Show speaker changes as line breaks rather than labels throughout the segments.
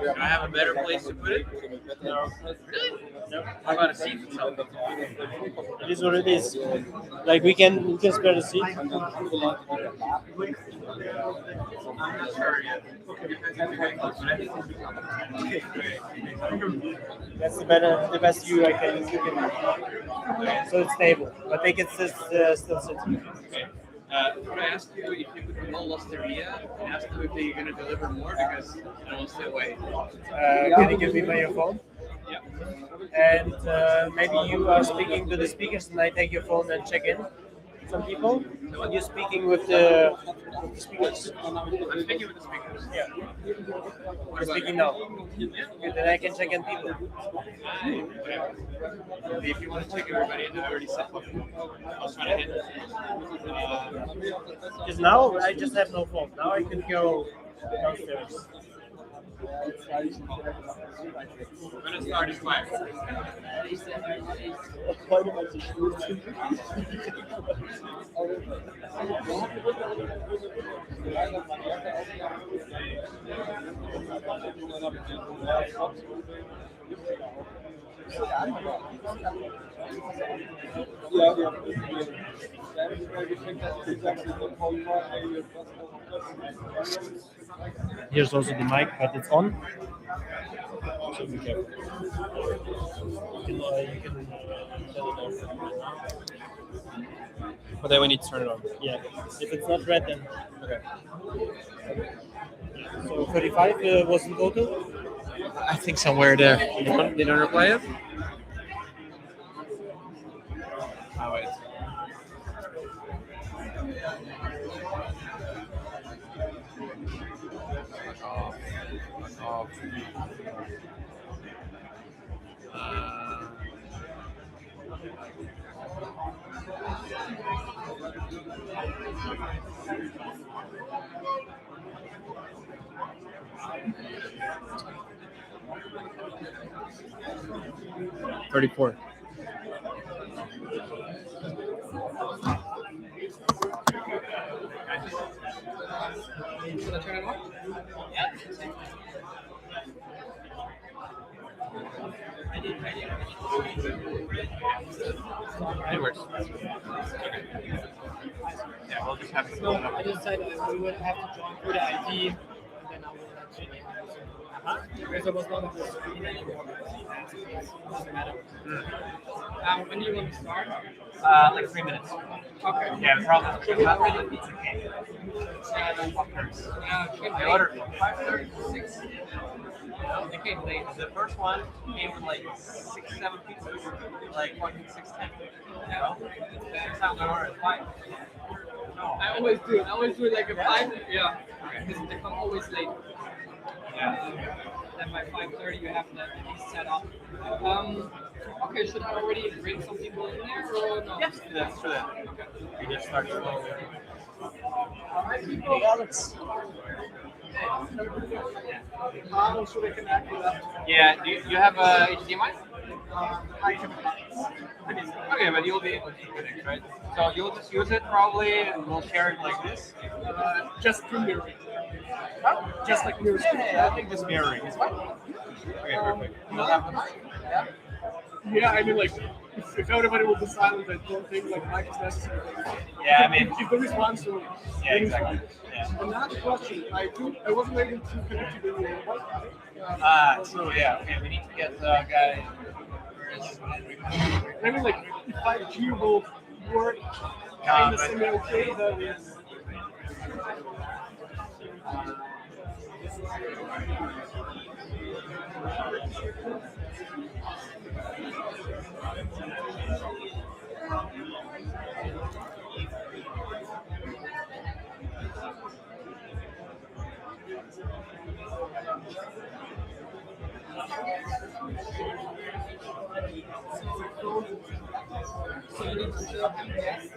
Do I have a better place to put it?
No.
Really? No. How about a seat itself?
It is what it is. Like we can spare the seat.
I'm not sure yet.
That's the best view I can do. So it's stable, but they can still sit.
Okay. Could I ask you if you could call Losteria and ask them if they're going to deliver more because I will stay away.
Can you give me your phone?
Yeah.
And maybe you are speaking to the speakers and I take your phone and check in some people. You're speaking with the speakers.
I'm speaking with the speakers.
Yeah. You're speaking now. Good, then I can check in people.
If you want to check everybody, and I already said I was trying to handle it.
Because now I just have no phone. Now I can go downstairs.
When it starts fire.
Here's also the mic, but it's on. So be careful. You can turn it off.
But then we need to turn it on.
Yeah. If it's not red, then
Okay.
so 35 was in total.
I think somewhere there. They don't reply yet? Oh, wait. 34.
Should I turn it on?
It works. Yeah, we'll just have to.
No, I just said we would have to join through the ID, and then I will let you know. Because there was not on the screen anymore. Doesn't matter. When do you want to start?
Like 3 minutes.
Okay.
Yeah, probably.
Should we already be
I ordered
6. They came late.
the first one came with like 6, 7 pizzas, like 6, 10. You know, next time I ordered 5.
I always do. I always do like a 5. Yeah. Because they come always late. Then by 5:30 you have the piece set up. Okay, should I already bring some people in there or no?
Yes, that's true. Okay. We just start slowly.
Hey, Alex. How should I connect with that?
Yeah, do you have a HDMI?
I can.
Okay, but you'll be able to connect, right? So you'll just use it probably, and we'll share it like this.
Just through mirroring. Just like mirroring.
Yeah, I think this mirroring is fine. Okay, perfect. You'll have the mic? Yeah.
Yeah, I mean, like, if everybody will be silent, I don't think like mic is necessary.
Yeah, I mean,
if there is one, so
yeah, exactly. Yeah.
Another question, I wasn't able to connect to the
True, yeah. Okay, we need to get the guy.
I mean, like, if 5G will work kind of similar way, then
So you need to show up and yes.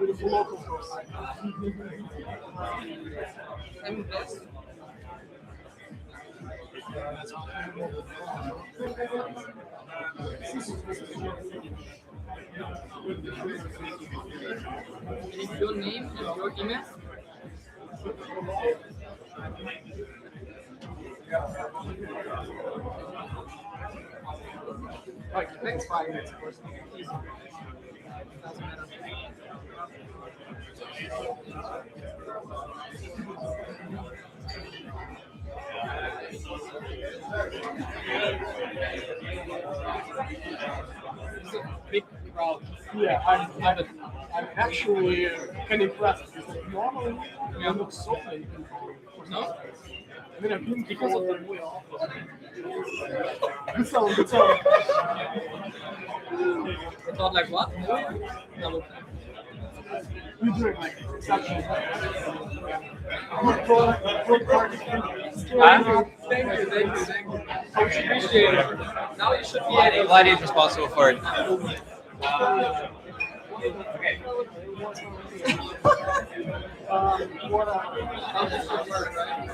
beautiful local course.
And this. Is your name and your email? Like next 5 minutes, of course. Doesn't matter. It's a big crowd.
Yeah, I'm actually kind of impressed because like, normally I'm not so many people.
No?
I mean, I've been because of the good sound, good sound.
It's not like what? No.
You do it like exceptional. Good product, good party.
Thank you. I appreciate it. Now you should be able
Vlad is responsible for it.
Okay. How does this work, right?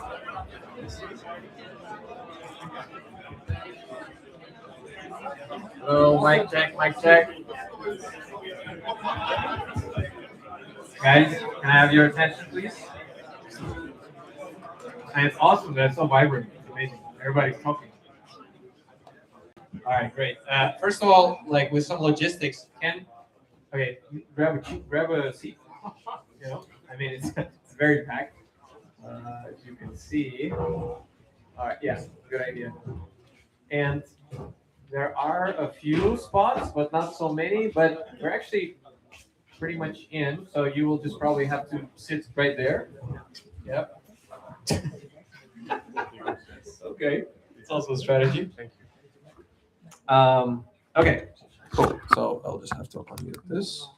Oh, mic check, mic check. Guys, can I have your attention, please? And it's awesome that it's so vibrant. It's amazing. Everybody's talking. All right, great. First of all, like with some logistics, grab a seat. You know, I mean, it's very packed. as you can see. All right, yeah, good idea. And there are a few spots, but not so many. But we're actually pretty much in, so you will just probably have to sit right there. Yep. Okay, it's also a strategy. Thank you. Okay, cool. So I'll just have to unmute this.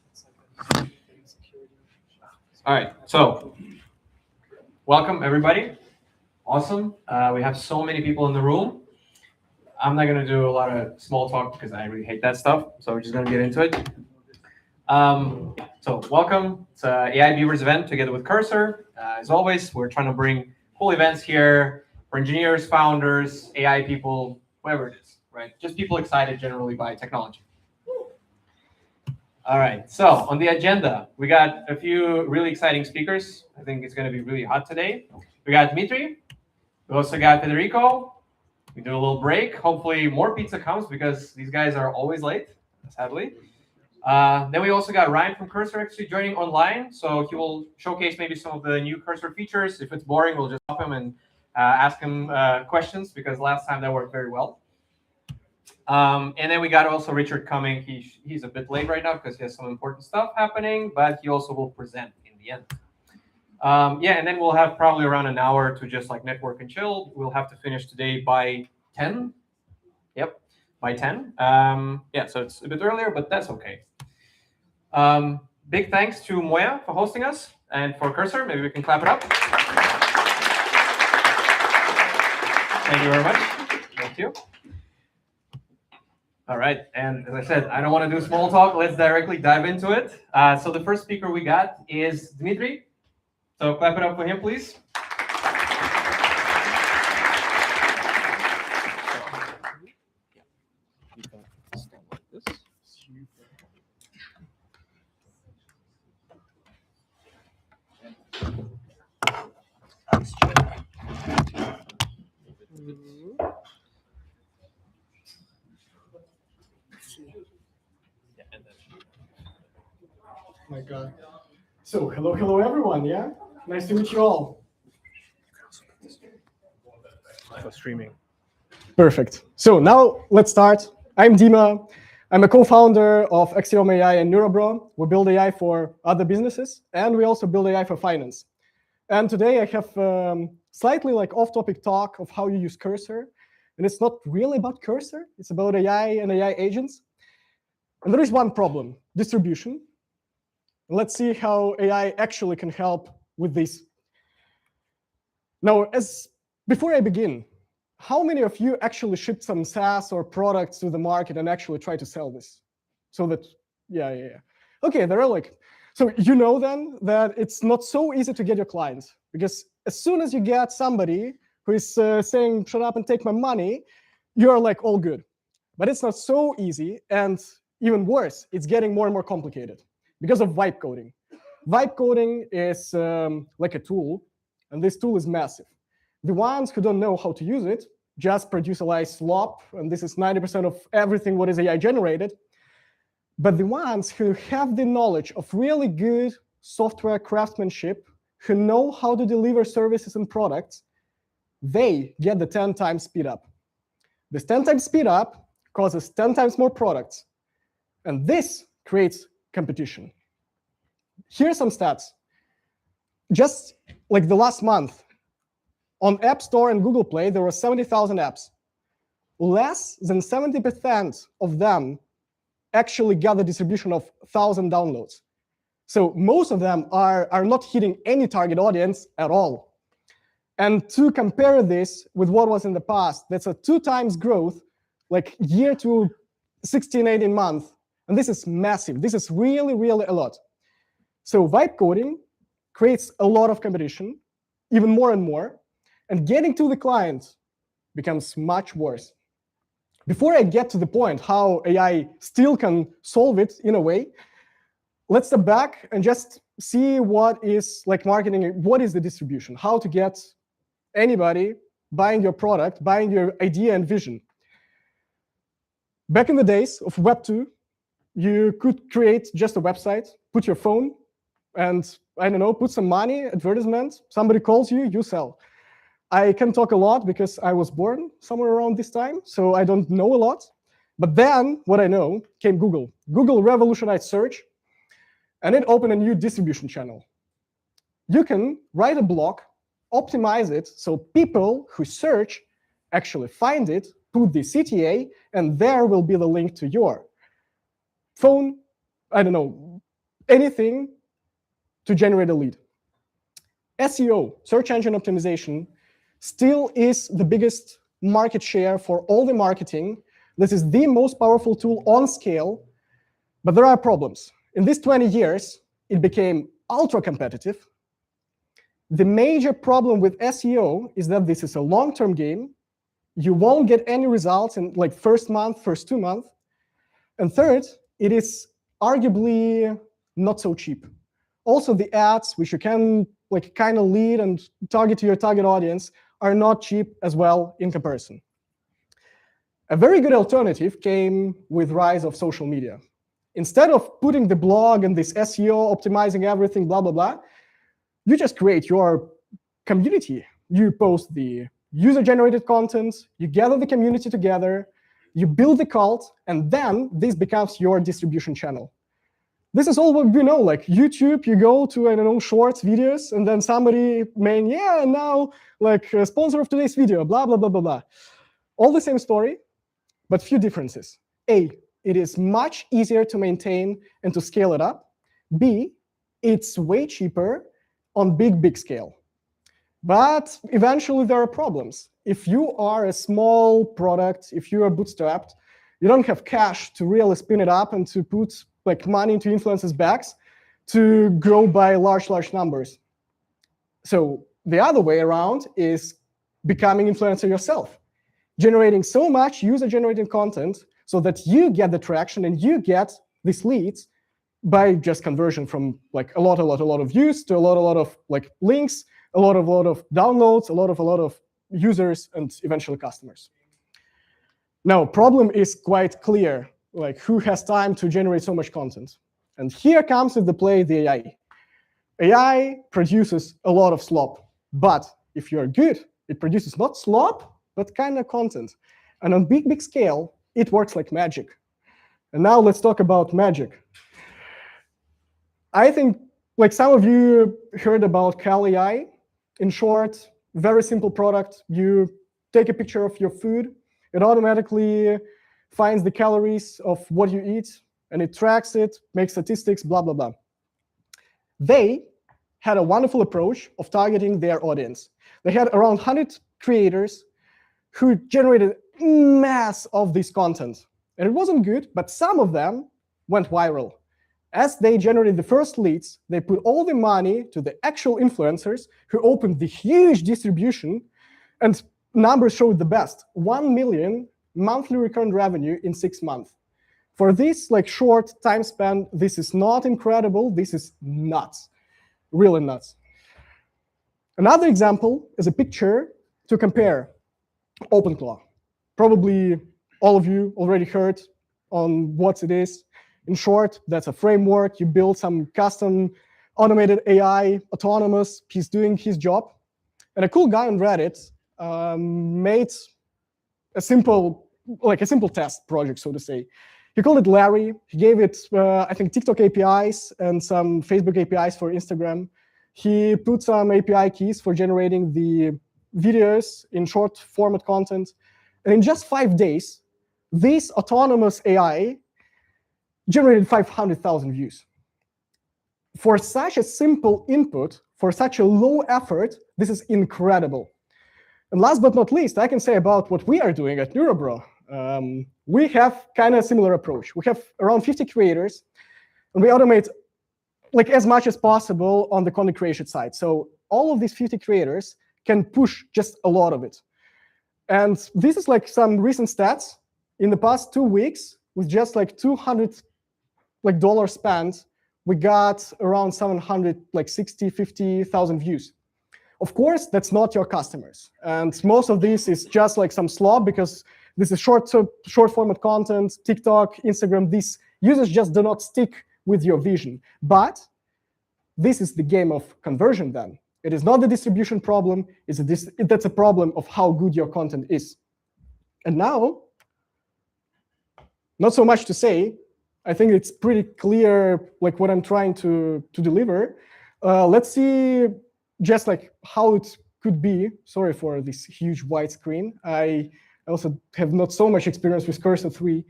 All right, so welcome everybody. Awesome. We have so many people in the room. I'm not going to do a lot of small talk because I really hate that stuff. So we're just going to get into it. So welcome. It's an AI Beavers event together with Cursor. As always, we're trying to bring cool events here for engineers, founders, AI people, whatever it is, right? Just people excited generally by technology. All right, so on the agenda, we got a few really exciting speakers. I think it's going to be really hot today. We got Dzmitry. We also got Federico. We do a little break. Hopefully more pizza comes because these guys are always late, sadly. Then we also got Ryan from Cursor actually joining online. So he will showcase maybe some of the new Cursor features. If it's boring, we'll just stop him and ask him questions because last time that worked very well. And then we got also Richard coming. He's a bit late right now because he has some important stuff happening, but he also will present in the end. Yeah, and then we'll have probably around an hour to just like network and chill. We'll have to finish today by 10. Yep, by 10. Yeah, so it's a bit earlier, but that's okay. Big thanks to Moya for hosting us and for Cursor. Maybe we can clap it up. Thank you very much. Thank you. All right, and as I said, I don't want to do small talk. Let's directly dive into it. So the first speaker we got is Dzmitry. So clap it up for him, please.
My God. So hello everyone. Yeah, nice to meet you all.
For streaming.
Perfect. So now let's start. I'm Dima. I'm a co-founder of Axiom AI and Neurobro. We build AI for other businesses, and we also build AI for finance. And today I have slightly like off-topic talk of how you use Cursor. And it's not really about Cursor. It's about AI and AI agents. And there is one problem: distribution. Let's see how AI actually can help with this. Now, before I begin, how many of you actually shipped some SaaS or products to the market and actually try to sell this? So that, yeah. Okay, there are like, so you know then that it's not so easy to get your clients, because as soon as you get somebody who is saying, shut up and take my money, you're like all good. But it's not so easy, and even worse, it's getting more and more complicated because of vibe coding. Vibe coding is like a tool, and this tool is massive. The ones who don't know how to use it just produce a lot of slop, and this is 90% of everything what is AI generated. But the ones who have the knowledge of really good software craftsmanship, who know how to deliver services and products, they get the 10 times speed up. This 10 times speed up causes 10 times more products, and this creates competition. Here are some stats. Just like the last month, on App Store and Google Play, there were 70,000 apps. Less than 70% of them actually got the distribution of 1,000 downloads. So most of them are not hitting any target audience at all. And to compare this with what was in the past, that's a 2 times growth, like year to 16, 18 months. And this is massive. This is really, really a lot. So vibe coding creates a lot of competition, even more and more. And getting to the client becomes much worse. Before I get to the point how AI still can solve it in a way, let's step back and just see what is like marketing, what is the distribution, how to get anybody buying your product, buying your idea and vision. Back in the days of Web 2, you could create just a website, put your phone, and I don't know, put some money, advertisement, somebody calls you, you sell. I can talk a lot because I was born somewhere around this time, so I don't know a lot. But then, what I know, came Google. Google revolutionized search, and it opened a new distribution channel. You can write a blog, optimize it, so people who search actually find it, put the CTA, and there will be the link to your phone, I don't know, anything to generate a lead. SEO, search engine optimization, still is the biggest market share for all the marketing. This is the most powerful tool on scale, but there are problems. In these 20 years, it became ultra competitive. The major problem with SEO is that this is a long-term game. You won't get any results in like first month, first 2 months. And third, it is arguably not so cheap. Also, the ads, which you can like kind of lead and target to your target audience, are not cheap as well in comparison. A very good alternative came with rise of social media. Instead of putting the blog and this SEO, optimizing everything, blah, blah, blah, you just create your community. You post the user-generated content, you gather the community together, you build the cult, and then this becomes your distribution channel. This is all what we know, like YouTube, you go to, I don't know, shorts, videos, and then somebody may, yeah, now, like, a sponsor of today's video, blah, blah, blah, blah, blah. All the same story, but few differences. A, it is much easier to maintain and to scale it up. B, it's way cheaper on big scale. But eventually there are problems. If you are a small product, if you are bootstrapped, you don't have cash to really spin it up and to put like money into influencers' backs to grow by large numbers. So the other way around is becoming influencer yourself, generating so much user-generated content so that you get the traction and you get these leads by just conversion from like a lot of views to a lot of like links, a lot of downloads, a lot of users, and eventually customers. Now, problem is quite clear, like who has time to generate so much content? And here comes into play the AI. AI produces a lot of slop, but if you're good, it produces not slop, but kind of content. And on big scale, it works like magic. And now let's talk about magic. I think like some of you heard about Cal AI. In short, very simple product. You take a picture of your food, it automatically finds the calories of what you eat, and it tracks it, makes statistics, blah, blah, blah. They had a wonderful approach of targeting their audience. They had around 100 creators who generated mass of this content. And it wasn't good, but some of them went viral. As they generated the first leads, they put all the money to the actual influencers who opened the huge distribution, and numbers showed the best, 1 million monthly recurrent revenue in 6 months. For this like short time span, this is not incredible, this is nuts, really nuts. Another example is a picture to compare. OpenClaw. Probably all of you already heard on what it is. In short, that's a framework. You build some custom automated AI, autonomous. He's doing his job. And a cool guy on Reddit made a simple test project, so to say. He called it Larry. He gave it, I think, TikTok APIs and some Facebook APIs for Instagram. He put some API keys for generating the videos in short format content. And in just 5 days, this autonomous AI generated 500,000 views. For such a simple input, for such a low effort, this is incredible. And last but not least, I can say about what we are doing at Neurobro. We have kind of a similar approach. We have around 50 creators, and we automate like as much as possible on the content creation side. So all of these 50 creators can push just a lot of it. And this is like some recent stats. In the past 2 weeks, with just like $200 spent, we got around 50,000 views. Of course, that's not your customers. And most of this is just like some slop because this is short format content, TikTok, Instagram. These users just do not stick with your vision. But this is the game of conversion then. It is not the distribution problem, that's a problem of how good your content is. And now, not so much to say, I think it's pretty clear like what I'm trying to deliver. Let's see just like how it could be. Sorry for this huge white screen. I also have not so much experience with Cursor 3.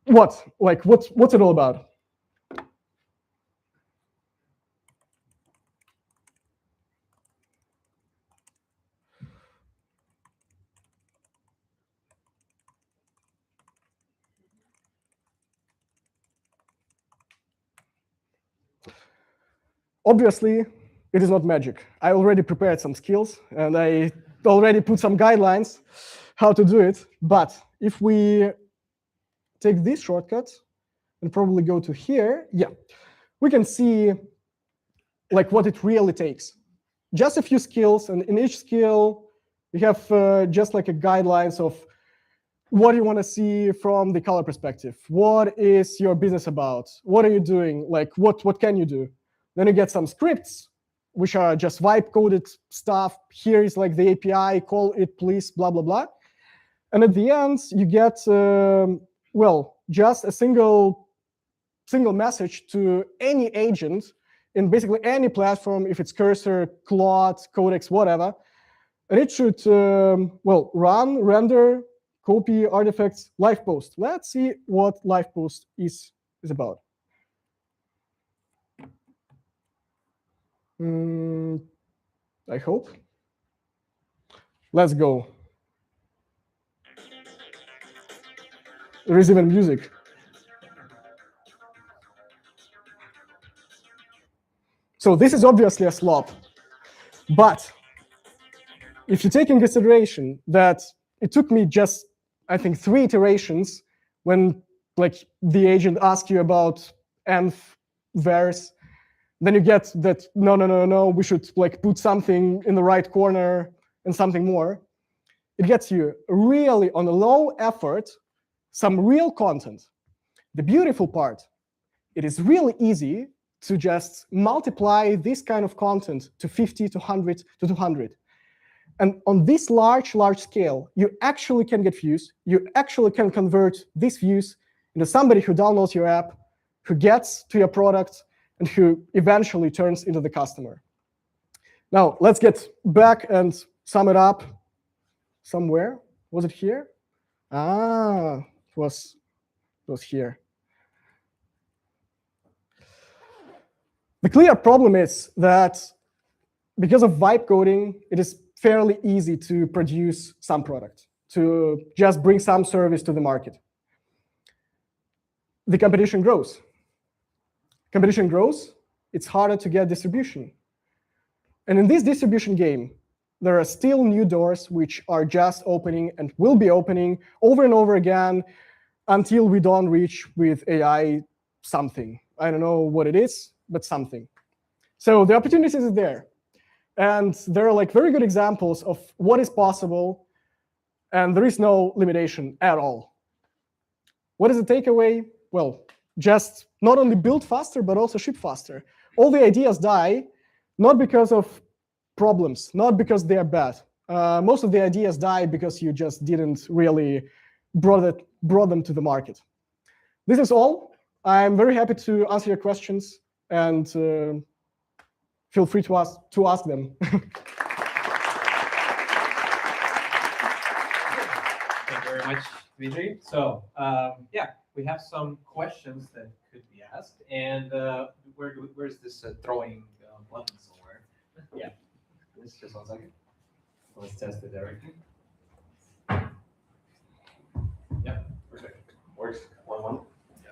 What's it all about? Obviously, it is not magic. I already prepared some skills, and I already put some guidelines how to do it. But if we take this shortcut and probably go to here, yeah, we can see like what it really takes. Just a few skills, and in each skill, we have just like a guidelines of what you want to see from the color perspective. What is your business about? What are you doing? Like what can you do? Then you get some scripts, which are just vibe-coded stuff. Here is like the API, call it please, blah, blah, blah. And at the end, you get, well, just a single message to any agent in basically any platform, if it's Cursor, Claude, Codex, whatever. And it should, well, run, render, copy, artifacts, live post. Let's see what live post is about. I hope. Let's go. There is even music. So this is obviously a slop. But if you take in consideration that it took me just, I think, 3 iterations when like the agent asks you about nth verse, then you get that, no, we should like put something in the right corner and something more. It gets you really on a low effort, some real content. The beautiful part, it is really easy to just multiply this kind of content to 50, to 100, to 200. And on this large scale, you actually can get views. You actually can convert these views into somebody who downloads your app, who gets to your product, and who eventually turns into the customer. Now, let's get back and sum it up somewhere. Was it here? Ah, it was here. The clear problem is that because of vibe coding, it is fairly easy to produce some product, to just bring some service to the market. The competition grows. Competition grows, it's harder to get distribution. And in this distribution game, there are still new doors which are just opening and will be opening over and over again until we don't reach with AI something. I don't know what it is, but something. So the opportunities is there. And there are like very good examples of what is possible, and there is no limitation at all. What is the takeaway? Well, just not only build faster, but also ship faster. All the ideas die, not because of problems, not because they are bad. Most of the ideas die because you just didn't really brought them to the market. This is all. I'm very happy to answer your questions, and feel free to ask them.
Thank you very much, Dzmitry. So yeah, we have some questions that could be asked, and where's this throwing button somewhere? Yeah, just 1 second. Let's test it directly. Yeah, perfect. Works. 1-1. Yeah.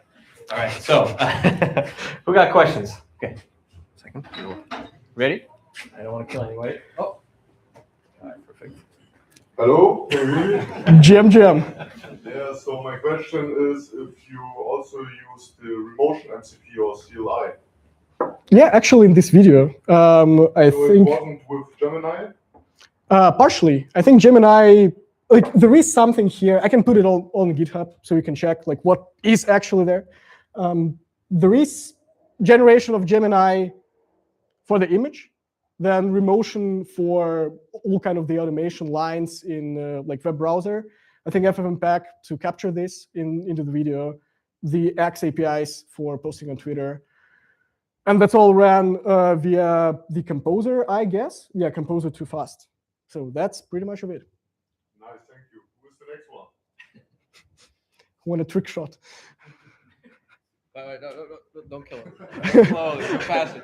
All right. So who got questions? Okay. Second. Ready? I don't want to kill anybody. Oh. All right. Perfect.
Hello, can you hear me?
Jam.
Yeah, so my question is if you also use the remotion MCP or CLI.
Yeah, actually in this video, I
So
think...
it wasn't with Gemini?
Partially. I think Gemini, like there is something here. I can put it on GitHub so you can check like what is actually there. There is generation of Gemini for the image, then remotion for all kind of the automation lines in like web browser. I think FFmpeg to capture this into the video, the X APIs for posting on Twitter. And that's all ran via the Composer, I guess. Yeah, Composer too fast. So that's pretty much of it.
Nice, thank you. Who's the next one?
Want a trick shot?
Wait, don't kill him. Slowly, faster.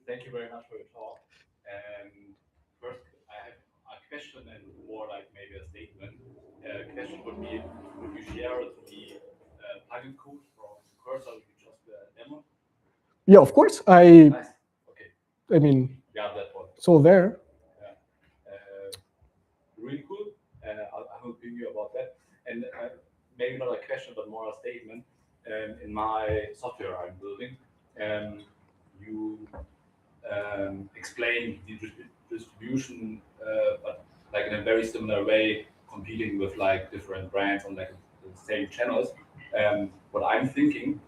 Thank you very much for your talk. And first, I have a question and more like maybe a statement. Question would be, would you share the plugin code from Cursor you just demo?
Yeah, of course.
Nice. Okay.
I mean,
Yeah, that one.
it's all there.
Yeah. Really cool. I will ping you about that. And maybe not a question, but more a statement. In my software I'm building, you explain the distribution, but like in a very similar way, competing with like different brands on like the same channels. What I'm thinking,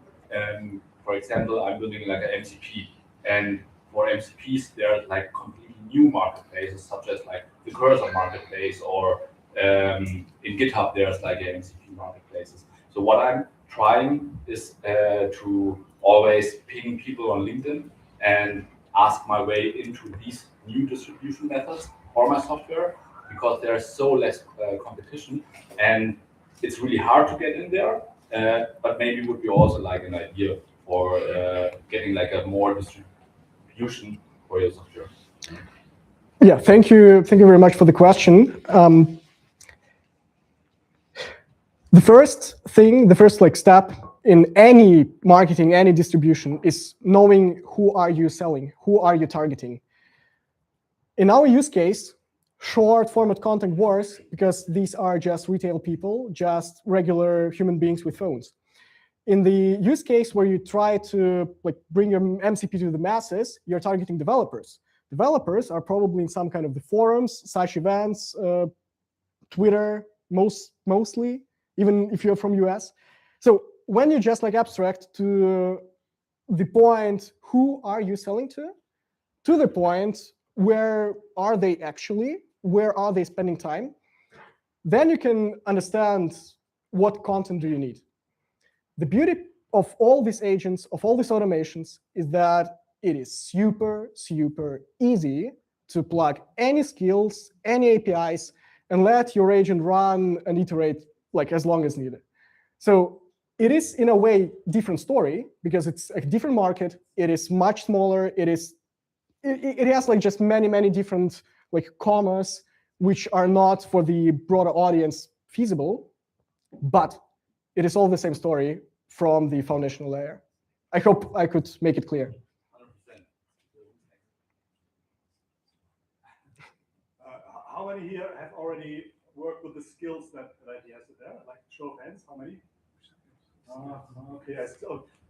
for example, I'm building like an MCP, and for MCPs there are like completely new marketplaces, such as like the Cursor marketplace, or in GitHub there's like MCP marketplaces. So what I'm trying is to always ping people on LinkedIn and ask my way into these new distribution methods for my software, because there's so less competition and it's really hard to get in there. But maybe would be also like an idea for getting like a more distribution for your software.
Yeah, thank you very much for the question. The first like step in any marketing, any distribution is knowing who are you selling, who are you targeting. In our use case, short format content works because these are just retail people, just regular human beings with phones. In the use case where you try to like bring your MCP to the masses, you're targeting developers. Developers are probably in some kind of the forums, such events, Twitter, mostly, even if you're from US. So when you just like abstract to the point, who are you selling to the point, where are they actually, where are they spending time, then you can understand what content do you need. The beauty of all these agents, of all these automations, is that it is super, super easy to plug any skills, any APIs, and let your agent run and iterate like as long as needed. So it is in a way different story because it's a different market. It is much smaller. It has like just many different like commas which are not for the broader audience feasible, but it is all the same story from the foundational layer. I hope I could make it clear.
100%.
How many here have already worked with the skills that he has there? Like show of hands, how many? Okay,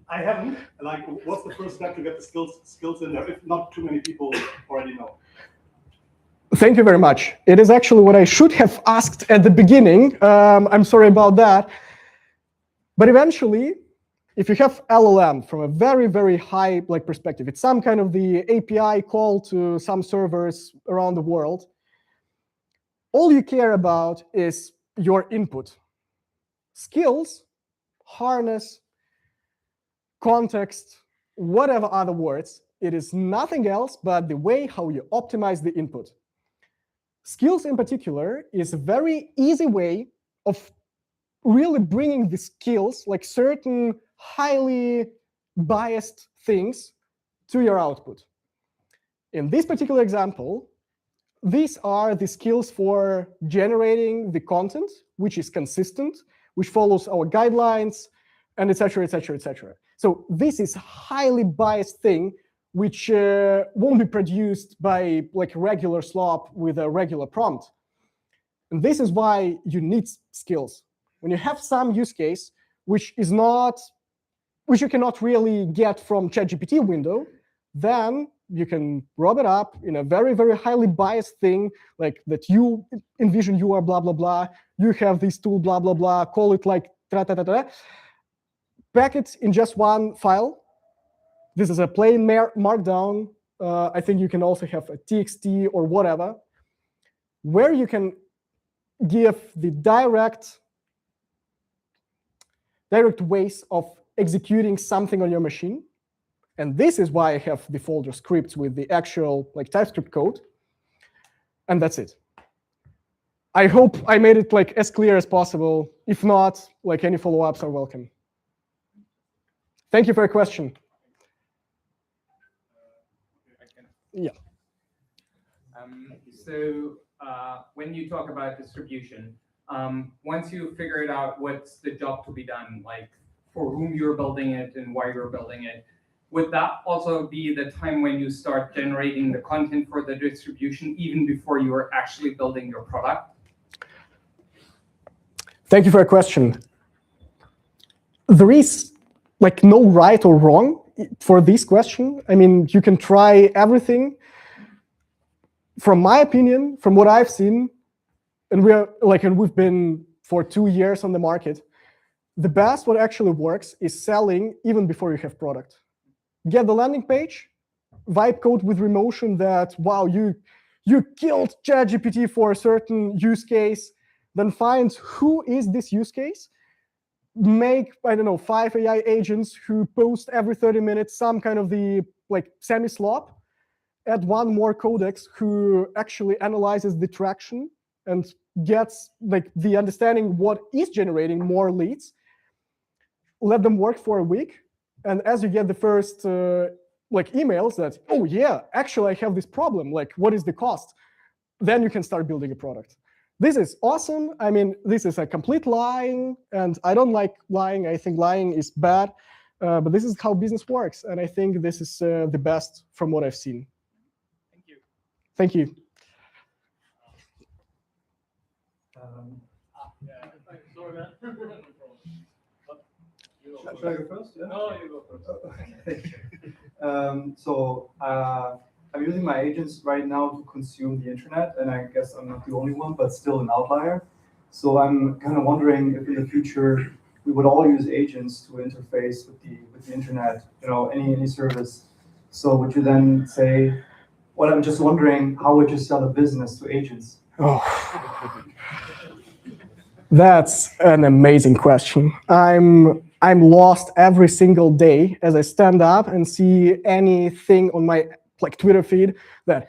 I haven't. Like, what's the first step to get the skills in there? If not too many people already know.
Thank you very much. It is actually what I should have asked at the beginning. I'm sorry about that. But eventually, if you have LLM from a very high like perspective, it's some kind of the API call to some servers around the world. All you care about is your input. Skills, harness, context, whatever other words, it is nothing else but the way how you optimize the input. Skills in particular is a very easy way of really bringing the skills, like certain highly biased things, to your output. In this particular example, these are the skills for generating the content, which is consistent, which follows our guidelines, and etc. So this is a highly biased thing, which won't be produced by like regular slop with a regular prompt. And this is why you need skills. When you have some use case which you cannot really get from ChatGPT window, then you can rub it up in a very, very highly biased thing, like that you envision you are blah, blah, blah. You have this tool, blah, blah, blah. Call it like tra-ta-ta-ta. Pack it in just one file. This is a plain markdown. I think you can also have a TXT or whatever, where you can give the direct ways of executing something on your machine. And this is why I have the folder scripts with the actual like TypeScript code. And that's it. I hope I made it like as clear as possible. If not, like any follow-ups are welcome. Thank you for your question. Yeah.
So when you talk about distribution, once you figured out what's the job to be done, like for whom you're building it and why you're building it, would that also be the time when you start generating the content for the distribution, even before you are actually building your product?
Thank you for your question. There is like no right or wrong for this question. I mean, you can try everything. From my opinion, from what I've seen, and we've been for 2 years on the market, the best what actually works is selling even before you have product. Get the landing page, vibe code with Remotion that, wow, you killed ChatGPT for a certain use case, then find who is this use case, make, I don't know, 5 AI agents who post every 30 minutes some kind of the like semi-slop, add one more codex who actually analyzes the traction and gets like the understanding what is generating more leads, let them work for a week. And as you get the first like emails that, oh yeah, actually I have this problem, like what is the cost? Then you can start building a product. This is awesome. I mean, this is a complete lying, and I don't like lying. I think lying is bad, but this is how business works. And I think this is the best from what I've seen.
Thank you.
Thank you.
Sorry, man.
Should I go first? Yeah?
No, you go first.
Okay, thank you. I'm using my agents right now to consume the internet, and I guess I'm not the only one, but still an outlier. So I'm kind of wondering if in the future we would all use agents to interface with the internet, any service. So would you then say, well, I'm just wondering, how would you sell a business to agents?
Oh, that's an amazing question. I'm lost every single day as I stand up and see anything on my like Twitter feed that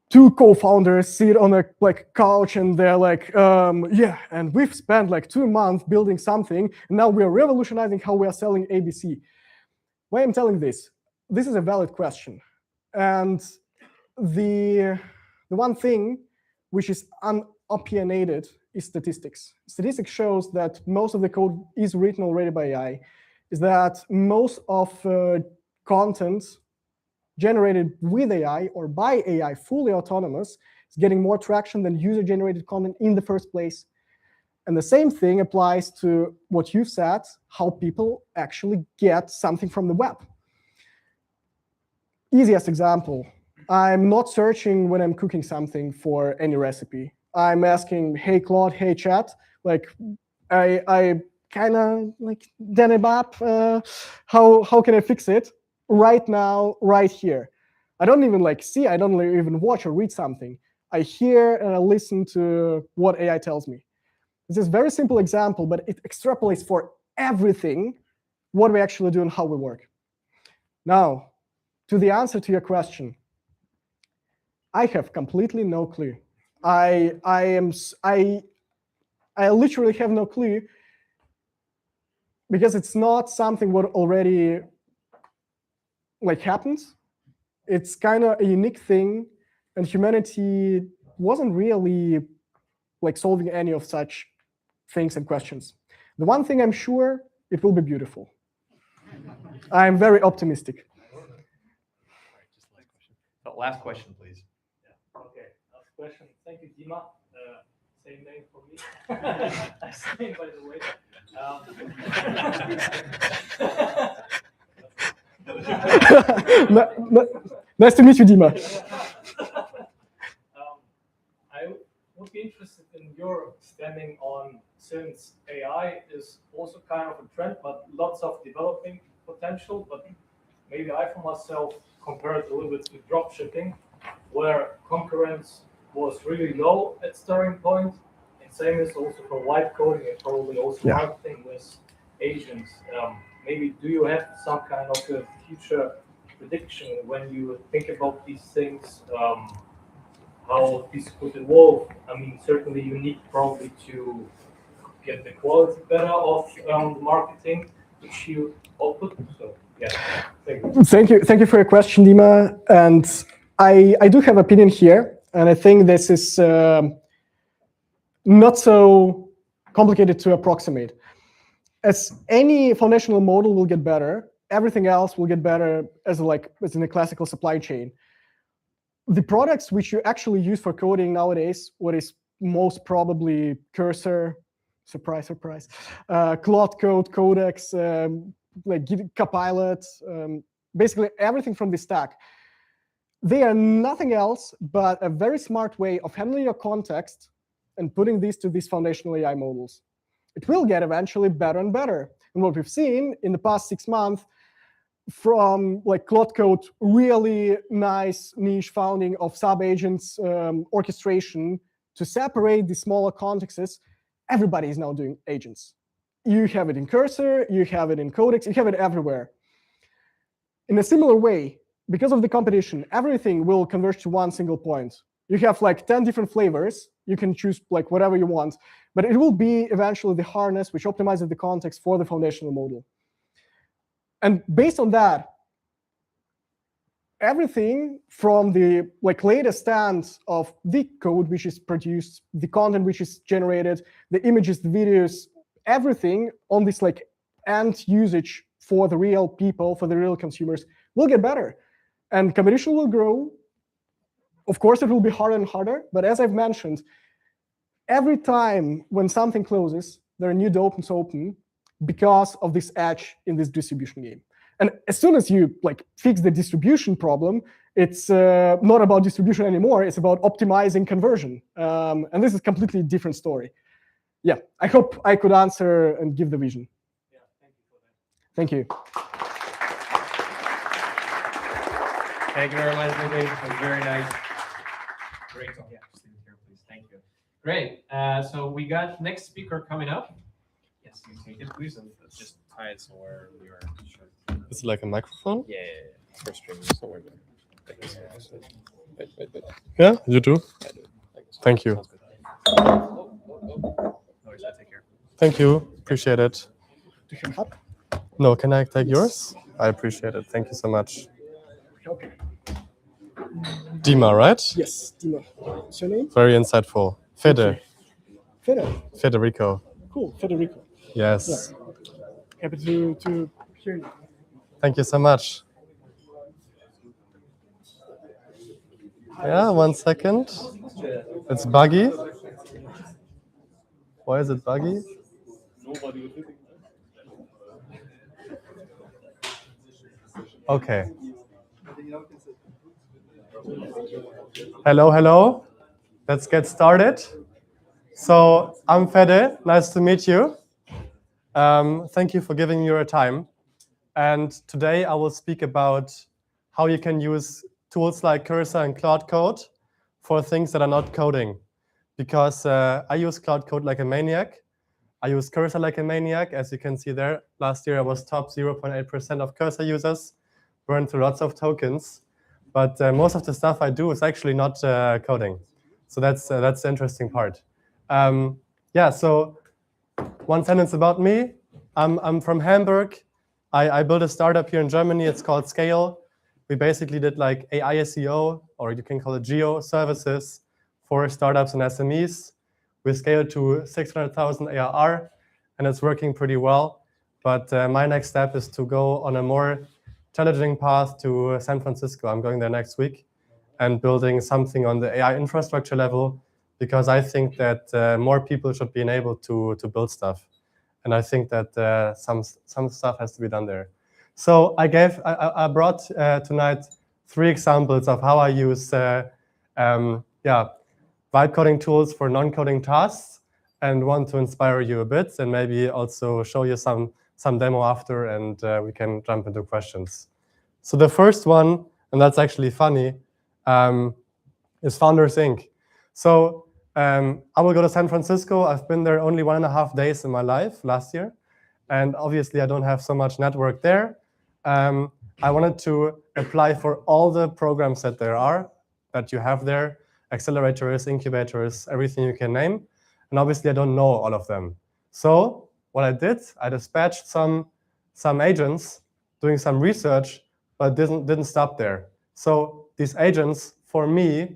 2 co-founders sit on a like couch and they're like, yeah, and we've spent like 2 months building something, and now we're revolutionizing how we are selling ABC. Why I'm telling this? This is a valid question, and the one thing which is unopinionated is statistics. Statistics shows that most of the code is written already by AI, is that most of content generated with AI or by AI, fully autonomous, is getting more traction than user-generated content in the first place. And the same thing applies to what you said, how people actually get something from the web. Easiest example, I'm not searching when I'm cooking something for any recipe. I'm asking, hey Claude, hey chat, like I kind of like Denebap, how can I fix it? Right now, right here. I don't even like see, I don't even watch or read something. I hear and I listen to what AI tells me. This is a very simple example, but it extrapolates for everything, what we actually do and how we work. Now, to the answer to your question, I have completely no clue. I literally have no clue, because it's not something what already like happens. It's kind of a unique thing, and humanity wasn't really like solving any of such things and questions. The one thing I'm sure, it will be beautiful. I'm very optimistic.
So last question, please.
Yeah. Okay. Last question. Thank you, Dima. Same name for me. Same, by the way.
Nice to meet you, Dima.
I would be interested in your standing on, since AI is also kind of a trend, but lots of developing potential. But maybe I for myself compare it a little bit to drop shipping, where concurrence was really low at starting point. And same is also for live coding and probably also marketing with agents. Maybe do you have some kind of a future prediction when you think about these things? How this could evolve? I mean, certainly you need probably to get the quality better of marketing, which you output. So yeah, thank you.
Thank you for your question, Dima. And I do have opinion here, and I think this is not so complicated to approximate. As any foundational model will get better, everything else will get better as in a classical supply chain. The products which you actually use for coding nowadays, what is most probably Cursor, surprise, surprise, Claude Code, Codex, Copilot, basically everything from the stack. They are nothing else but a very smart way of handling your context and putting these to these foundational AI models. It will get eventually better and better. And what we've seen in the past 6 months, from Claude Code, really nice niche founding of sub-agents orchestration to separate the smaller contexts, everybody is now doing agents. You have it in Cursor, you have it in Codex, you have it everywhere. In a similar way, because of the competition, everything will converge to one single point. You have 10 different flavors. You can choose whatever you want, but it will be eventually the harness which optimizes the context for the foundational model. And based on that, everything from the latest stance of the code which is produced, the content which is generated, the images, the videos, everything on this end usage for the real people, for the real consumers, will get better. And competition will grow. Of course, it will be harder and harder. But as I've mentioned, every time when something closes, there are new domes open because of this edge in this distribution game. And as soon as you fix the distribution problem, it's not about distribution anymore. It's about optimizing conversion. And this is a completely different story. Yeah, I hope I could answer and give the vision.
Yeah, thank you for that.
Thank you.
Thank you very much, Vivek. That was very nice. Great talk. Yeah, just leave it here, please. Thank you. Great. So we got next speaker coming up. Yes, you take it, please, and just tie it somewhere we are.
Is it like a microphone?
Yeah, for streaming somewhere. Wait.
Yeah, you do?
I do.
Thank you.
No worries, I take care.
Thank you. Appreciate it.
Do you have
No, can I take yours? I appreciate it. Thank you so much.
Okay.
Dima, right?
Yes, Dima. What's your name?
Very insightful. Federico.
Cool, Federico.
Yes.
Yeah. Happy to hear you.
Thank you so much. Yeah, 1 second. It's buggy. Why is it buggy? Okay. Hello. Let's get started. So I'm Fede. Nice to meet you. Thank you for giving me your time. And today I will speak about how you can use tools like Cursor and Claude Code for things that are not coding. Because I use Claude Code like a maniac. I use Cursor like a maniac. As you can see there, last year I was top 0.8% of Cursor users, burned through lots of tokens. But most of the stuff I do is actually not coding. So that's the interesting part. So one sentence about me. I'm from Hamburg. I built a startup here in Germany. It's called Scale. We basically did like AI SEO, or you can call it geo services for startups and SMEs. We scaled to 600,000 ARR, and it's working pretty well. But my next step is to go on a more challenging path to San Francisco. I'm going there next week and building something on the AI infrastructure level, because I think that more people should be enabled to build stuff. And I think that some stuff has to be done there. So I brought tonight 3 examples of how I use vibe coding tools for non-coding tasks, and want to inspire you a bit, and maybe also show you some demo after, and we can jump into questions. So the first one, and that's actually funny, is Founders Inc. So I will go to San Francisco. I've been there only 1.5 days in my life last year, and obviously I don't have so much network there. I wanted to apply for all the programs that there are, that you have there, accelerators, incubators, everything you can name. And obviously I don't know all of them. So what I did, I dispatched some agents doing some research, but didn't stop there. So these agents, for me,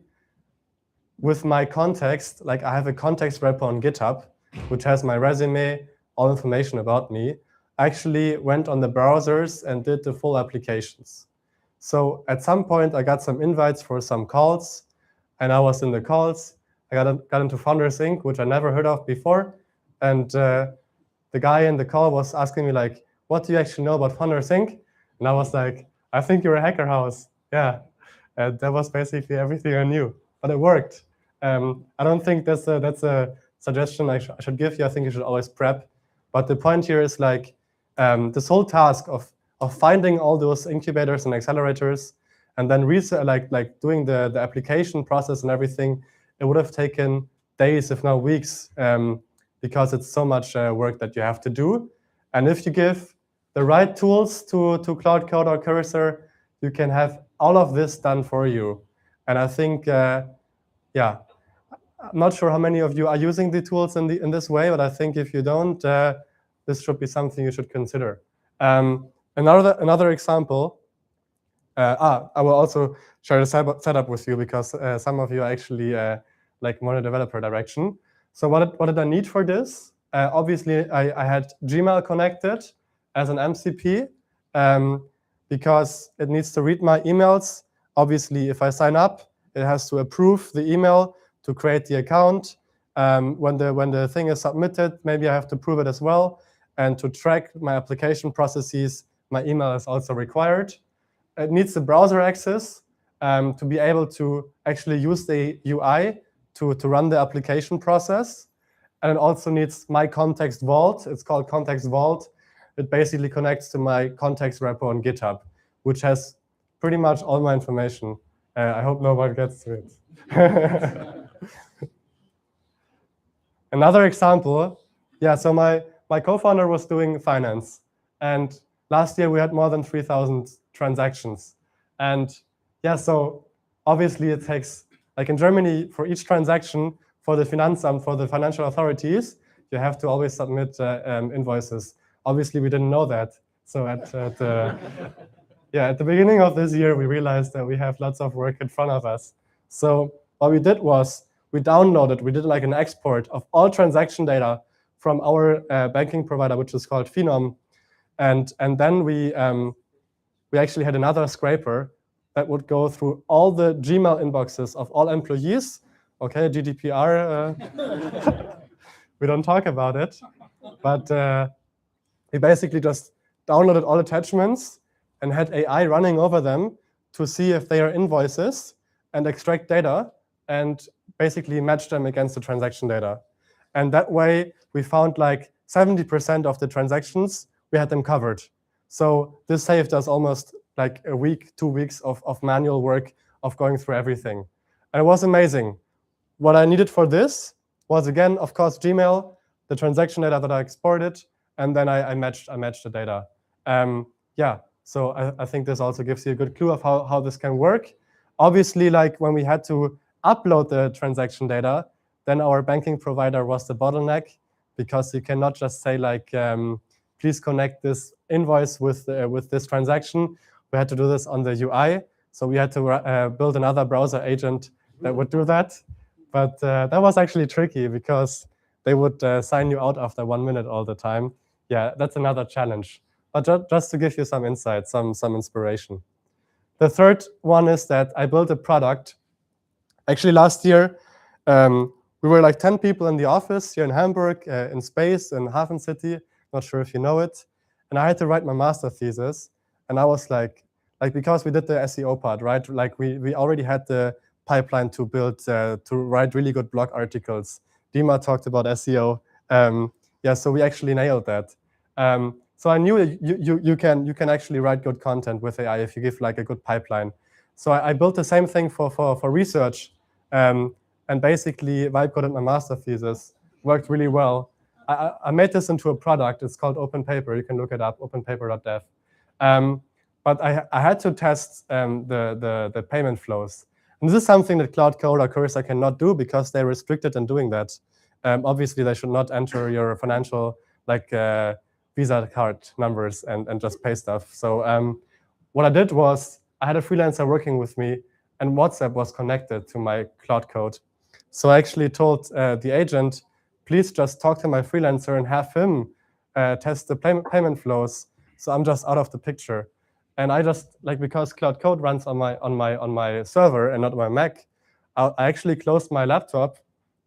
with my context, like I have a context repo on GitHub, which has my resume, all information about me, I actually went on the browsers and did the full applications. So at some point, I got some invites for some calls, and I was in the calls. I got into Founders Inc., which I never heard of before. And the guy in the call was asking me, like, what do you actually know about Founders Inc.? And I was like, I think you're a hacker house. Yeah. And that was basically everything I knew. But it worked. I don't think that's a suggestion I should give you. I think you should always prep. But the point here is, like, this whole task of finding all those incubators and accelerators, and then like doing the application process and everything, it would have taken days, if not weeks, because it's so much work that you have to do. And if you give the right tools to Cloud Code or Cursor, you can have all of this done for you. And I think, yeah, I'm not sure how many of you are using the tools in this way, but I think if you don't, this should be something you should consider. Another example, I will also share the setup with you, because some of you are actually like more in the developer direction. So what did I need for this? Obviously, I had Gmail connected as an MCP, because it needs to read my emails. Obviously, if I sign up, it has to approve the email to create the account. When the thing is submitted, maybe I have to prove it as well. And to track my application processes, my email is also required. It needs the browser access to be able to actually use the UI to run the application process. And it also needs my context vault. It's called Context Vault. It basically connects to my context repo on GitHub, which has pretty much all my information. I hope nobody gets to it. Another example, yeah, so my co-founder was doing finance. And last year we had more than 3,000 transactions. And yeah, so obviously it takes, like in Germany, for each transaction, for the Finanzamt, for the financial authorities, you have to always submit invoices. Obviously, we didn't know that. So at the beginning of this year, we realized that we have lots of work in front of us. So what we did was we did like an export of all transaction data from our banking provider, which is called Phenom. And then we actually had another scraper that would go through all the Gmail inboxes of all employees. Okay, GDPR, we don't talk about it. But we basically just downloaded all attachments and had AI running over them to see if they are invoices and extract data and basically match them against the transaction data. And that way, we found like 70% of the transactions, we had them covered. So this saved us almost like a week, 2 weeks of manual work of going through everything. And it was amazing. What I needed for this was, again, of course, Gmail, the transaction data that I exported, and then I matched the data. Yeah, so I think this also gives you a good clue of how this can work. Obviously, like when we had to upload the transaction data, then our banking provider was the bottleneck, because you cannot just say like, please connect this invoice with this transaction. We had to do this on the UI. So we had to build another browser agent that would do that. But that was actually tricky, because they would sign you out after 1 minute all the time. Yeah, that's another challenge. But just to give you some insight, some inspiration. The third one is that I built a product. Actually, last year, we were like 10 people in the office here in Hamburg, in space, in Hafen City. Not sure if you know it. And I had to write my master thesis. And I was like like because we did the SEO part, right? Like we already had the pipeline to build, to write really good blog articles. Dima talked about SEO. Yeah, so we actually nailed that. So I knew you can actually write good content with AI if you give like a good pipeline. So I built the same thing for research, and basically vibe coded my master thesis. Worked really well. I made this into a product. It's called Open Paper. You can look it up, openpaper.dev. But I had to test the payment flows. And this is something that Cloud Code or Cursor cannot do because they're restricted in doing that. Obviously, they should not enter your financial like Visa card numbers and just pay stuff. So what I did was I had a freelancer working with me, and WhatsApp was connected to my Cloud Code. So I actually told the agent, please just talk to my freelancer and have him test the payment flows. So I'm just out of the picture. And I just, like, because Cloud Code runs on my server and not on my Mac, I actually closed my laptop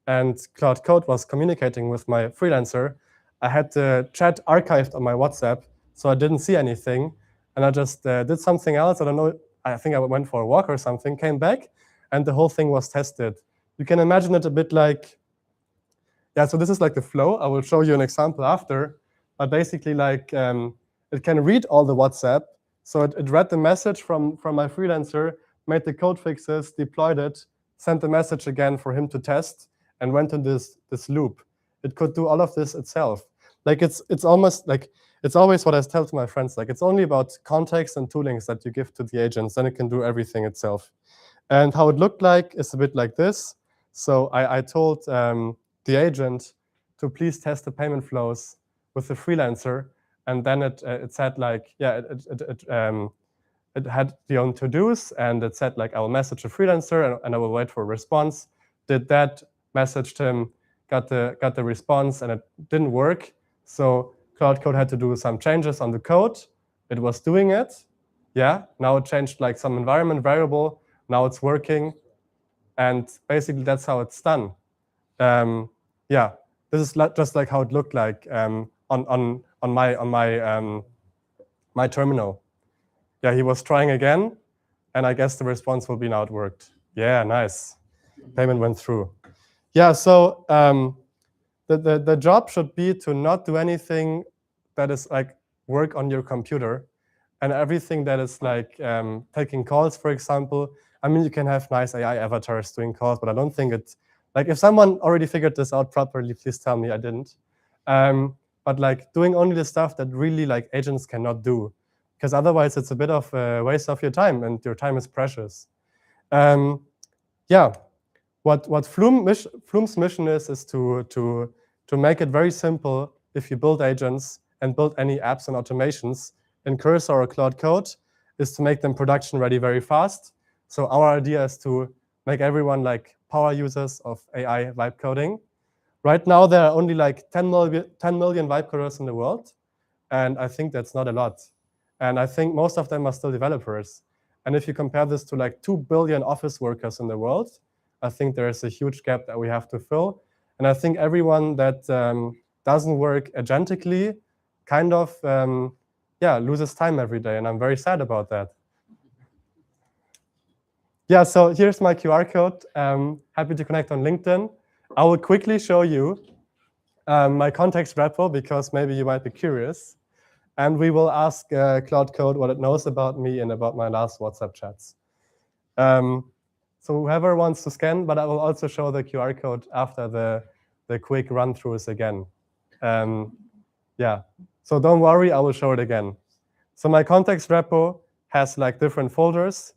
and Cloud Code was communicating with my freelancer. I had the chat archived on my WhatsApp, so I didn't see anything. And I just did something else. I don't know, I think I went for a walk or something, came back, and the whole thing was tested. You can imagine it a bit like, yeah, so this is like the flow. I will show you an example after. But basically, like, it can read all the WhatsApp. So it read the message from my freelancer, made the code fixes, deployed it, sent the message again for him to test, and went in this loop. It could do all of this itself. Like it's almost like, it's always what I tell to my friends, like it's only about context and toolings that you give to the agents, then it can do everything itself. And how it looked like is a bit like this. So I told the agent to please test the payment flows with the freelancer. And then it said like, yeah, it had the own to-dos, and it said like, I will message a freelancer and I will wait for a response. Did that, messaged him, got the response, and it didn't work. So Cloud Code had to do some changes on the code. It was doing it. Yeah, now it changed like some environment variable. Now it's working. And basically that's how it's done. Yeah, this is just like how it looked like on my terminal. Yeah, he was trying again, and I guess the response will be now it worked. Yeah, nice. Payment went through. Yeah, so the job should be to not do anything that is like work on your computer, and everything that is like taking calls, for example. I mean, you can have nice AI avatars doing calls, but I don't think it's like, if someone already figured this out properly, please tell me I didn't. But like doing only the stuff that really like agents cannot do, because otherwise it's a bit of a waste of your time, and your time is precious. Yeah, what Flume's mission is to make it very simple if you build agents and build any apps and automations in Cursor or Cloud Code, is to make them production ready very fast. So our idea is to make everyone like power users of AI vibe coding. Right now, there are only like 10 million vibe coders in the world, and I think that's not a lot. And I think most of them are still developers. And if you compare this to like 2 billion office workers in the world, I think there is a huge gap that we have to fill. And I think everyone that doesn't work agentically kind of yeah, loses time every day, and I'm very sad about that. Yeah, so here's my QR code. Happy to connect on LinkedIn. I will quickly show you my context repo, because maybe you might be curious. And we will ask Cloud Code what it knows about me and about my last WhatsApp chats. So whoever wants to scan, but I will also show the QR code after the quick run-throughs again. Yeah, so don't worry, I will show it again. So my context repo has like different folders.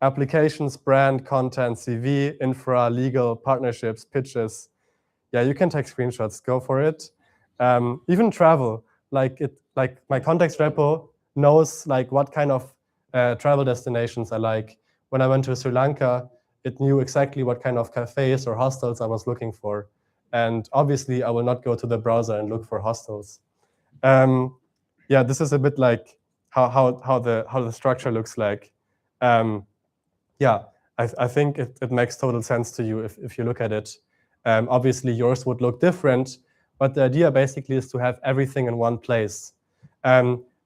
Applications, brand, content, CV, infra, legal, partnerships, pitches. Yeah, you can take screenshots, go for it. Even travel, like my context repo knows like what kind of travel destinations I like. When I went to Sri Lanka, it knew exactly what kind of cafes or hostels I was looking for. And obviously, I will not go to the browser and look for hostels. Yeah, this is a bit like how the structure looks like. Yeah, I think it makes total sense to you if you look at it. Obviously, yours would look different, but the idea basically is to have everything in one place.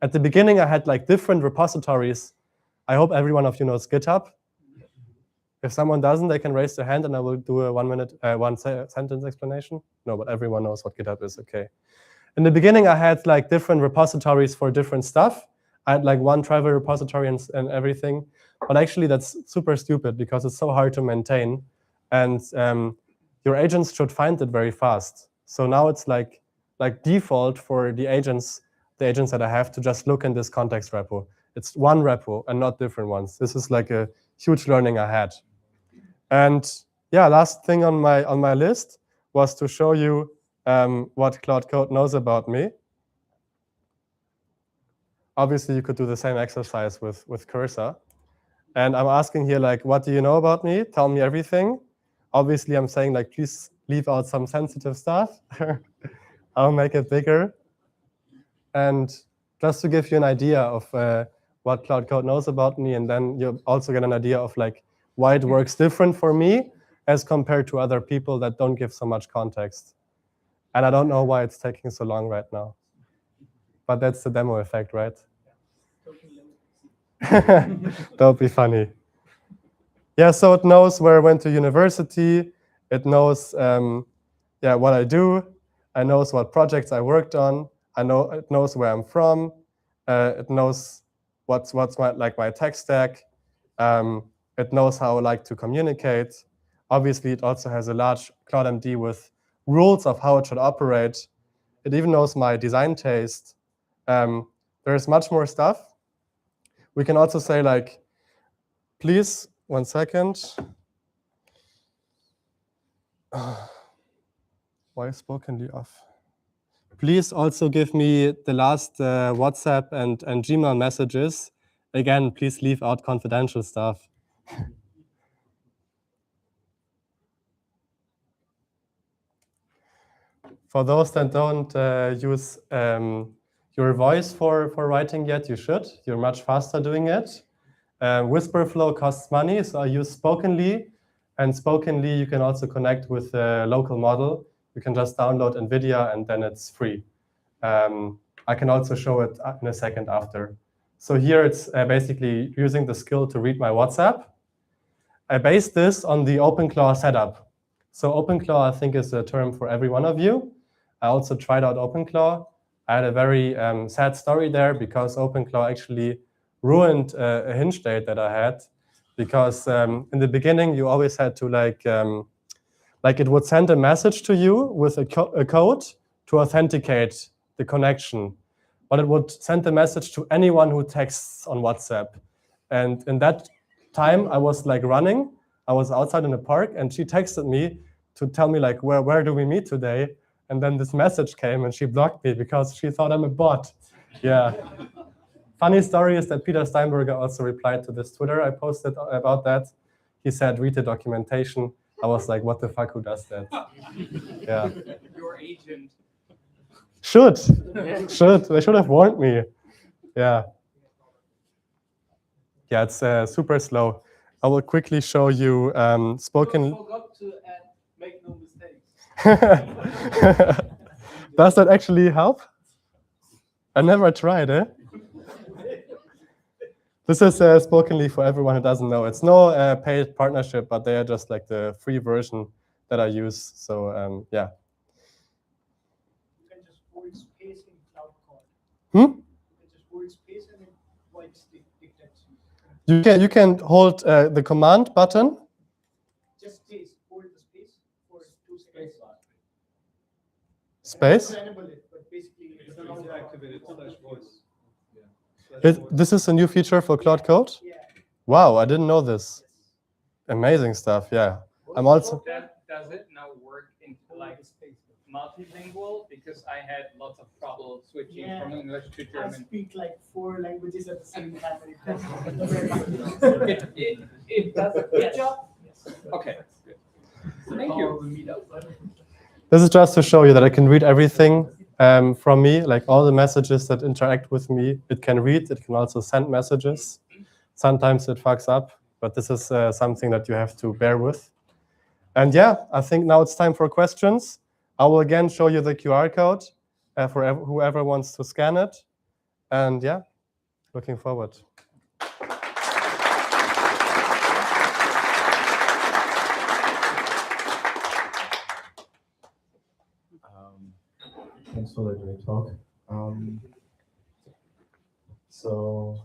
At the beginning, I had like different repositories. I hope every one of you knows GitHub. If someone doesn't, they can raise their hand and I will do a 1 minute, sentence explanation. No, but everyone knows what GitHub is, okay. In the beginning, I had like different repositories for different stuff. I had like one travel repository and everything. But actually, that's super stupid because it's so hard to maintain. And your agents should find it very fast. So now it's like default for the agents that I have to just look in this context repo. It's one repo and not different ones. This is like a huge learning I had. And yeah, last thing on my list was to show you what Cloud Code knows about me. Obviously, you could do the same exercise with Cursor. And I'm asking here, like, what do you know about me? Tell me everything. Obviously, I'm saying, like, please leave out some sensitive stuff. I'll make it bigger. And just to give you an idea of what Cloud Code knows about me, and then you also get an idea of, like, why it works different for me as compared to other people that don't give so much context. And I don't know why it's taking so long right now. But that's the demo effect, right? Don't be funny. Yeah, so it knows where I went to university. It knows what I do. It knows what projects I worked on. It knows where I'm from. It knows what's my tech stack. It knows how I like to communicate. Obviously, it also has a large CloudMD with rules of how it should operate. It even knows my design taste. There's much more stuff. We can also say, like, please, 1 second. Why is spokenly off? Please also give me the last WhatsApp and Gmail messages. Again, please leave out confidential stuff. For those that don't use your voice for writing yet, you should. You're much faster doing it. Whisperflow costs money, so I use Spokenly. And Spokenly, you can also connect with a local model. You can just download NVIDIA, and then it's free. I can also show it in a second after. So here it's basically using the skill to read my WhatsApp. I based this on the OpenClaw setup. So OpenClaw, I think, is a term for every one of you. I also tried out OpenClaw. I had a very sad story there because OpenClaw actually ruined a hinge date that I had, because in the beginning you always had to like it would send a message to you with a code to authenticate the connection, but it would send a message to anyone who texts on WhatsApp. And in that time I was like running. I was outside in the park, and she texted me to tell me like where do we meet today. And then this message came, and she blocked me because she thought I'm a bot. Yeah. Funny story is that Peter Steinberger also replied to this Twitter I posted about that. He said, read the documentation. I was like, what the fuck, who does that? Yeah.
Your agent.
Should. They should have warned me. Yeah. Yeah, it's super slow. I will quickly show you spoken.
Forgot to add, make no mistakes.
Does that actually help? I never tried, eh? This is Spokenly for everyone who doesn't know. It's no paid partnership, but they are just like the free version that I use. So yeah.
You can just hold space in Cloud Code.
You
can just hold space and it wipes the text.
You can hold the command button.
Just space. Hold the space for 2 seconds.
Space.
Enable it, but basically it's allowed to activate it voice.
This is a new feature for Cloud Code?
Yeah.
Wow, I didn't know this. Amazing stuff, yeah. I'm also.
Does it now work into like multilingual? Because I had lots of trouble switching from English to German.
I speak like 4 languages at the same time.
It does a good job? Yes. Okay, good. Thank you.
This is just to show you that I can read everything from me, like all the messages that interact with me. It can read, it can also send messages. Sometimes it fucks up, but this is something that you have to bear with. And yeah, I think now it's time for questions. I will again show you the QR code for whoever wants to scan it. And yeah, looking forward.
Thanks for the great talk. So,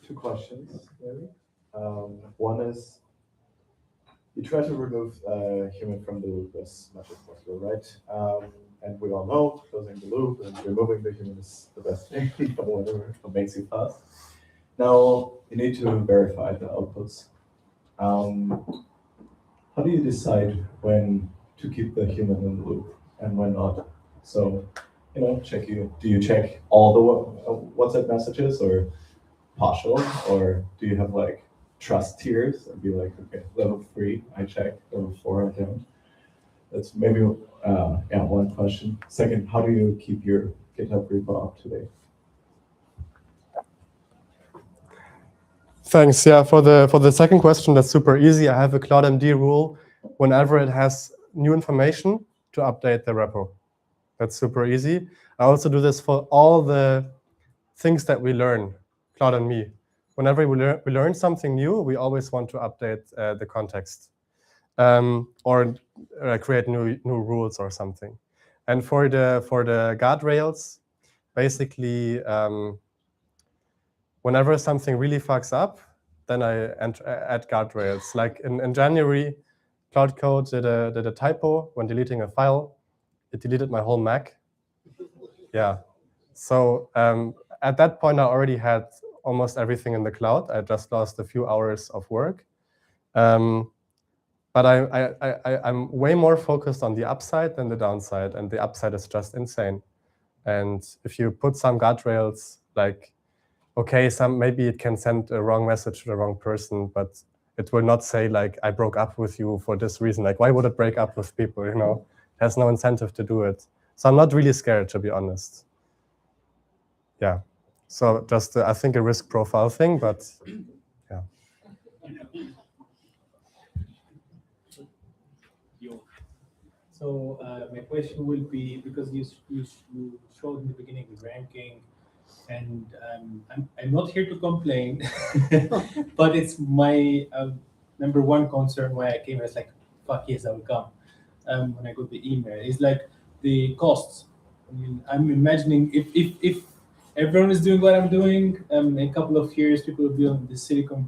two questions, maybe. One is, you try to remove human from the loop as much as possible, right? And we all know closing the loop and removing the human is the best thing, or whatever, what makes you fast. Now, you need to verify the outputs. How do you decide when to keep the human in the loop and when not? So, do you check all the WhatsApp messages or partial, or do you have like trust tiers and be like, okay, level 3 I check, level 4 I don't? That's maybe one question. Second, how do you keep your GitHub repo up to date?
Thanks. Yeah, for the second question, that's super easy. I have a CloudMD rule whenever it has new information to update the repo. That's super easy. I also do this for all the things that we learn, Cloud and me. Whenever we learn something new, we always want to update the context or create new rules or something. And for the guardrails, basically, whenever something really fucks up, then I add guardrails. Like in January, Cloud Code did a typo when deleting a file. It deleted my whole Mac. Yeah. So at that point, I already had almost everything in the cloud. I just lost a few hours of work. But I'm way more focused on the upside than the downside, and the upside is just insane. And if you put some guardrails, like, okay, maybe it can send a wrong message to the wrong person, but it will not say like, I broke up with you for this reason. Like, why would it break up with people, you know? It has no incentive to do it. So I'm not really scared, to be honest. Yeah. So just, I think, a risk profile thing, but yeah.
So my question will be, because you showed in the beginning the ranking, and I'm not here to complain, but it's my number one concern why I came. I was like, fuck yes, I will come. When I got the email, it's like the costs. I mean, I'm imagining if everyone is doing what I'm doing, in a couple of years, people will be on Silicon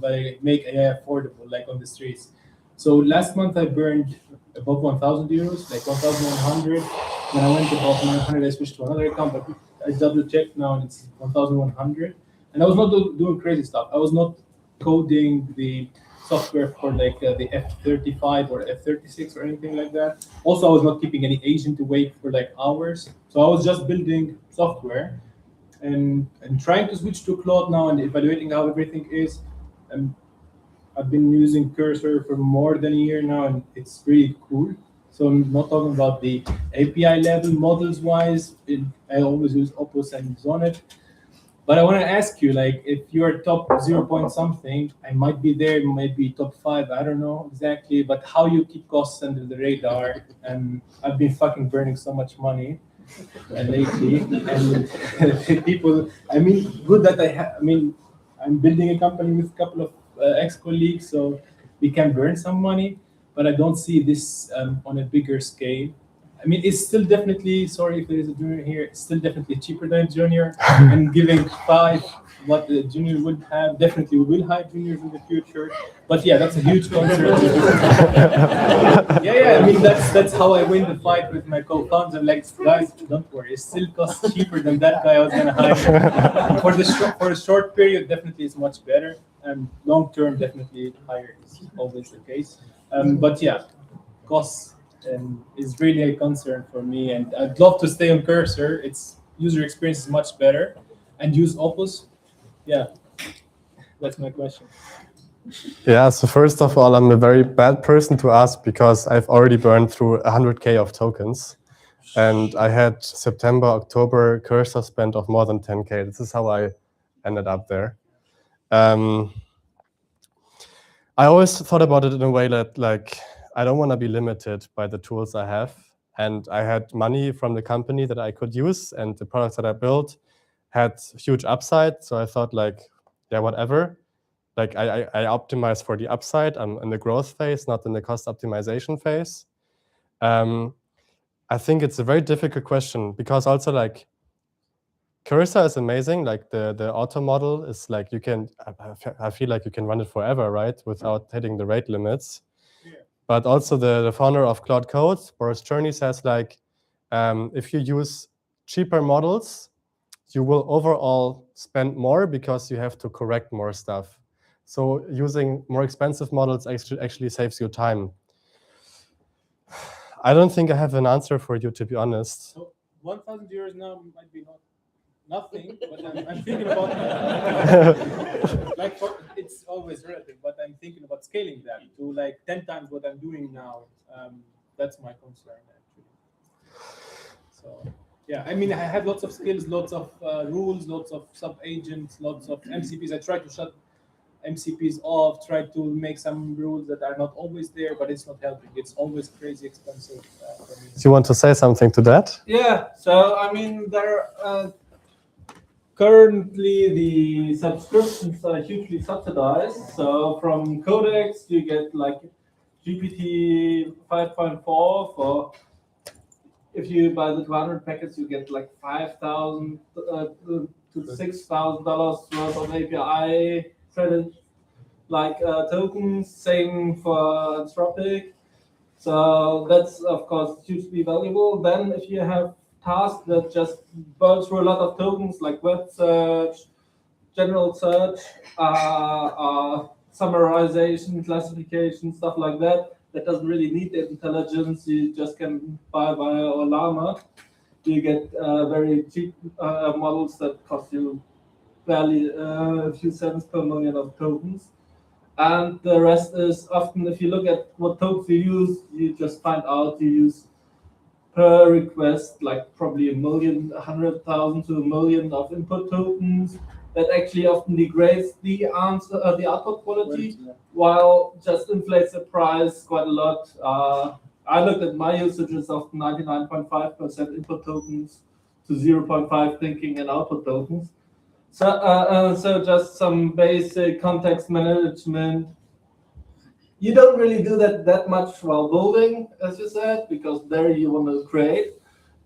Valley, make AI affordable, like on the streets. So last month I burned above 1,000 euros, like 1,100. When I went above 900, I switched to another account, but I double checked now and it's 1,100. And I was not doing crazy stuff. I was not coding the software for like the F35 or F36 or anything like that. Also, I was not keeping any agent to wait for like hours. So I was just building software and trying to switch to Claude now and evaluating how everything is. I've been using Cursor for more than a year now, and it's really cool. So I'm not talking about the API level models wise. I always use Opus and Sonnet. But I want to ask you, like, if you're top 0 point something, I might be there, you might be top 5, I don't know exactly, but how you keep costs under the radar. And I've been fucking burning so much money lately. And people, I mean, good that I'm building a company with a couple of ex-colleagues, so we can burn some money, but I don't see this on a bigger scale. I mean, it's still definitely, sorry if there is a junior here, it's still definitely cheaper than a junior, and giving 5 what the junior would have. Definitely we will hire juniors in the future, but yeah, that's a huge concern. yeah, I mean, that's how I win the fight with my co-founder. Like, guys, don't worry, it still costs cheaper than that guy I was gonna hire. For a short period, definitely it's much better, and long term, definitely higher is always the case. But yeah, costs is really a concern for me, and I'd love to stay on Cursor. Its user experience is much better, and use Opus. Yeah, that's my question.
Yeah, so first of all, I'm a very bad person to ask because I've already burned through 100K of tokens, and I had September, October Cursor spend of more than 10K. This is how I ended up there. I always thought about it in a way that, like, I don't want to be limited by the tools I have. And I had money from the company that I could use, and the products that I built had huge upside. So I thought like, yeah, whatever. Like I optimize for the upside. I'm in the growth phase, not in the cost optimization phase. I think it's a very difficult question because also like Cursor is amazing. Like the auto model is like you can, I feel like you can run it forever, right? Without hitting the rate limits. Yeah. But also the founder of Cloud Code, Boris Cherny, says like, if you use cheaper models, you will overall spend more because you have to correct more stuff. So using more expensive models actually saves you time. I don't think I have an answer for you, to be honest.
So 1,000 euros now might be nothing, but I'm thinking about like it's always relative, but I'm thinking about scaling that to like 10 times what I'm doing now. That's my concern actually. So yeah, I mean I have lots of skills, lots of rules, lots of sub agents, lots of MCPs. I try to shut MCPs off, try to make some rules that are not always there, but it's not helping. It's always crazy expensive for me.
Do you want to say something to that?
Yeah, so I mean, there currently the subscriptions are hugely subsidized. So from Codex, you get like GPT 5.4 for, if you buy the 200 packets, you get like $5,000 to $6,000 worth of API credit, like tokens. Same for Anthropic. So that's of course hugely valuable. Then if you have tasks that just burn through a lot of tokens, like web search, general search, summarization, classification, stuff like that, that doesn't really need that intelligence. You just can buy via Llama. You get very cheap models that cost you barely a few cents per million of tokens. And the rest is often, if you look at what tokens you use, you just find out you use per request like probably 100,000 to 1 million of input tokens. That actually often degrades the answer, the output quality, while just inflates the price quite a lot. I looked at my usages of 99.5% input tokens to 0.5 thinking and output tokens. So just some basic context management. You don't really do that much while building, as you said, because there you want to create.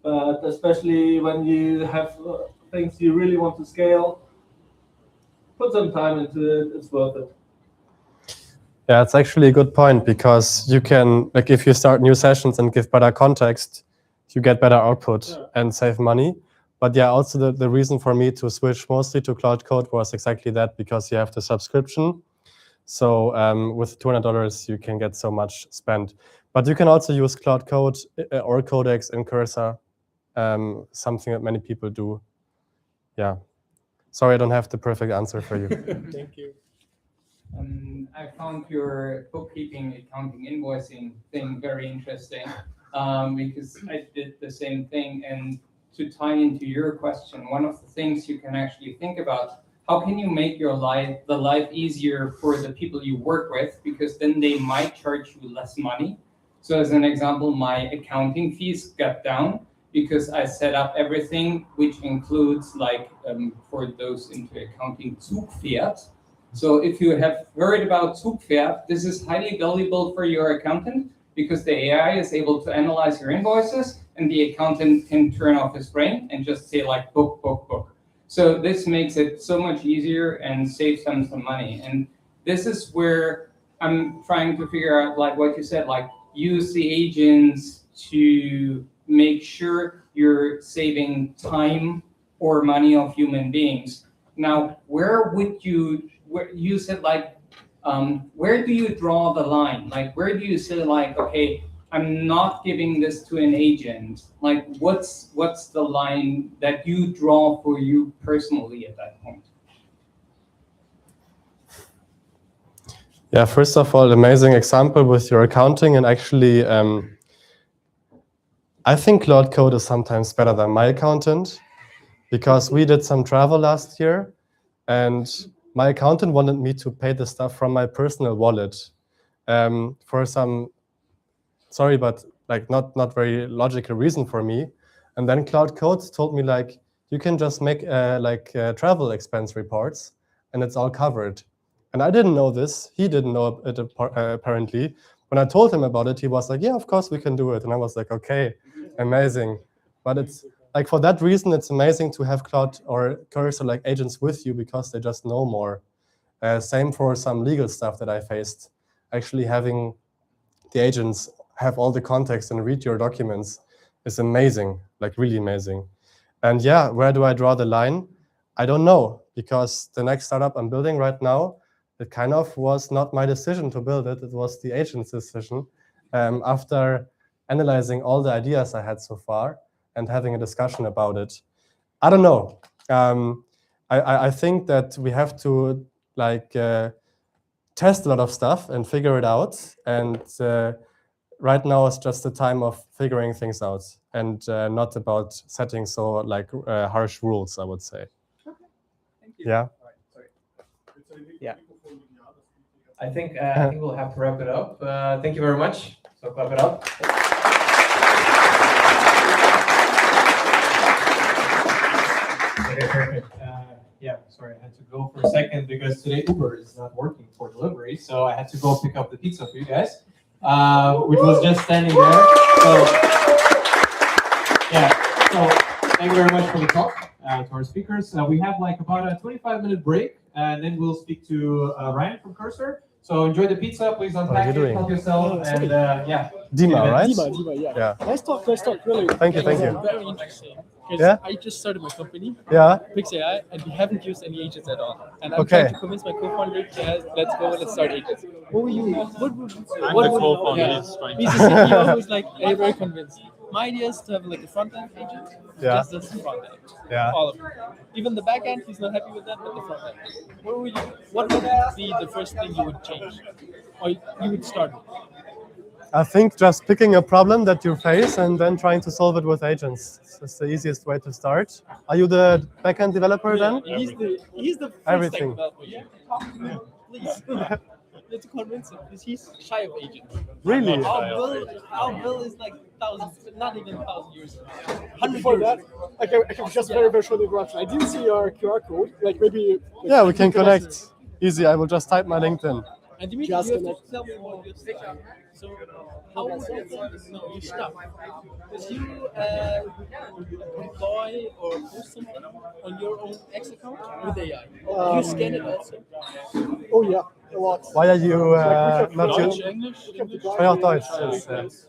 But especially when you have things you really want to scale, put some time into it. It's worth it.
Yeah, it's actually a good point because you can, like, if you start new sessions and give better context, you get better output and save money. But yeah, also the reason for me to switch mostly to Cloud Code was exactly that, because you have the subscription. So with $200, you can get so much spent. But you can also use Cloud Code or Codex in Cursor, something that many people do. Yeah. Sorry, I don't have the perfect answer for you.
Thank you.
I found your bookkeeping, accounting, invoicing thing very interesting because I did the same thing. And to tie into your question, one of the things you can actually think about, how can you make your life easier for the people you work with, because then they might charge you less money. So as an example, my accounting fees got down because I set up everything, which includes like for those into accounting Zugpferd. So if you have heard about Zugpferd, this is highly valuable for your accountant because the AI is able to analyze your invoices and the accountant can turn off his brain and just say like book, book, book. So this makes it so much easier and saves them some money. And this is where I'm trying to figure out, like what you said, like use the agents to make sure you're saving time or money of human beings. Now, where would you said like, where do you draw the line? Like, where do you say like, okay, I'm not giving this to an agent. Like, what's the line that you draw for you personally at that point?
Yeah, first of all, amazing example with your accounting. And actually, I think Cloud Code is sometimes better than my accountant, because we did some travel last year and my accountant wanted me to pay the stuff from my personal wallet for some, sorry, but like not very logical reason for me. And then Cloud Code told me like, you can just make travel expense reports, and it's all covered. And I didn't know this. He didn't know it apparently. When I told him about it, he was like, yeah, of course we can do it. And I was like, okay, amazing. But it's like, for that reason, it's amazing to have Cloud or Cursor like agents with you, because they just know more. Same for some legal stuff that I faced. Actually having the agents have all the context and read your documents is amazing, like really amazing. And yeah, where do I draw the line? I don't know, because the next startup I'm building right now, it kind of was not my decision to build it. It was the agent's decision. After analyzing all the ideas I had so far and having a discussion about it, I don't know. I think that we have to test a lot of stuff and figure it out. And right now is just the time of figuring things out, and not about setting so harsh rules, I would say.
Okay. Thank you.
Yeah.
Yeah. I think we'll have to wrap it up. Thank you very much. So clap it up. Okay, perfect. Yeah, sorry, I had to go for a second because today Uber is not working for delivery, so I had to go pick up the pizza for you guys, which was just standing there. So yeah, so thank you very much for the talk to our speakers. We have about a 25-minute break, and then we'll speak to Ryan from Cursor. So enjoy the pizza, please unpack it, help yourself, and yeah.
Dima, right?
Dima, yeah. Nice talk, really.
Thank you.
Very interesting. Because
Yeah?
I just started my company,
Yeah.
Pix AI, and we haven't used any agents at all. And I'm trying to convince my co-founder, let's start agents. What were you?
I'm the co-founder.
Yeah.
He's trying
He's the CEO who's very convinced. My idea is to have a front-end agent, just this front-end.
Yeah.
All of it. Even the back-end, he's not happy with that, but the front-end. What would be the first thing you would change? Or you would start with?
I think just picking a problem that you face and then trying to solve it with agents. It's the easiest way to start. Are you the backend developer then?
He's the
Everything.
developer. Yeah. Please. Let's convince him, because he's shy of agents.
Really?
Our bill is thousands, not even 1,000 years.
Before that, I can just very short interruption. I didn't see your QR code. Maybe.
Yeah, we can connect. Easy. I will just type my LinkedIn.
And Dzmitry, you have to tell me about your stuff. So, how would you stop? Because you deploy or post something on your own X account with AI. You scan it also.
Oh yeah, a lot.
Why are you not
Deutsch,
using?
Englisch?
Ja, auch Deutsch. Yes,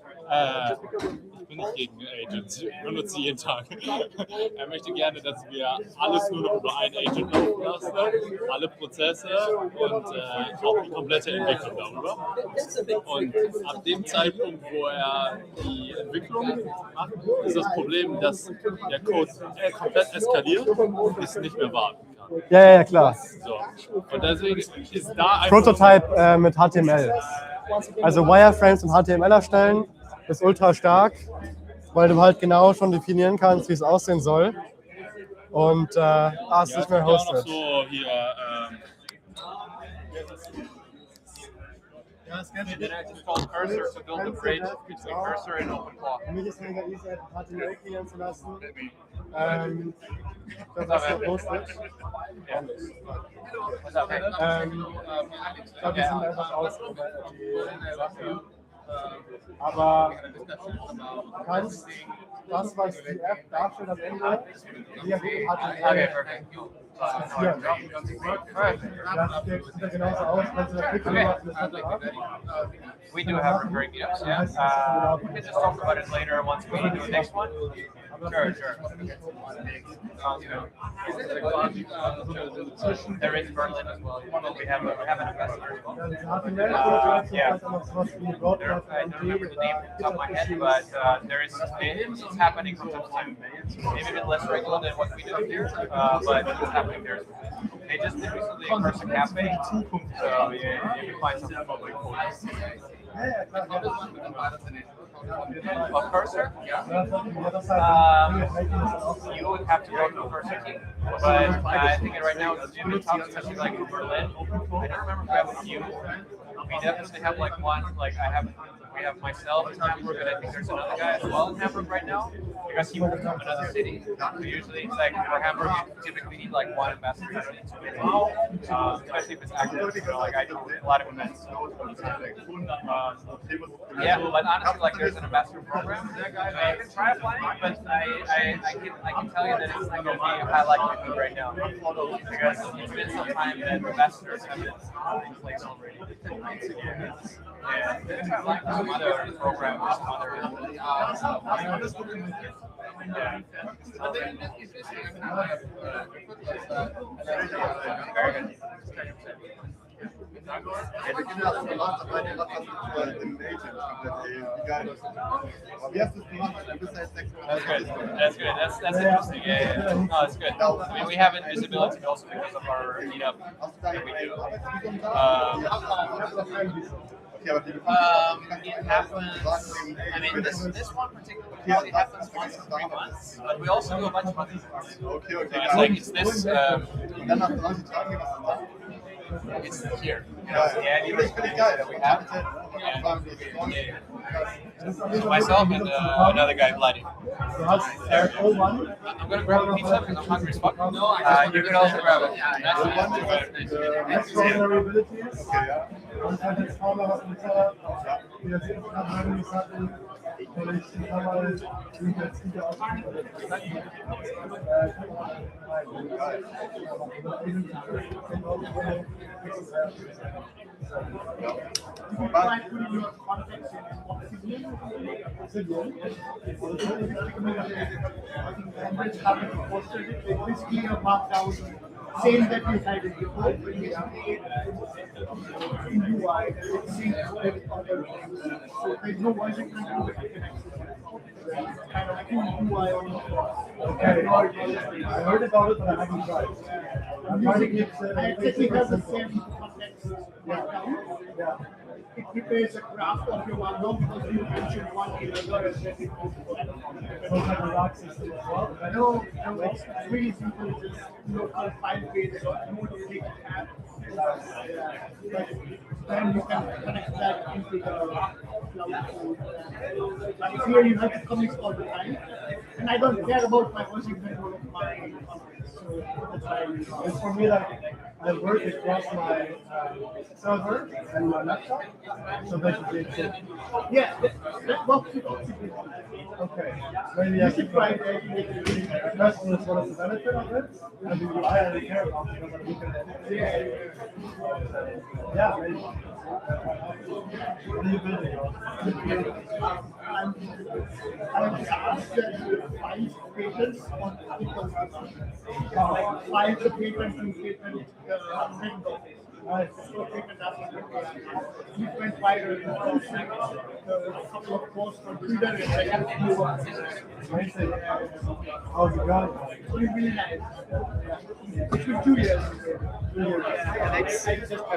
Ich bin nicht gegen Agents, ich benutze sie jeden Tag. Er möchte gerne, dass wir alles nur noch über einen Agent laufen lassen, alle Prozesse und auch die komplette Entwicklung darüber. Und ab dem Zeitpunkt, wo er die Entwicklung macht, ist das Problem, dass der Code komplett eskaliert und es nicht mehr warten kann.
Ja, klar.
So. Und deswegen ist da einfach
Prototype mit HTML. Also Wireframes und HTML erstellen ist ultra stark, weil du halt genau schon definieren kannst, wie es aussehen soll. Und es nicht mehr hosted.
So hier,
Yeah, it's called Cursor to build the bridge between Cursor and OpenClaw.
Für mich ist mega easy, HTML kreieren zu lassen. Das ist hosted. Ich glaube, wir sind einfach aus. Aber du kannst das, was die App darstellt, am Ende via HTML passieren. Das sieht genauso aus, wenn du das Wiki machst, etc.
We do have recurring meetups, yeah. We can just talk about it later once we do the next one. Sure. Sounds good. There is Berlin as well. We have an ambassador as well. Yeah. I don't remember the name off the top of my head, but it's happening from time to time. Maybe a bit less regular than what we do here, but it's happening there. They just did recently a Cursor Cafe, so you can find something public for us. Of Cursor? You would have to go to a Cursor team, but I think right now it's in the top, especially in Berlin. I don't remember if I have a few. We definitely have like one, like we have myself in Hamburg, and I think there's another guy as well in Hamburg right now, because he moved from another city. So usually it's like for Hamburg, you typically need like one ambassador, especially if it's active. You know, like I do a lot of events. Yeah, but honestly, like there's an ambassador program. I can try applying, but I can tell you that it's not going to be high likelihood right now, because it's been some time that ambassadors have been in place already. Yeah, there's like some other programs, some other. Yeah. Very good. That's good. That's interesting. Yeah. No, that's good. I mean, we have invisibility also because of our meetup that we do. It happens. I mean, this one particularly happens once in 3 months, but we also do a bunch of other things. Okay. So it's like it's this. It's here. Yeah, we have it. So myself and another guy, Vladdy. I'm gonna grab a pizza because I'm hungry as fuck. No, you can also grab it.
Extraordinary abilities. Und halt jetzt auch noch was mit wie das jetzt gerade Hramyka hatten, weil ich ein paar Mal jetzt wieder
same that we had it before, but we have in UI, it seems with other things. So there's no version control that you can access. Kind of cool UI on.
Okay, I heard about it, but I haven't tried.
I actually have the same context right now.
Yeah.
It prepares a graph of your one because you mentioned one error and then it goes No, it's really simple. Just local file based on click app. Then you can connect that into the cloud code. But here you have to commit all the time. And I don't care about my version control of my so that's why
it's for me like I work across my server and my laptop, so basically it's
yeah, that works with Oxygen.
Okay, maybe I should try the question is what is the benefit of it, and do I really care about it because we can yeah, maybe. What are you building?
I'm asked that 5 patents on articles. 5 the patent and patent window. So patent after it went viral. A couple of posts on Twitter and I have to move on.
How's it going?
It's really nice. It's been 2 years. I just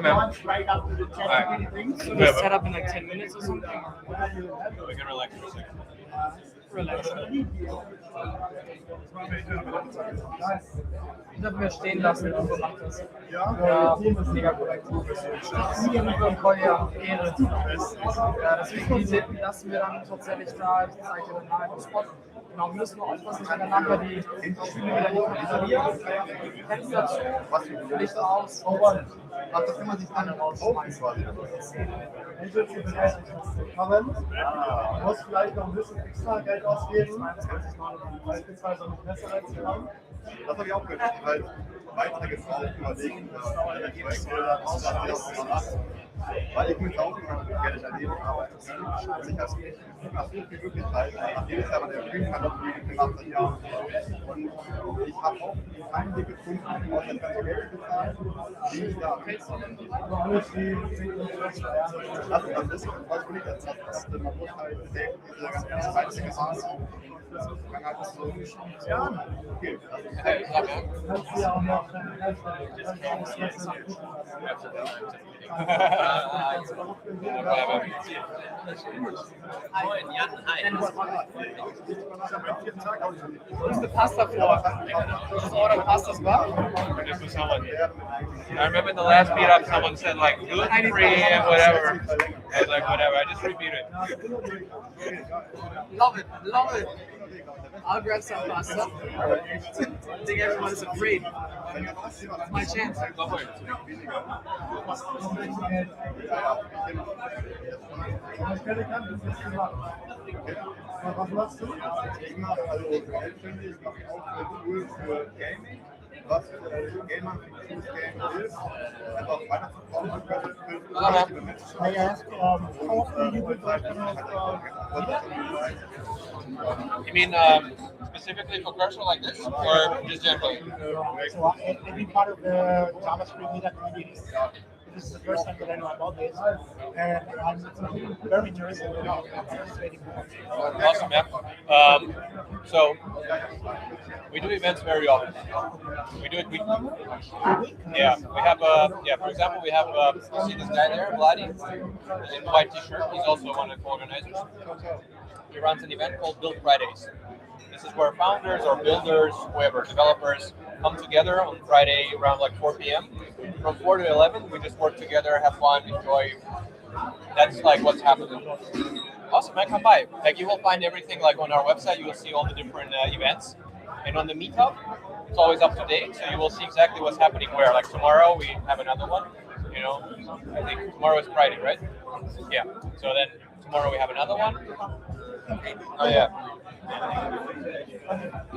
launched right after the chat thing.
So just set up in like 10 minutes or something?
We can relax for a second.
Relax. Ich darf mir stehen lassen, wie du gemacht hast. Ja, mega korrekt. Voll ja, Ehre. Deswegen lassen wir dann tatsächlich da, ich zeige dir dann mal einen Spot. Genau, wir müssen nur aufpassen, dass wir nachher die Spiele wieder nicht verlieren. Fenster dazu, Licht aus.
Ach, das kann man sich dann rausschmeißen.
Du musst vielleicht noch ein bisschen extra Geld ausgeben, beispielsweise um Messer reinzuhauen.
Das habe ich auch gehört, die halt Beiträge drauf überlegen, weil ich mich auch immer gerne erleben habe. Und ich habe so viele Möglichkeiten. Nach jedes Jahr der Stream-Kanal gemacht hat, ja. Und ich habe auch keinen Weg gefunden, aus der ganzen Geld bezahlt, wie ich da das ist dann das, was ich jetzt habe. Man muss halt diese ganzen Beiträge haben. Man hat das so, ja, okay.
Kannst du ja auch noch
Wo ist die Pasta vor? Das Order Pastas war?
for this with someone. I remember in the last meetup, someone said like gluten-free and whatever. I was like, whatever. I just repeat it.
Love it, love it. I'll grab some pasta. I think everyone's afraid. It's my chance.
Go for it.
Was machst du? Ich mache also selbstständig, ich mache auch Tools für Gaming. Was Gamer Game ist, einfach weiterzukommen können. I ask, how often you do that kind of
You mean specifically for cursor like this, or just generally?
So I've been part of the JavaScript Meetup community. This is the first time that I know about this, and I'm very interested in participating more.
Awesome, man. So we do events very often. We do it weekly. Yeah, we have for example, we have you see this guy there, Vladi, in white t-shirt. He's also one of the organizers. He runs an event called Build Fridays. This is where founders or builders, whoever, developers come together on Friday around like 4 p.m. From 4 to 11, we just work together, have fun, enjoy. That's like what's happening. Awesome, man, come by. Like you will find everything like on our website. You will see all the different events. And on the meetup, it's always up to date. So you will see exactly what's happening where. Like tomorrow, we have another one. You know, I think tomorrow is Friday, right? Yeah. So then tomorrow we have another one. Oh, yeah.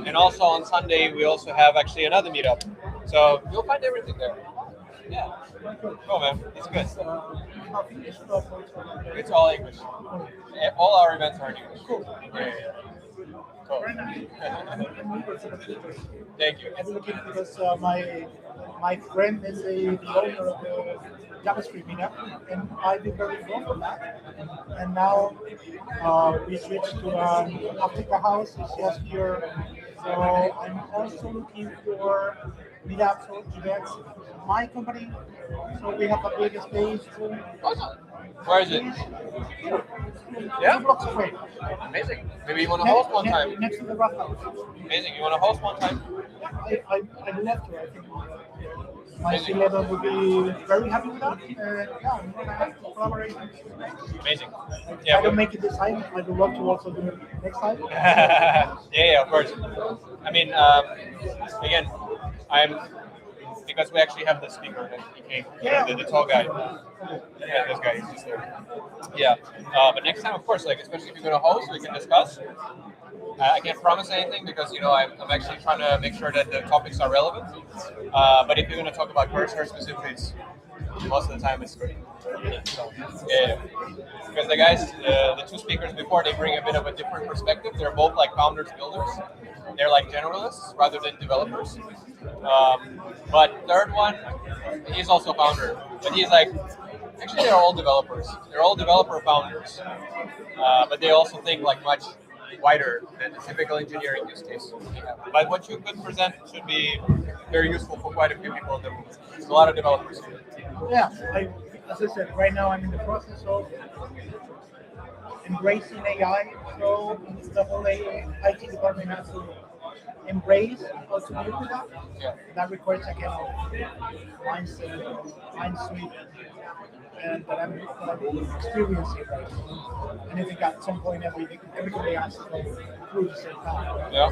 And also on Sunday, we also have actually another meetup. So you'll find everything there. Yeah. Cool, man. It's good. It's all English. All our events are in English. Cool. Yeah. Cool. Thank you.
I'm looking because my friend is the owner of the JavaScript Meetup, and I've been very involved with that. And now we switched to an Hramyka house, it's just here. So I'm also looking for meetups or events. My company, so we have a big space.
Awesome. Where is it?
Yeah. Blocks away.
Amazing. Maybe you want to host one time.
Next to the rough house.
Amazing. You want to host one time?
I'd love to. I think my C-level would be very happy with that. Yeah, I'm going to have collaboration.
Amazing.
Yeah, I don't make it this time. I would love to also do it next time.
yeah, of course. I mean, again, because we actually have the speaker that he came, the tall guy. Yeah, this guy is just there. Yeah, but next time, of course, like especially if you're gonna host, we can discuss. I can't promise anything because I'm actually trying to make sure that the topics are relevant. But if you're gonna talk about cursor specifically, most of the time it's great. So, yeah. Because the guys, the two speakers before, they bring a bit of a different perspective. They're both like founders, builders. They're like generalists rather than developers. But third one, he's also a founder. But he's like, actually they're all developers. They're all developer founders. But they also think like much wider than the typical engineering use case. But what you could present should be very useful for quite a few people in the room. There's a lot of developers here.
Yeah, as I said, right now I'm in the process of embracing AI. So the whole IT department has to embrace how to deal with that.
Yeah.
That requires a kind of mind sweep, and that I'm experiencing right now. And I think at some point everybody has to go through the same time.
Yeah.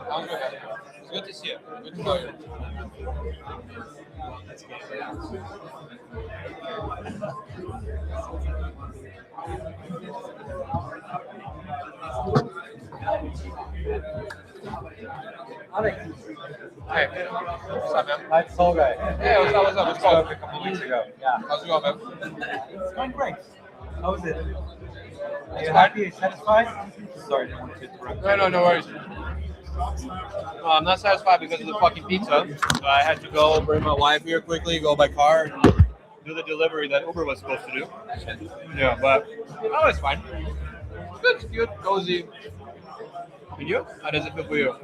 Sounds good. It's good to see you. Good to know you. Hey, what's up, man?
Hi, Soul Guy.
Hey, what's up? What's going on?
A couple weeks ago. Yeah.
How's it going, man?
It's going great. How is it? Are you happy? Are you satisfied? Sorry, I didn't want to interrupt.
No worries. I'm not satisfied because of the fucking pizza. So I had to go bring my wife here quickly, go by car, and do the delivery that Uber was supposed to do. Yeah, but it's fine. Good, cute, cozy. And you? How does it feel for you?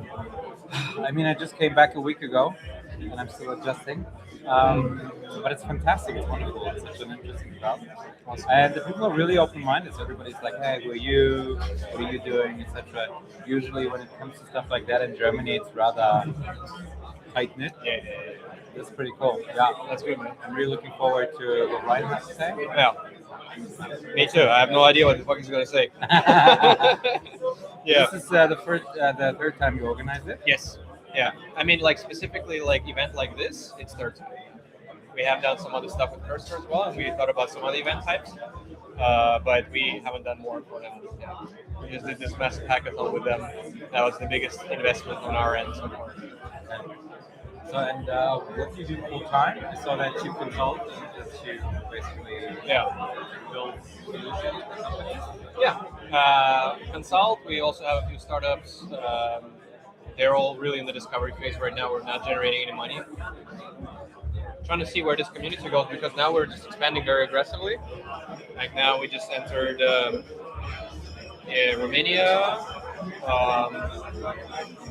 I mean, I just came back a week ago, and I'm still adjusting. But it's fantastic. It's wonderful. It's such an interesting crowd. And the people are really open-minded. So everybody's like, hey, who are you? What are you doing? Etc. Usually when it comes to stuff like that in Germany, it's rather tight knit.
Yeah.
That's pretty cool. Yeah,
That's good, man.
I'm really looking forward to what Ryan has to say.
Yeah. Me too. I have no idea what the fuck he's gonna say. Yeah.
This is the third time you organize it.
Yes. Yeah. I mean, like specifically, like event like this, it's third time. We have done some other stuff with Cursor as well, and we thought about some other event types, but we haven't done more for them. Yeah. We just did this massive hackathon with them. That was the biggest investment on our end so far.
So, and what do you do full time? I saw that you consult and that you basically build solutions for companies.
Yeah, consult. We also have a few startups. They're all really in the discovery phase right now. We're not generating any money. Trying to see where this community goes because now we're just expanding very aggressively. Like now we just entered Romania,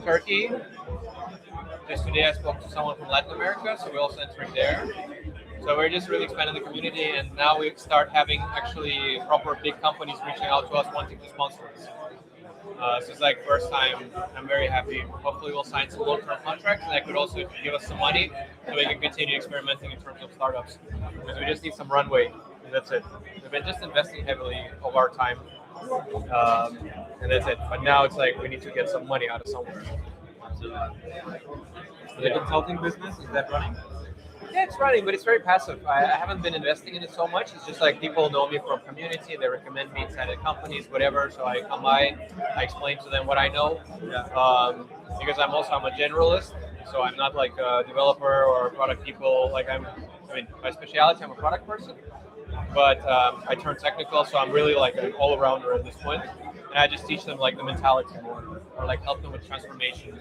Turkey. Just today I spoke to someone from Latin America, so we're also entering there. So we're just really expanding the community, and now we start having actually proper big companies reaching out to us wanting to sponsor us. So it's like first time. I'm very happy. Hopefully we'll sign some long-term contracts, and that could also give us some money so we can continue experimenting in terms of startups. Because we just need some runway, and that's it. We've been just investing heavily of our time, and that's it. But now it's like we need to get some money out of somewhere.
So the consulting business, is that running?
Yeah, it's running, but it's very passive. I haven't been investing in it so much. It's just like people know me from community. They recommend me inside of companies, whatever. So I come by, I explain to them what I know. Because I'm a generalist. So I'm not like a developer or a product people. My specialty, I'm a product person. But I turn technical, so I'm really like an all-arounder at this point. And I just teach them like the mentality more, or like help them with transformation.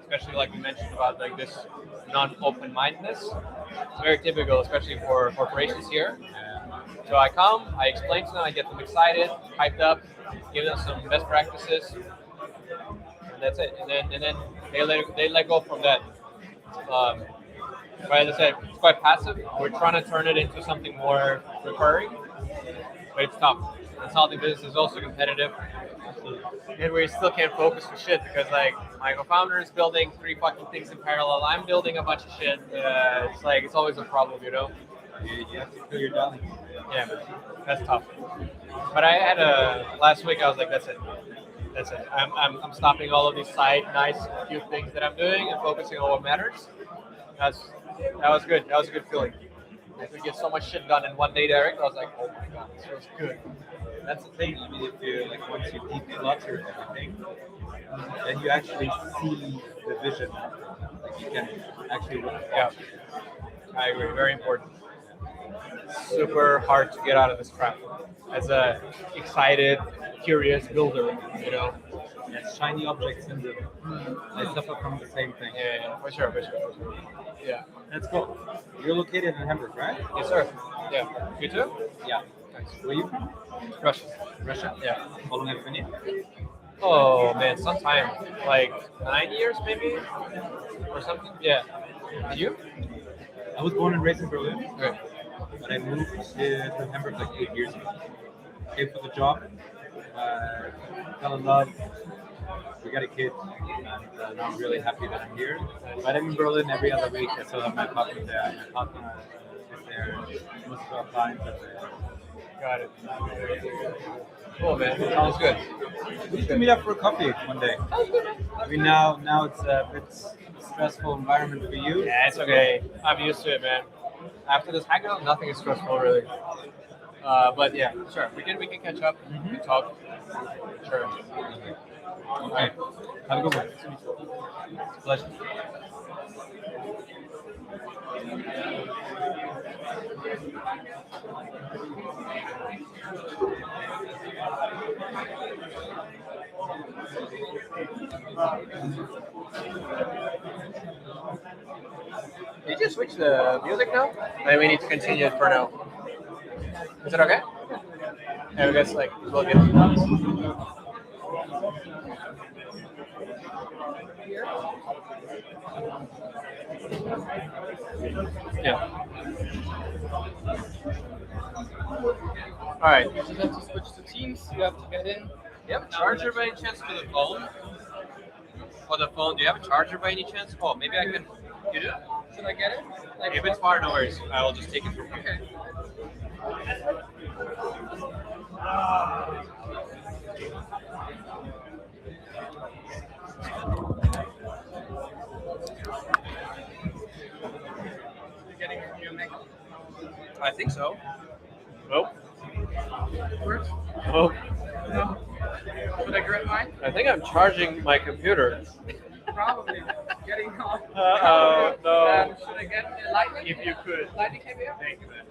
Especially like we mentioned about like this non-open-mindedness. It's very typical, especially for corporations here. So I come, I explain to them, I get them excited, hyped up, give them some best practices, and that's it. And then they let go from that. But as I said, it's quite passive. We're trying to turn it into something more recurring, but it's tough. Consulting business is also competitive. And we still can't focus for shit because like my co-founder is building 3 fucking things in parallel. I'm building a bunch of shit. It's like it's always a problem, you know.
You have to kill your darling.
Yeah, that's tough. But I had last week. I was like, that's it. I'm stopping all of these side nice cute things that I'm doing and focusing on what matters. That was good. That was a good feeling. We get so much shit done in one day direct. I was like, oh my god, this feels good.
That's the thing. I mean, if you like once you declutter everything, then you actually see the vision. Like you can actually look.
Yeah, I agree. Very important. Super hard to get out of this trap as a excited, curious builder. You know.
Yes, shiny object syndrome. I suffer from the same thing.
Yeah, for sure. Yeah.
That's cool. You're located in Hamburg, right?
Yes, sir. Yeah. You too?
Yeah. Nice. Where are you from?
Russia.
Russia?
Yeah.
How long have you been here?
Oh man, sometime like 9 years maybe, or something. Yeah. And you?
I was born and raised in Berlin.
Okay.
But I moved to Hamburg like 8 years ago. Came for the job. Fell in love. We got a kid, and now I'm really happy that I'm here. But I'm in Berlin every other week. I still have my partner there. My partner is there. Most of our clients are there.
Got it. Cool, man. Sounds good.
We need to meet up for coffee one day. I mean, now it's a bit stressful environment for you.
Yeah, it's okay. I'm used to it, man. After this hackathon, nothing is stressful really. But yeah, sure. We can catch up. We can talk. Sure.
Okay. Have a good one. It's a pleasure.
Did you switch the music now? Maybe we need to continue it for now. Is it okay? Yeah, I guess like we'll get Yeah. All right.
You have to switch to Teams. You have to get in.
Yep. Charger by any chance for the phone? For the phone, do you have a charger by any chance? Oh, maybe I can You do?
Should I get it? Like,
If it's far, no worries. I will just take it from here.
Okay. Getting your mic.
I think so. Nope.
Works?
Oh.
No. Should I grab mine?
I think I'm charging my computer.
Probably. Getting off.
Uh-oh, no.
Should I get the lightning?
If you could.
Lightning cable?
Thank you, man.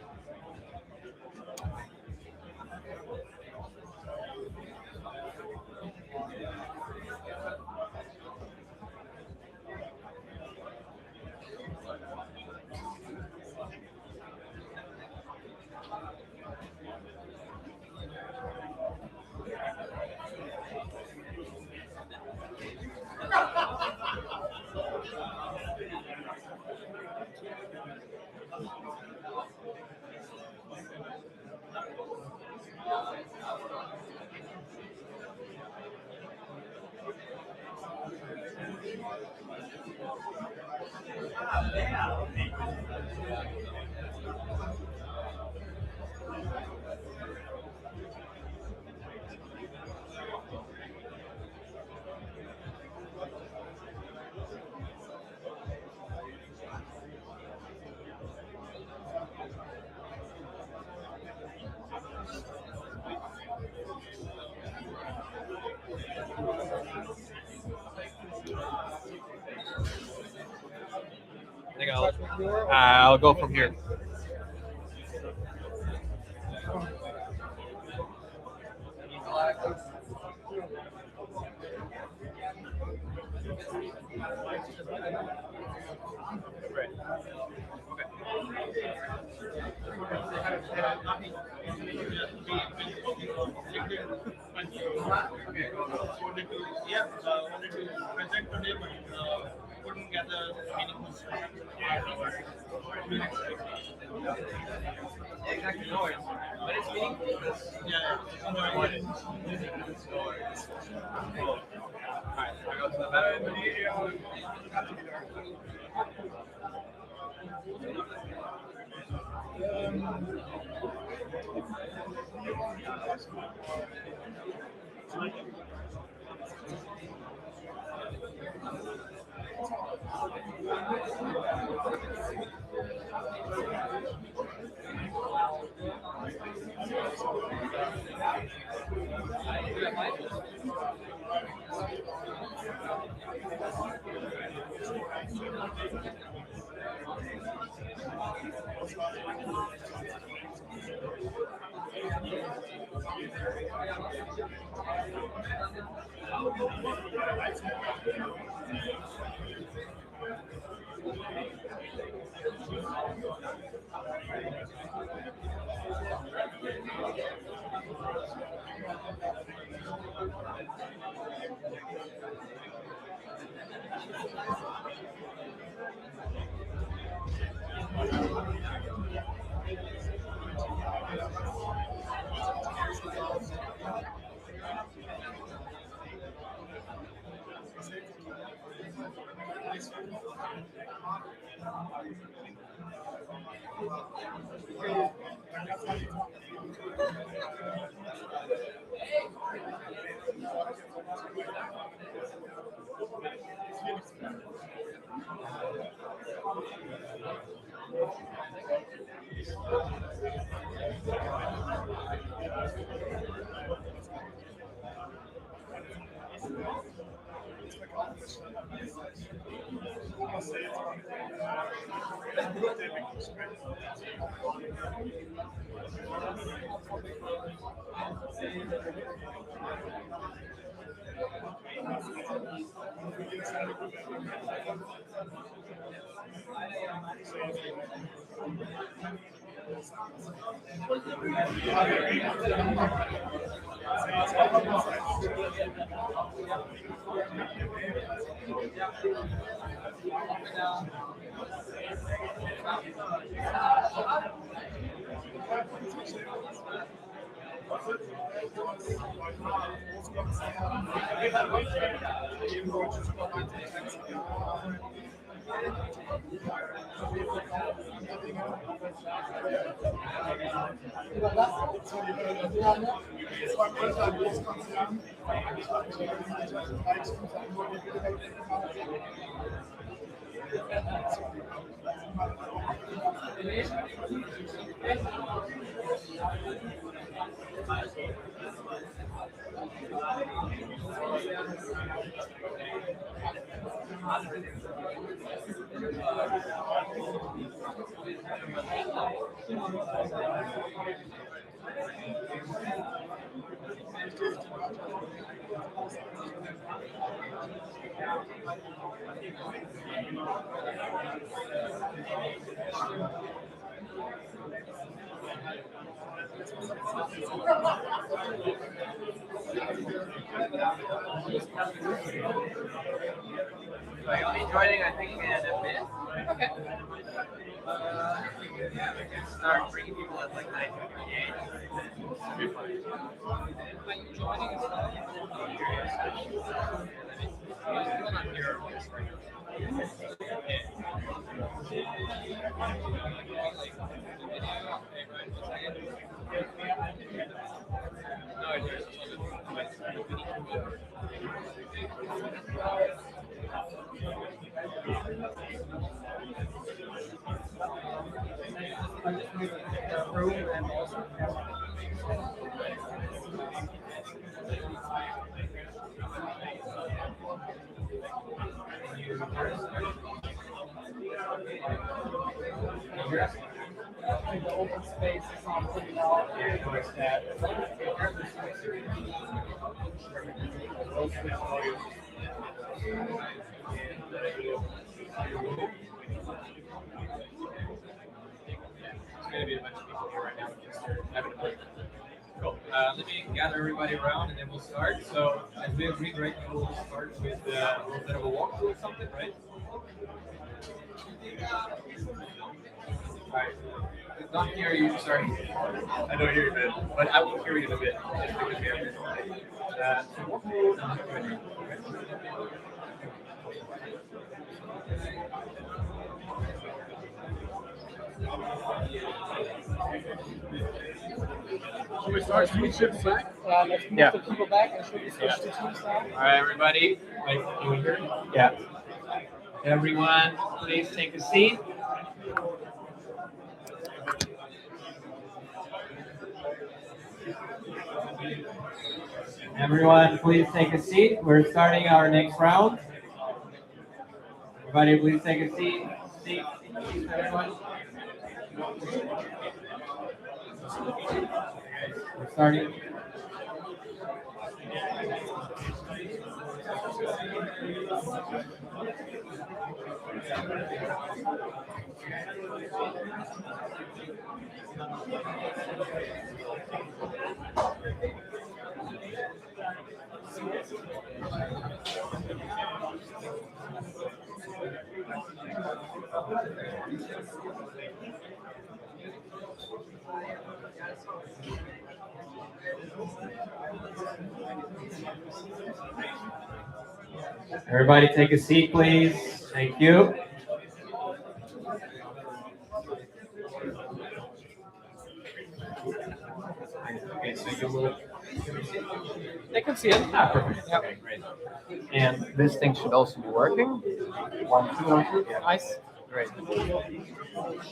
I think I'll go from here.
Yeah, wanted to present today, but couldn't get the meaningful
Yeah, exactly. No worries. But it's meaningful.
Yeah,
Alright, I go to the back. So you'll be joining, I think, in a bit. Okay. We can start bringing people at like 9:58. Are you joining us?
The open space is something now.
There's going to be a bunch of people here right now just having a break. Cool. Let me gather everybody around and then we'll start. So, as we agreed, right, we'll start with a little bit of a walkthrough or something, right? Alright. Not hear you, sorry. I don't hear you a bit, but I will hear you in a bit. Just because we have this delay.
Should we start switching back? Let's move the people back and should we switch to teams now?
All right, everybody. Wait, can we hear? Yeah. Everyone, please take a seat. Everyone, please take a seat. We're starting our next round. Everybody, please take a seat. Seat, everyone. We're starting. Everybody take a seat, please. Thank you. Okay, so you will...
They can see it.
Ah, perfect. Yeah. Okay, great.
And this thing should also be working. 1, 2, 1, 2. Yeah. Nice. Great.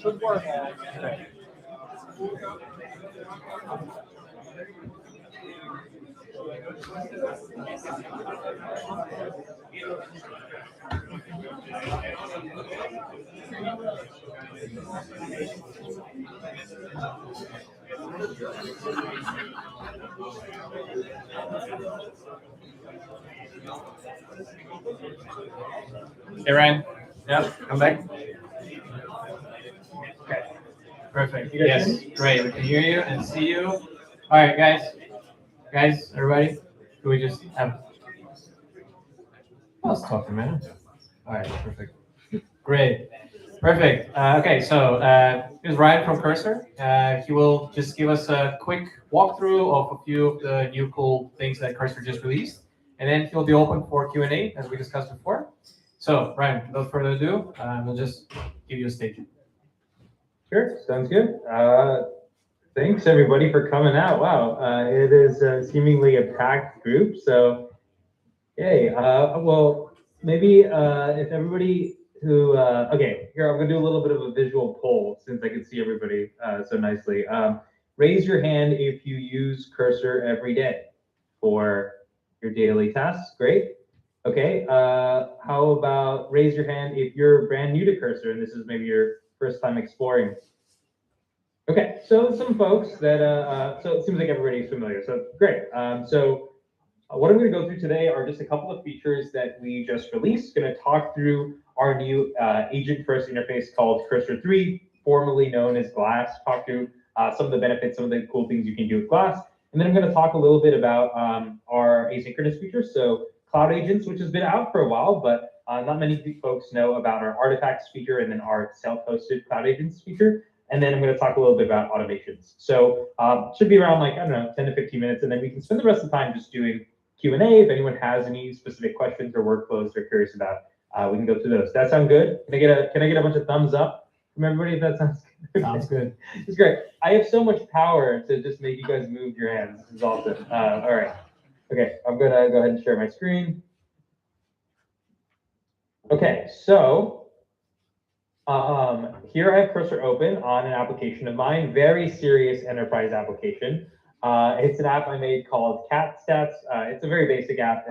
Should work. Okay.
Hey, Ryan. Yeah, come back. Okay. Perfect. Yes, great. We can hear you and see you. All right, guys. Guys, everybody, can we just have... Let's talk a minute. All right, perfect. Great. Perfect. Okay, so here's Ryan from Cursor. He will just give us a quick walkthrough of a few of the new cool things that Cursor just released. And then he'll be open for Q&A, as we discussed before. So, Ryan, without further ado, we'll just give you a stage.
Sure, sounds good. Thanks everybody for coming out. Wow, it is seemingly a packed group. So, yay. Well, maybe if everybody who, okay, here I'm gonna do a little bit of a visual poll since I can see everybody so nicely. Raise your hand if you use Cursor every day for your daily tasks. Great. Okay, how about raise your hand if you're brand new to Cursor and this is maybe your first time exploring. Okay, so some folks that, so it seems like everybody's familiar, so great. What I'm gonna go through today are just a couple of features that we just released. Gonna talk through our new agent-first interface called Cursor 3, formerly known as Glass. Talk through some of the benefits, some of the cool things you can do with Glass. And then I'm gonna talk a little bit about our asynchronous features. So Cloud Agents, which has been out for a while, but not many folks know about our artifacts feature and then our self-hosted Cloud Agents feature. And then I'm going to talk a little bit about automations. So should be around like, I don't know, 10 to 15 minutes. And then we can spend the rest of the time just doing Q&A. If anyone has any specific questions or workflows they're curious about, we can go through those. Does that sound good? Can I get a bunch of thumbs up from everybody if that sounds good?
Sounds good.
It's great. I have so much power to just make you guys move your hands. This is awesome. All right. Okay, I'm going to go ahead and share my screen. Okay, so here I have Cursor open on an application of mine, very serious enterprise application. It's an app I made called Cat Stats. It's a very basic app,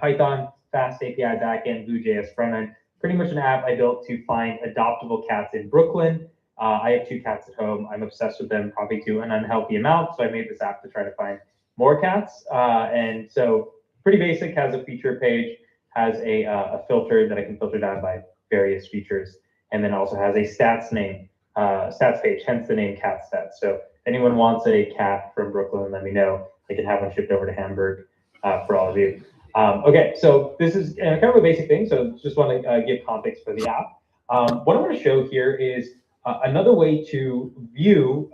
Python, fast API backend, Vue.js frontend. Pretty much an app I built to find adoptable cats in Brooklyn. I have 2 cats at home. I'm obsessed with them, probably to an unhealthy amount. So I made this app to try to find more cats. And so pretty basic, has a feature page, has a filter that I can filter down by various features, and then also has a stats page, hence the name Cat Stats. So if anyone wants a cat from Brooklyn, let me know. I can have one shipped over to Hamburg for all of you. Okay, so this is kind of a basic thing, so just want to give context for the app. What I want to show here is another way to view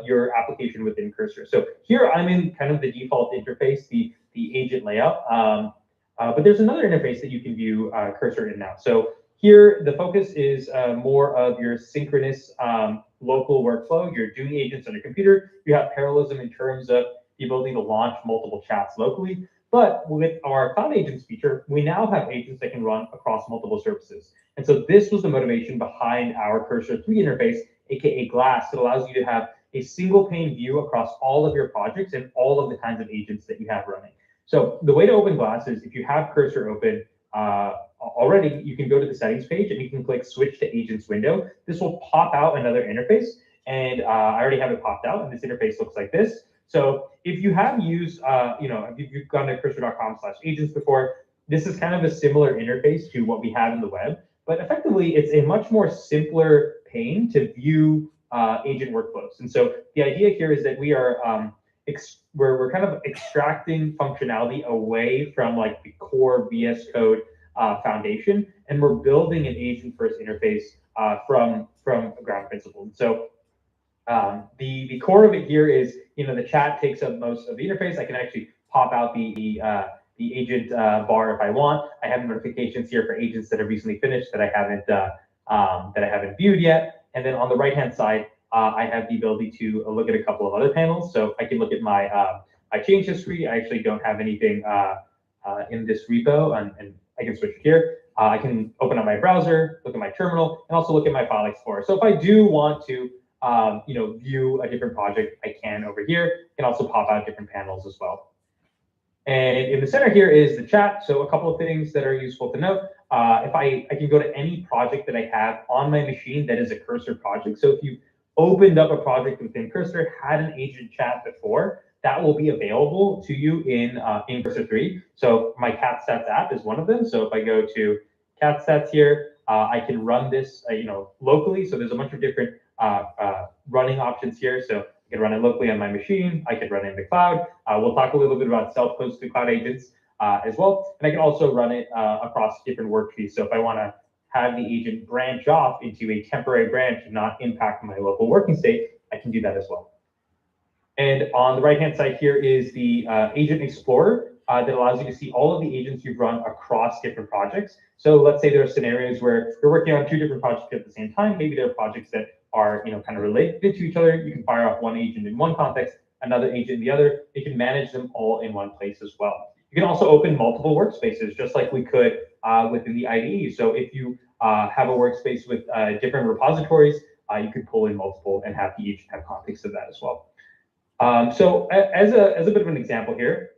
your application within Cursor. So here I'm in kind of the default interface, the agent layout, but there's another interface that you can view Cursor in now. So here, the focus is more of your synchronous local workflow. You're doing agents on your computer. You have parallelism in terms of the ability to launch multiple chats locally. But with our Cloud Agents feature, we now have agents that can run across multiple services. And so this was the motivation behind our Cursor 3 interface, aka Glass, that allows you to have a single pane view across all of your projects and all of the kinds of agents that you have running. So the way to open Glass is if you have Cursor open, already, you can go to the settings page and you can click switch to agents window. This will pop out another interface, and I already have it popped out, and this interface looks like this. So if you have used, if you've gone to cursor.com/agents before, this is kind of a similar interface to what we have in the web, but effectively it's a much more simpler pane to view agent workflows. And so the idea here is that we are we're kind of extracting functionality away from like the core VS Code foundation, and we're building an agent-first interface from ground principles. And so the core of it here is, the chat takes up most of the interface. I can actually pop out the agent bar if I want. I have notifications here for agents that have recently finished that I haven't viewed yet. And then on the right-hand side, I have the ability to look at a couple of other panels. So I can look at my change history. I actually don't have anything in this repo, and I can switch here. I can open up my browser, look at my terminal, and also look at my file explorer. So if I do want to, view a different project, I can over here. I can also pop out different panels as well. And in the center here is the chat. So a couple of things that are useful to note. If I can go to any project that I have on my machine that is a Cursor project. So if you opened up a project within Cursor, had an agent chat before, that will be available to you in Cursor 3. So my Cat Stats app is one of them. So if I go to Cat Stats here, I can run this locally. So there's a bunch of different running options here. So I can run it locally on my machine. I could run it in the cloud. We'll talk a little bit about self-hosted cloud agents as well. And I can also run it across different work trees. So if I want to have the agent branch off into a temporary branch and not impact my local working state, I can do that as well. And on the right-hand side here is the Agent Explorer. that allows you to see all of the agents you've run across different projects. So let's say there are scenarios where you're working on 2 different projects at the same time. Maybe there are projects that are kind of related to each other. You can fire off one agent in one context, another agent in the other. You can manage them all in one place as well. You can also open multiple workspaces, just like we could within the IDE. So if you have a workspace with different repositories, you could pull in multiple and have each have context of that as well. So as a bit of an example here,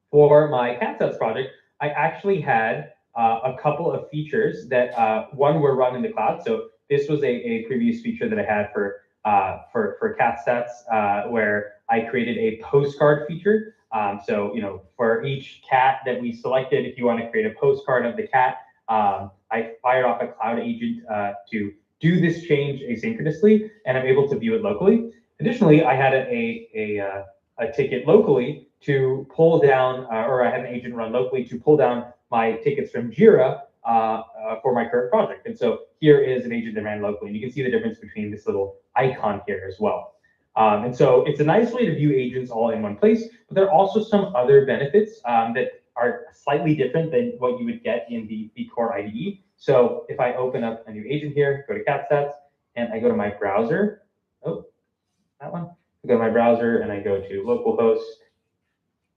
for my CatStats project, I actually had a couple of features that one were run in the cloud. So this was a previous feature that I had for CatStats where I created a postcard feature. So for each cat that we selected, if you want to create a postcard of the cat, I fired off a cloud agent to do this change asynchronously, and I'm able to view it locally. Additionally, I had a ticket locally to pull down, or I had an agent run locally to pull down my tickets from Jira for my current project. And so here is an agent that ran locally, and you can see the difference between this little icon here as well. And so it's a nice way to view agents all in one place, but there are also some other benefits that are slightly different than what you would get in the core IDE. So if I open up a new agent here, go to CatStats, and I go to my browser, that one. I go to my browser and I go to localhost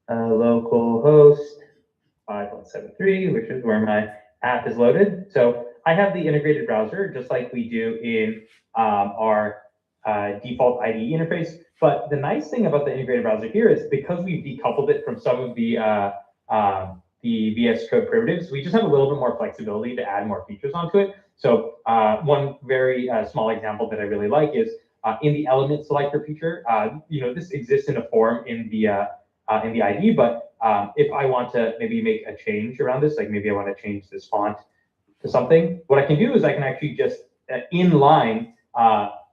5173, which is where my app is loaded. So I have the integrated browser, just like we do in our default IDE interface. But the nice thing about the integrated browser here is because we've decoupled it from some of the VS Code primitives, we just have a little bit more flexibility to add more features onto it. So one very small example that I really like is in the element selector feature. This exists in a form in the IDE, but if I want to maybe make a change around this, like maybe I want to change this font to something, what I can do is I can actually just inline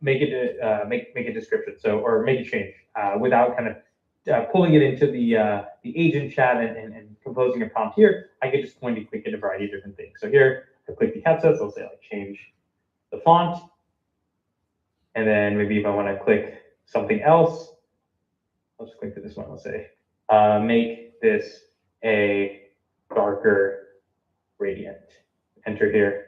make a description, or make a change without kind of pulling it into the agent chat and composing a prompt here. I can just point and click at a variety of different things. So here I click the CatStats. I'll say like change the font. And then maybe if I want to click something else, I'll just click to this one. I'll say, make this a darker gradient. Enter here.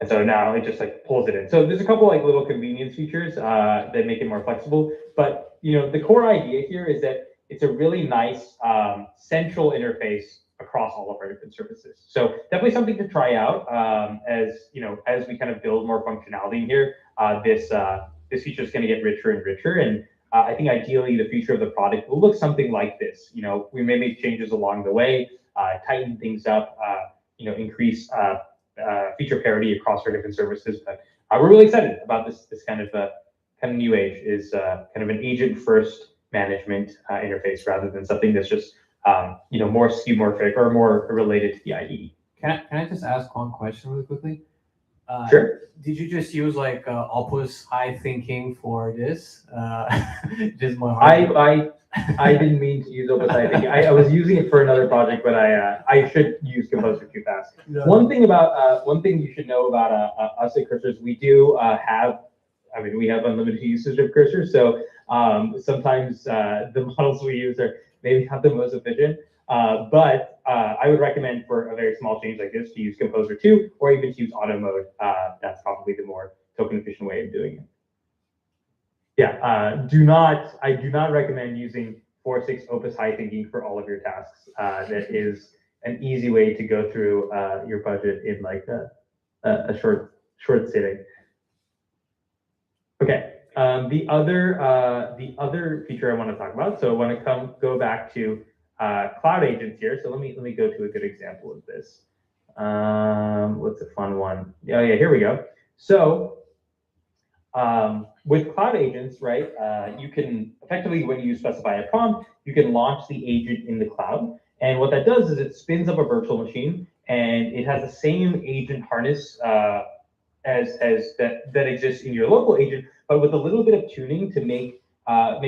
And so now it just like pulls it in. So there's a couple like little convenience features that make it more flexible. But the core idea here is that it's a really nice central interface across all of our different services. So definitely something to try out as we kind of build more functionality in here. This feature is going to get richer and richer, and I think ideally the future of the product will look something like this. We may make changes along the way, tighten things up, increase feature parity across our different services. But we're really excited about this kind of new age is kind of an agent-first management interface rather than something that's just more skeuomorphic or more related to the IDE.
Can I just ask one question really quickly?
Sure.
Did you just use like Opus High Thinking for this? Just my
I didn't mean to use Opus High Thinking. I was using it for another project, but I should use Composer too fast.
Yeah.
One thing you should know about us at Cursors, we do we have unlimited usage of Cursors. So sometimes the models we use are maybe not the most efficient. But I would recommend for a very small change like this to use Composer 2 or even to use auto mode. That's probably the more token efficient way of doing it. Yeah, I do not recommend using 4.6 Opus High Thinking for all of your tasks. That is an easy way to go through your budget in like a short sitting. Okay, the other feature I want to talk about. So I want to go back to cloud agents here. So let me go to a good example of this. What's a fun one? Oh yeah, here we go. So with cloud agents, right, you can effectively, when you specify a prompt, you can launch the agent in the cloud. And what that does is it spins up a virtual machine, and it has the same agent harness as that exists in your local agent, but with a little bit of tuning to make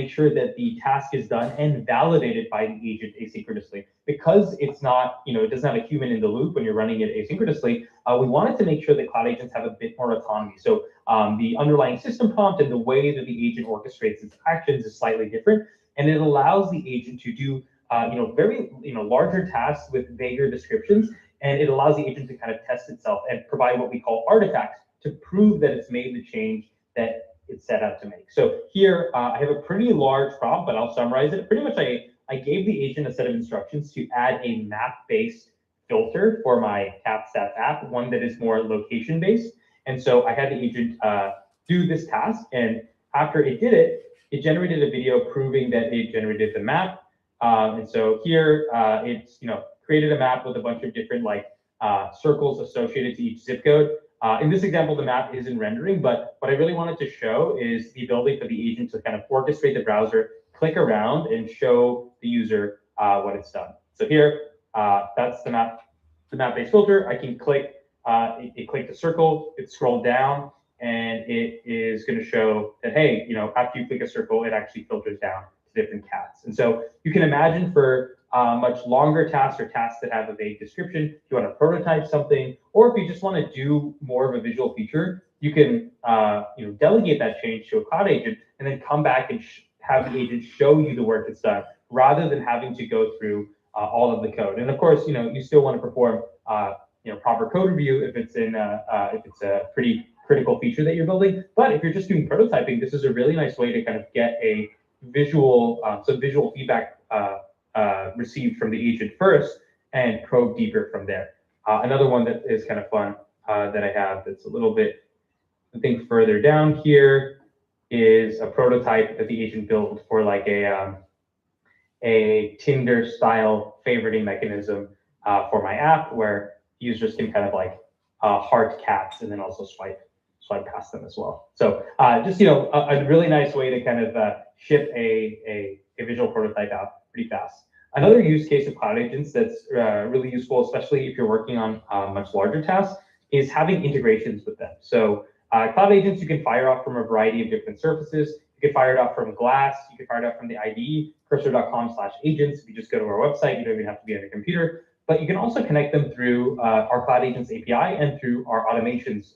sure that the task is done and validated by the agent asynchronously. Because it's not, it doesn't have a human in the loop when you're running it asynchronously, we wanted to make sure that cloud agents have a bit more autonomy. So the underlying system prompt and the way that the agent orchestrates its actions is slightly different, and it allows the agent to do very larger tasks with vaguer descriptions, and it allows the agent to kind of test itself and provide what we call artifacts to prove that it's made the change that it's set out to make. So here I have a pretty large prompt, but I'll summarize it. Pretty much I gave the agent a set of instructions to add a map-based filter for my CatStats app, one that is more location-based. And so I had the agent do this task, and after it did it, it generated a video proving that it generated the map. And so here it's created a map with a bunch of different circles associated to each zip code. In this example, the map isn't rendering, but what I really wanted to show is the ability for the agent to kind of orchestrate the browser, click around, and show the user what it's done. So here, that's the map-based filter. I can click, it clicked a circle, it scrolled down, and it is going to show that, hey, after you click a circle, it actually filters down to different cats. And so you can imagine for much longer tasks or tasks that have a vague description, if you want to prototype something, or if you just want to do more of a visual feature, you can delegate that change to a cloud agent and then come back and have the agent show you the work that's done, rather than having to go through all of the code. And of course, you still want to perform proper code review if it's a pretty critical feature that you're building. But if you're just doing prototyping, this is a really nice way to kind of get a visual, some visual feedback received from the agent first and probe deeper from there. Another one that is kind of fun that I have that's a little bit, I think, further down here is a prototype that the agent built for like a Tinder style favoriting mechanism for my app, where users can kind of heart cats and then also swipe past them as well. So just a really nice way to kind of ship a visual prototype out pretty fast. Another use case of cloud agents that's really useful, especially if you're working on much larger tasks, is having integrations with them. So cloud agents you can fire off from a variety of different surfaces. You can fire it off from Glass. You can fire it off from the IDE, cursor.com/agents. If you just go to our website, you don't even have to be on your computer. But you can also connect them through our Cloud Agents API and through our automations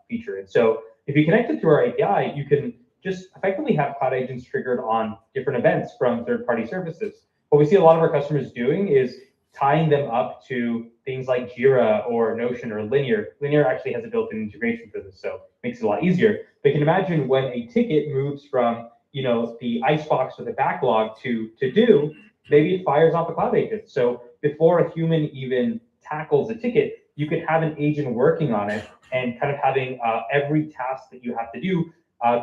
feature. And so if you connect it through our API, you can just effectively have Cloud Agents triggered on different events from third-party services. What we see a lot of our customers doing is tying them up to things like Jira or Notion or Linear. Linear actually has a built-in integration for this, so it makes it a lot easier. But you can imagine when a ticket moves from the icebox or the backlog to do, maybe it fires off a cloud agent. So before a human even tackles a ticket, you could have an agent working on it and kind of having every task that you have to do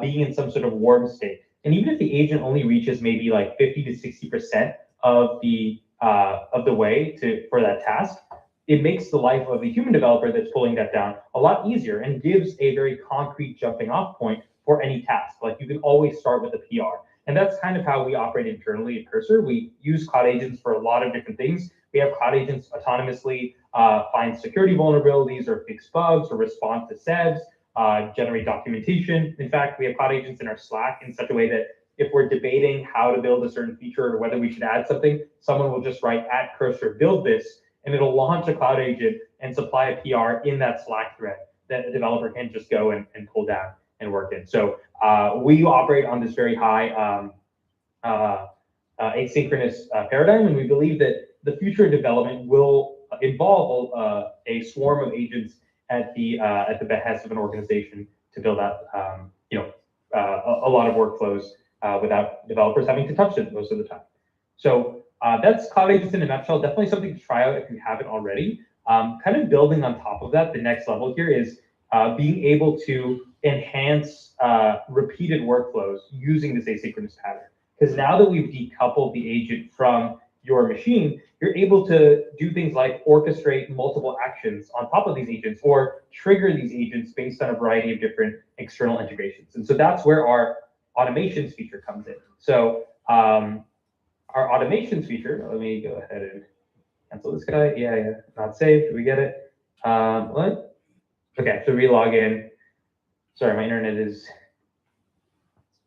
being in some sort of warm state. And even if the agent only reaches maybe like 50 to 60% of the way for that task, it makes the life of the human developer that's pulling that down a lot easier and gives a very concrete jumping off point for any task. Like you can always start with a PR. And that's kind of how we operate internally at Cursor. We use cloud agents for a lot of different things. We have cloud agents autonomously find security vulnerabilities or fix bugs or respond to SEVs, generate documentation. In fact, we have cloud agents in our Slack in such a way that if we're debating how to build a certain feature or whether we should add something, someone will just write @Cursor build this, and it'll launch a cloud agent and supply a PR in that Slack thread that the developer can just go and pull down and work in. So we operate on this very high asynchronous paradigm, and we believe that the future development will involve a swarm of agents at the behest of an organization to build out a lot of workflows without developers having to touch it most of the time. So that's cloud agents in a nutshell. Definitely something to try out if you haven't already. Kind of building on top of that, the next level here is being able to enhance repeated workflows using this asynchronous pattern. Because now that we've decoupled the agent from your machine, you're able to do things like orchestrate multiple actions on top of these agents or trigger these agents based on a variety of different external integrations. And so that's where our automations feature comes in. So our automations feature, let me go ahead and cancel this guy. Yeah, not saved. We get it. What? Okay, so relog in. Sorry, my internet is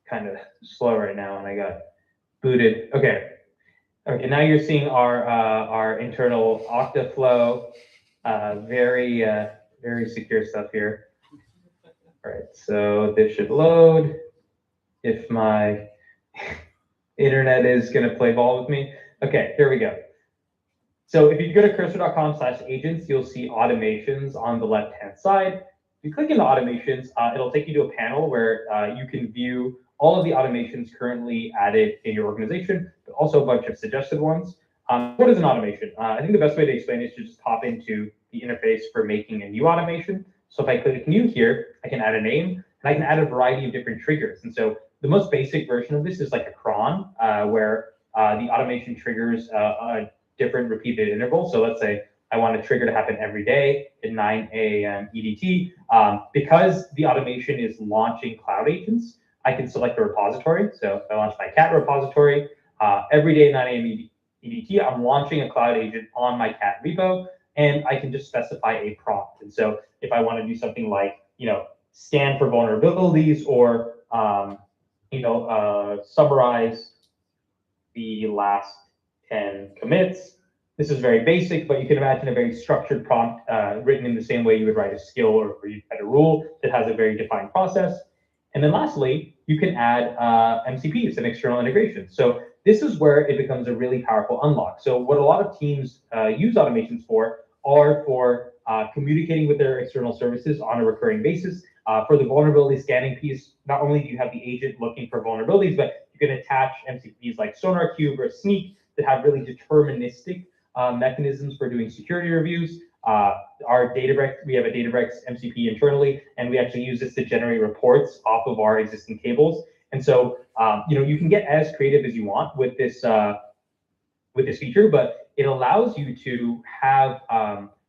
kind of slow right now, and I got booted. Okay, now you're seeing our internal Octaflow, very secure stuff here. All right, so this should load. If my internet is going to play ball with me. Okay, here we go. So if you go to cursor.com/agents, you'll see automations on the left-hand side. If you click into automations, it'll take you to a panel where you can view all of the automations currently added in your organization, but also a bunch of suggested ones. What is an automation? I think the best way to explain it is to just pop into the interface for making a new automation. So if I click new here, I can add a name, and I can add a variety of different triggers. And so the most basic version of this is like a cron, where the automation triggers a different repeated interval. So let's say I want a trigger to happen every day at 9 a.m. EDT. Because the automation is launching cloud agents, I can select a repository. So if I launch my cat repository, every day at 9 a.m. EDT, I'm launching a cloud agent on my cat repo, and I can just specify a prompt. And so if I want to do something like, scan for vulnerabilities or, summarize the last 10 commits. This is very basic, but you can imagine a very structured prompt written in the same way you would write a skill or you'd write a rule that has a very defined process. And then lastly, you can add MCPs and external integrations. So this is where it becomes a really powerful unlock. So what a lot of teams use automations for are for communicating with their external services on a recurring basis. For the vulnerability scanning piece, not only do you have the agent looking for vulnerabilities, but you can attach MCPs like SonarQube or Sneak that have really deterministic mechanisms for doing security reviews. Our Databricks, we have a Databricks MCP internally, and we actually use this to generate reports off of our existing tables. And so, you can get as creative as you want with this feature, but it allows you to have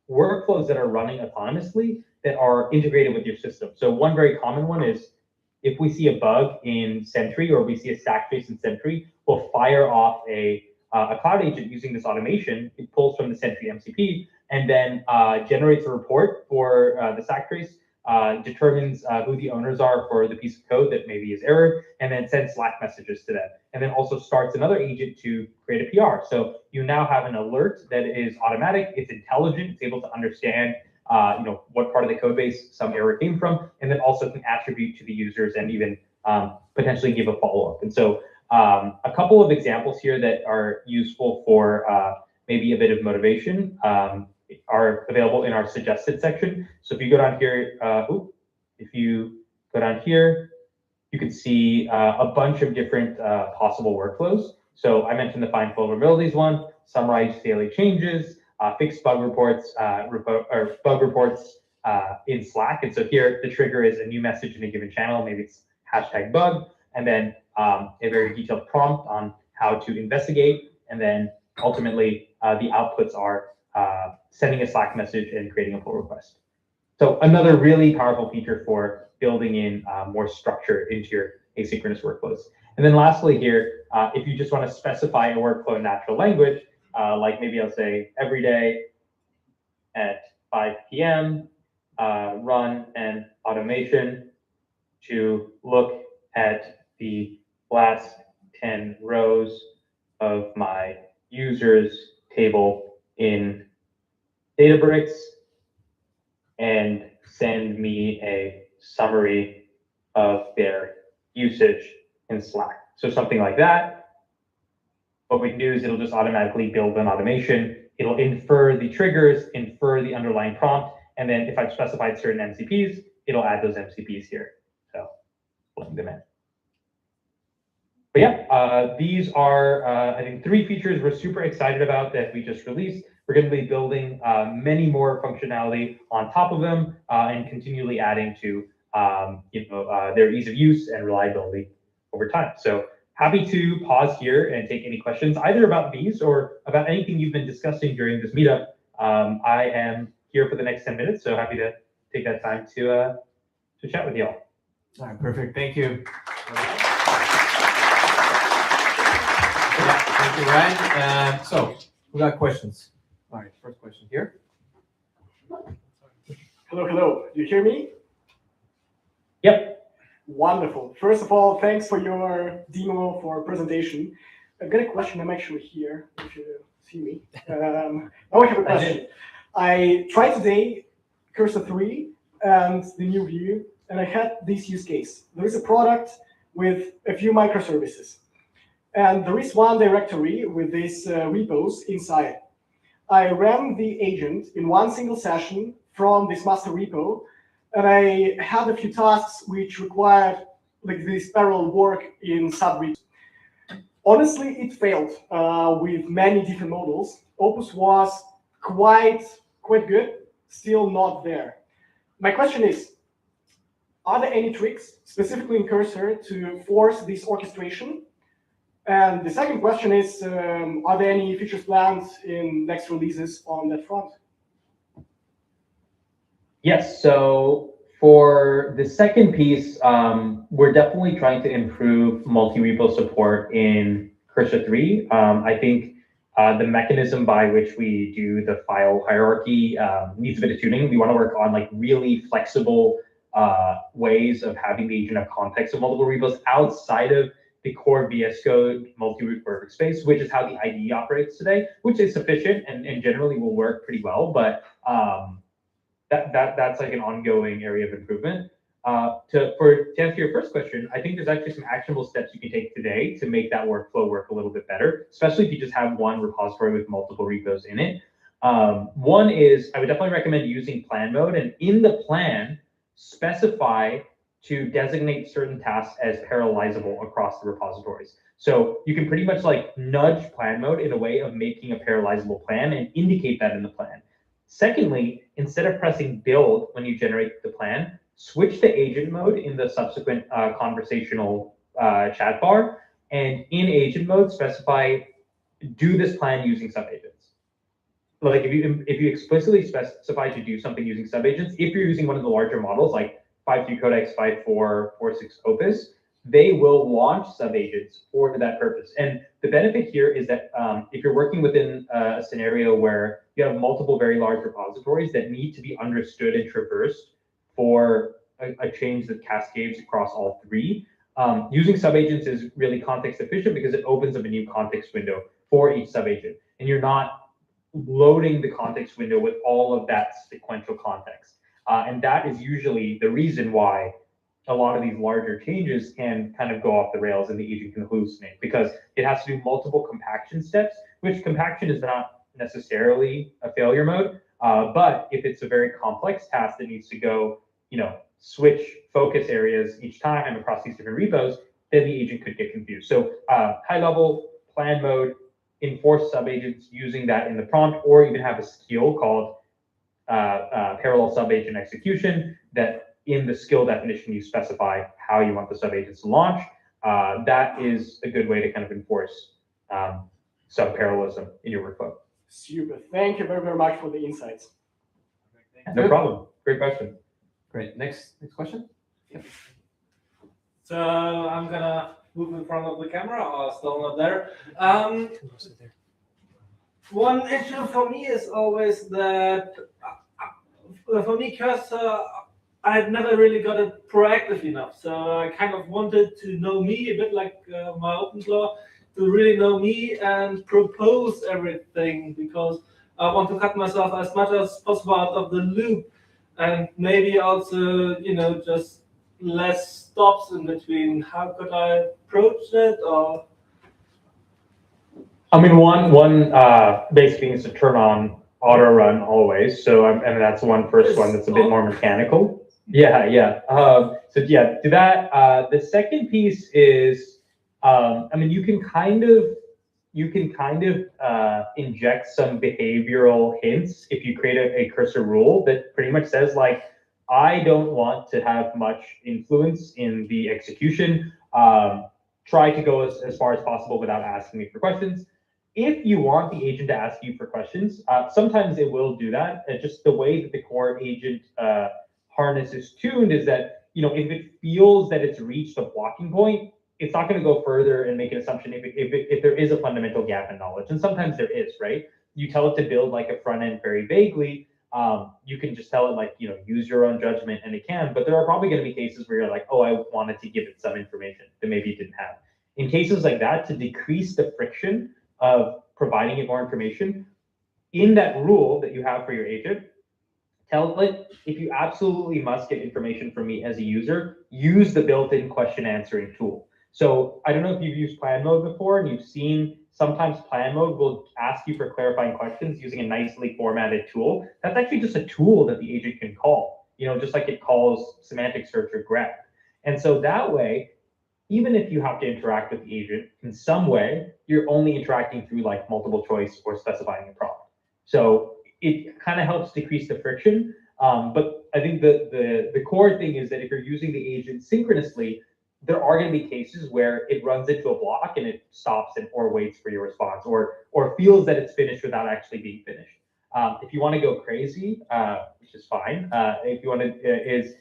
workflows that are running autonomously that are integrated with your system. So one very common one is if we see a bug in Sentry or we see a stack trace in Sentry, we'll fire off a cloud agent using this automation. It pulls from the Sentry MCP and then generates a report for the stack trace, determines who the owners are for the piece of code that maybe is errored, and then sends Slack messages to them. And then also starts another agent to create a PR. So you now have an alert that is automatic, it's intelligent, it's able to understand what part of the code base some error came from, and then also can attribute to the users and even potentially give a follow-up. And so a couple of examples here that are useful for maybe a bit of motivation are available in our suggested section. So if you go down here, you can see a bunch of different possible workflows. So I mentioned the find vulnerabilities one, summarize daily changes, fix bug reports, in Slack. And so here the trigger is a new message in a given channel. Maybe it's #bug, and then a very detailed prompt on how to investigate. And then ultimately the outputs are sending a Slack message and creating a pull request. So another really powerful feature for building in more structure into your asynchronous workflows. And then lastly here, if you just want to specify a workflow in natural language, like maybe I'll say every day at 5 p.m., run an automation to look at the last 10 rows of my users table in Databricks and send me a summary of their usage in Slack. So something like that. What we can do is it'll just automatically build an automation. It'll infer the triggers, infer the underlying prompt, and then if I've specified certain MCPs, it'll add those MCPs here. So plug them in. But yeah, these are, I think, 3 features we're super excited about that we just released. We're going to be building many more functionality on top of them and continually adding to their ease of use and reliability over time. So happy to pause here and take any questions, either about these or about anything you've been discussing during this meetup. I am here for the next 10 minutes, so happy to take that time to chat with you all.
All right, perfect. Thank you. Thank you, Ryan. So we got questions. All right, first question here.
Hello, hello. Do you hear me?
Yep.
Wonderful. First of all, thanks for your demo for presentation. I've got a question. I'm actually here, if you see me. Now I have a question. I tried today Cursor 3 and the new view, and I had this use case. There is a product with a few microservices. And there is one directory with these repos inside. I ran the agent in one single session from this master repo, and I had a few tasks which required like this parallel work in sub-repos. Honestly, it failed with many different models. Opus was quite good, still not there. My question is, are there any tricks, specifically in Cursor, to force this orchestration? And the second question is, are there any features planned in next releases on that front?
Yes, so for the second piece, we're definitely trying to improve multi-repo support in Cursor 3. I think the mechanism by which we do the file hierarchy needs a bit of tuning. We want to work on like really flexible ways of having the agent have context of multiple repos outside of the core VS Code multi-root workspace, which is how the IDE operates today, which is sufficient and generally will work pretty well. But that's like an ongoing area of improvement. To answer your first question, I think there's actually some actionable steps you can take today to make that workflow work a little bit better, especially if you just have one repository with multiple repos in it. One is I would definitely recommend using plan mode, and in the plan, specify to designate certain tasks as parallelizable across the repositories. So you can pretty much like nudge plan mode in a way of making a parallelizable plan and indicate that in the plan. Secondly, instead of pressing build when you generate the plan, switch to agent mode in the subsequent conversational chat bar, and in agent mode, specify do this plan using subagents. Like if you explicitly specify to do something using subagents, if you're using one of the larger models like 5.3 Codex, 5.4, 4.6 Opus, they will launch subagents for that purpose. And the benefit here is that if you're working within a scenario where you have multiple very large repositories that need to be understood and traversed for a change that cascades across all three, using subagents is really context efficient because it opens up a new context window for each subagent. And you're not loading the context window with all of that sequential context. And that is usually the reason why a lot of these larger changes can kind of go off the rails and the agent can hallucinate, because it has to do multiple compaction steps, which compaction is not necessarily a failure mode. But if it's a very complex task that needs to go, switch focus areas each time across these different repos, then the agent could get confused. So high level plan mode, enforce subagents using that in the prompt, or even have a skill called parallel subagent execution that in the skill definition, you specify how you want the subagents to launch. That is a good way to kind of enforce sub-parallelism in your workflow.
Super. Thank you very, very much for the insights.
No problem. Great question.
Great. Next question. Yep.
So I'm gonna move in front of the camera, or still not there. One issue for me is always that for me, Cursor, I've never really got it proactive enough. So I kind of wanted to know me a bit like my OpenClaw, to really know me and propose everything, because I want to cut myself as much as possible out of the loop, and maybe also, just less stops in between. How could I approach it? Or
I mean, one basic thing is to turn on auto run always. So and that's first one that's a bit more mechanical. Yeah. So yeah, do that. The second piece is, you can kind of inject some behavioral hints if you create a cursor rule that pretty much says like, I don't want to have much influence in the execution. Try to go as far as possible without asking me for questions. If you want the agent to ask you for questions, sometimes it will do that. Just the way that the core agent harness is tuned is that, if it feels that it's reached a blocking point, it's not going to go further and make an assumption if there is a fundamental gap in knowledge. And sometimes there is, right? You tell it to build like a front end very vaguely. You can just tell it like, use your own judgment, and it can. But there are probably going to be cases where you're like, oh, I wanted to give it some information that maybe it didn't have. In cases like that, to decrease the friction of providing it more information, in that rule that you have for your agent, tell it, if you absolutely must get information from me as a user, use the built-in question answering tool. So I don't know if you've used plan mode before and you've seen sometimes plan mode will ask you for clarifying questions using a nicely formatted tool. That's actually just a tool that the agent can call, just like it calls semantic search or grep. And so that way, even if you have to interact with the agent in some way, you're only interacting through like multiple choice or specifying a prompt. So it kind of helps decrease the friction. But I think the core thing is that if you're using the agent synchronously, there are going to be cases where it runs into a block and it stops or waits for your response or feels that it's finished without actually being finished. If you want to go crazy, which is fine, if you want to,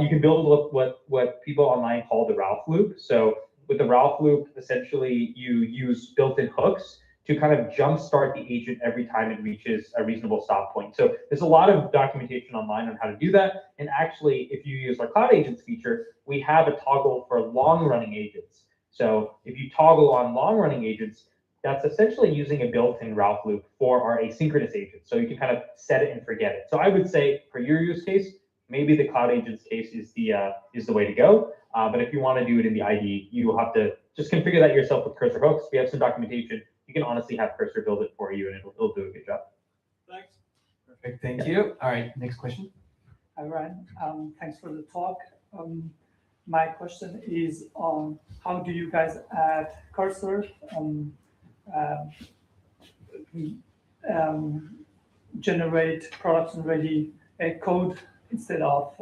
you can build what people online call the Ralph loop. So with the Ralph loop, essentially you use built-in hooks to kind of jumpstart the agent every time it reaches a reasonable stop point. So there's a lot of documentation online on how to do that. And actually, if you use our Cloud Agents feature, we have a toggle for long-running agents. So if you toggle on long-running agents, that's essentially using a built-in Ralph loop for our asynchronous agent. So you can kind of set it and forget it. So I would say for your use case, maybe the Cloud Agents case is the way to go. But if you want to do it in the IDE, you will have to just configure that yourself with cursor hooks. We have some documentation. You can honestly have Cursor build it for you, and it'll do a good job.
Thanks.
Perfect. Thank you. All right. Next question.
Hi, Ryan. Thanks for the talk. My question is on how do you guys add Cursor generate production-ready code instead of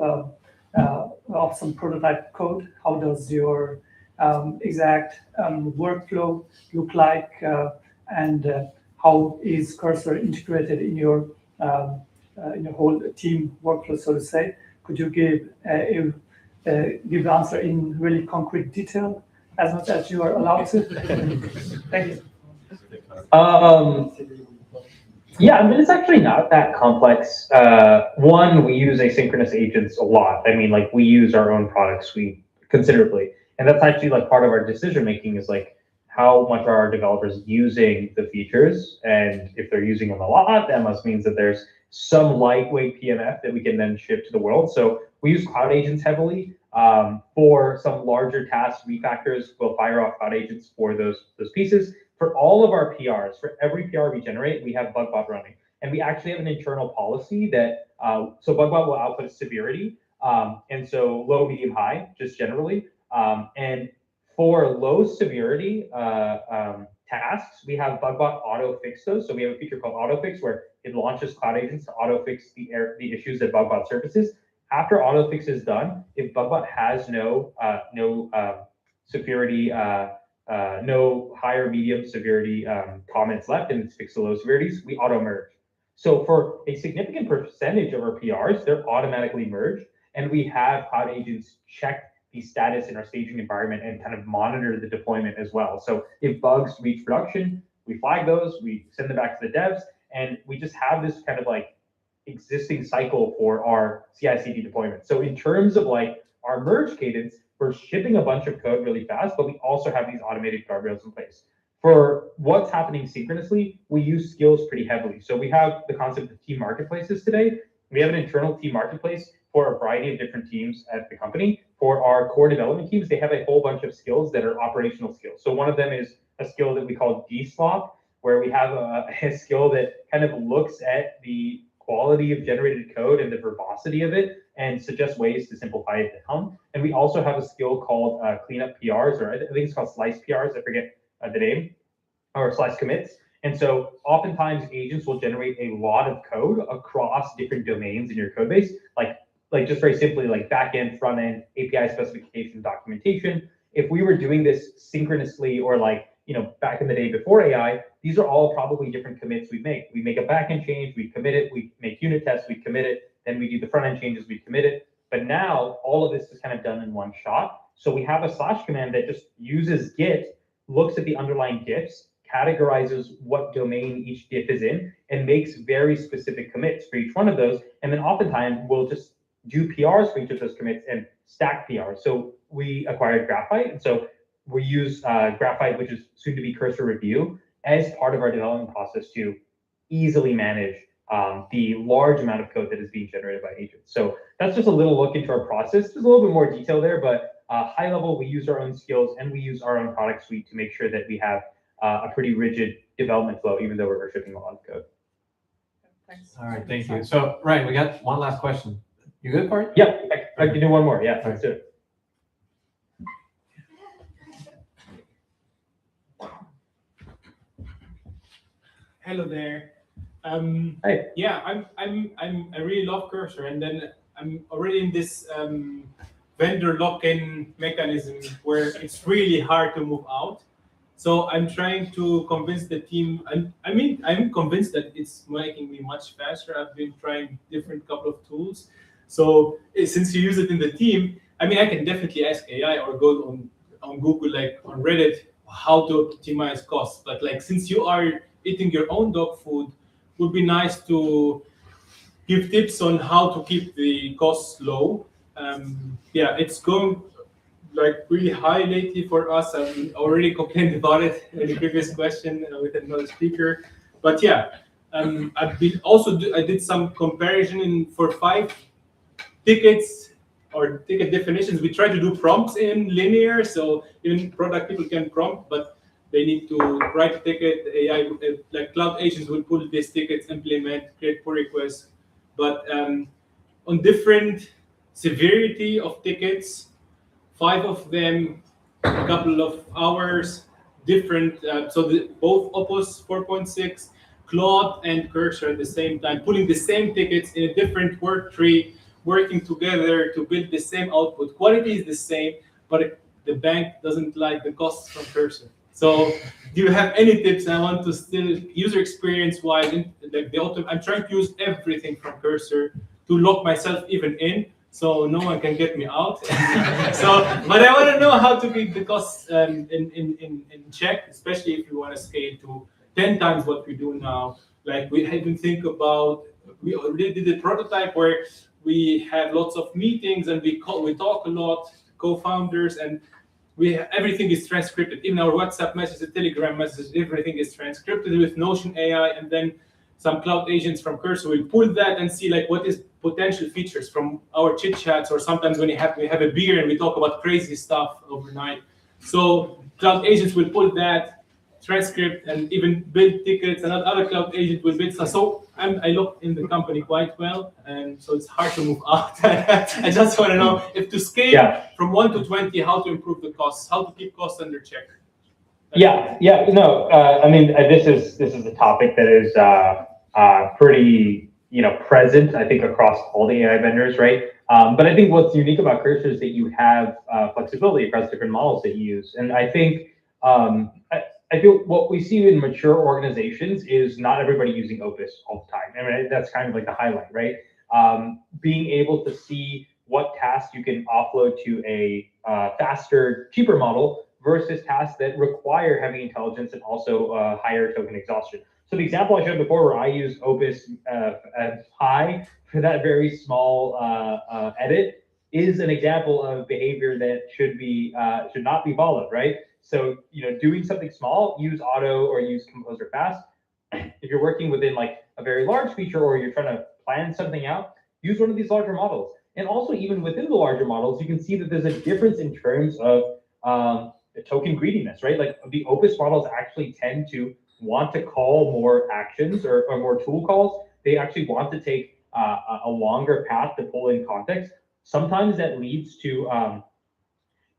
some prototype code? How does your exact workflow look like, and how is Cursor integrated in your whole team workflow, so to say? Could you give the answer in really concrete detail, as much as you are allowed to? Thank you.
Yeah, I mean, it's actually not that complex. One, we use asynchronous agents a lot. I mean, like we use our own product suite considerably. And that's actually like part of our decision making is like how much are our developers using the features? And if they're using them a lot, that must means that there's some lightweight PMF that we can then ship to the world. So we use Cloud Agents heavily. For some larger tasks, refactors, we'll fire off Cloud Agents for those pieces. For all of our PRs, for every PR we generate, we have BugBot running. And we actually have an internal policy that, so BugBot will output severity. And so low, medium, high, just generally. And for low severity tasks, we have BugBot auto fix those. So we have a feature called auto fix where it launches Cloud Agents to auto fix the issues that BugBot surfaces. After auto fix is done, if BugBot has no severity, no higher, medium severity comments left, and it's fixed the low severities, we auto merge. So for a significant percentage of our PRs, they're automatically merged, and we have Cloud Agents check the status in our staging environment and kind of monitor the deployment as well. So if bugs reach production, we flag those, we send them back to the devs, and we just have this kind of like existing cycle for our CI/CD deployment. So in terms of like our merge cadence, we're shipping a bunch of code really fast, but we also have these automated guardrails in place. For what's happening synchronously, we use skills pretty heavily. So we have the concept of team marketplaces today. We have an internal team marketplace for a variety of different teams at the company. For our core development teams, they have a whole bunch of skills that are operational skills. So one of them is a skill that we call DSLOP, where we have a skill that kind of looks at the quality of generated code and the verbosity of it and suggests ways to simplify it down. And we also have a skill called cleanup PRs, or I think it's called slice PRs, I forget the name, or slice commits. And so oftentimes agents will generate a lot of code across different domains in your code base, like just very simply like backend, front end, API specification, documentation. If we were doing this synchronously or like, back in the day before AI, these are all probably different commits we make. We make a backend change, we commit it, we make unit tests, we commit it, then we do the front end changes, we commit it. But now all of this is kind of done in one shot. So we have a slash command that just uses Git, looks at the underlying diffs, categorizes what domain each diff is in, and makes very specific commits for each one of those. And then oftentimes we'll just do PRs for each of those commits and stack PRs. So we acquired Graphite, and so we use Graphite, which is soon to be Cursor Review, as part of our development process to easily manage the large amount of code that is being generated by agents. So that's just a little look into our process. There's a little bit more detail there, but high level, we use our own skills and we use our own product suite to make sure that we have a pretty rigid development flow, even though we're shipping a lot of code.
Thanks.
All right, thank you. So, Ryan, we got one last question. You good for it?
Yeah, I can do one more. Yeah, let's do it.
Hello there.
Hey.
Yeah, I really love Cursor, and then I'm already in this vendor lock-in mechanism where it's really hard to move out. So I'm trying to convince the team, and I'm convinced that it's making me much faster. I've been trying different couple of tools. So since you use it in the team, I can definitely ask AI or go on Google, like on Reddit, how to optimize costs. But like, since you are eating your own dog food, would be nice to give tips on how to keep the costs low. Yeah, it's going like really high lately for us. I've already complained about it in the previous question with another speaker. But yeah, I did some comparison for 5 tickets or ticket definitions. We try to do prompts in linear, so even product people can prompt, but they need to write a ticket. AI, like cloud agents, will pull these tickets, implement, create pull requests. But on different severity of tickets, 5 of them, a couple of hours, different. Both Opus 4.6, Claude, and Cursor at the same time, pulling the same tickets in a different work tree, working together to build the same output. Quality is the same, but the bank doesn't like the costs from Cursor. So, do you have any tips? I want to still user experience wise, I'm trying to use everything from Cursor to lock myself even in, so no one can get me out. But I want to know how to keep the costs in check, especially if you want to scale to 10 times what we do now. Like, we even think about, we already did a prototype where we have lots of meetings and we talk a lot, co-founders, and everything is transcripted. Even our WhatsApp messages, Telegram messages, everything is transcripted with Notion AI, and then some cloud agents from Cursor will pull that and see like what is potential features from our chit chats, or sometimes when we have a beer and we talk about crazy stuff overnight. So cloud agents will pull that transcript and even build tickets, and other cloud agent will build stuff. So I look in the company quite well, and so it's hard to move out. I just want to know if to scale from 1 to 20, how to improve the costs, how to keep costs under check.
This is a topic that is pretty present, I think, across all the AI vendors, right? But I think what's unique about Cursor is that you have flexibility across different models that you use, and I think I feel what we see in mature organizations is not everybody using Opus all the time. That's kind of like the highlight, right? Being able to see what tasks you can offload to a faster, cheaper model versus tasks that require heavy intelligence and also higher token exhaustion. So the example I showed before, where I use Opus High for that very small edit, is an example of behavior that should not be followed, right? So, doing something small, use Auto or use Composer Fast. If you're working within like a very large feature, or you're trying to plan something out, use one of these larger models. And also, even within the larger models, you can see that there's a difference in terms of the token greediness, right? Like, the Opus models actually tend to want to call more actions or more tool calls. They actually want to take a longer path to pull in context. Sometimes that leads to a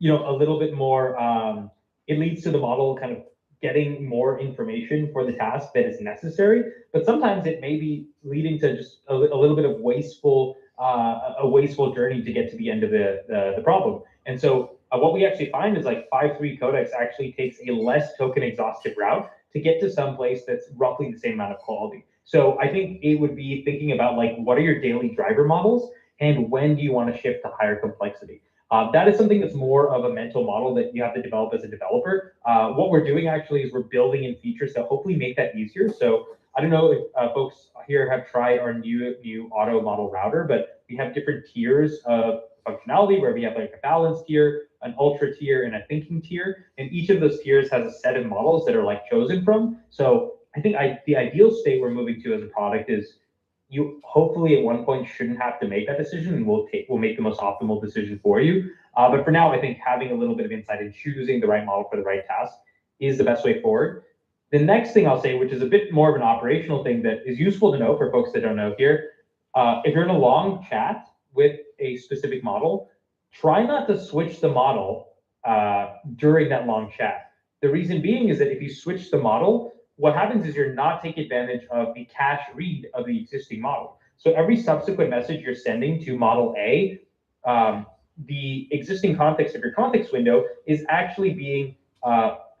little bit more. It leads to the model kind of getting more information for the task that is necessary, but sometimes it may be leading to just a little bit of wasteful journey to get to the end of the problem. And so what we actually find is like 5.3 Codex actually takes a less token exhaustive route to get to some place that's roughly the same amount of quality. So I think it would be thinking about like, what are your daily driver models, and when do you want to shift to higher complexity? That is something that's more of a mental model that you have to develop as a developer. What we're doing actually is we're building in features that hopefully make that easier. So I don't know if folks here have tried our new auto model router, but we have different tiers of functionality where we have like a balance tier, an ultra tier, and a thinking tier. And each of those tiers has a set of models that are like chosen from. So I think the ideal state we're moving to as a product is you hopefully at one point shouldn't have to make that decision, and we'll make the most optimal decision for you. But for now, I think having a little bit of insight and choosing the right model for the right task is the best way forward. The next thing I'll say, which is a bit more of an operational thing that is useful to know for folks that don't know here, if you're in a long chat with a specific model, try not to switch the model during that long chat. The reason being is that if you switch the model, what happens is you're not taking advantage of the cache read of the existing model. So every subsequent message you're sending to model A, the existing context of your context window is actually being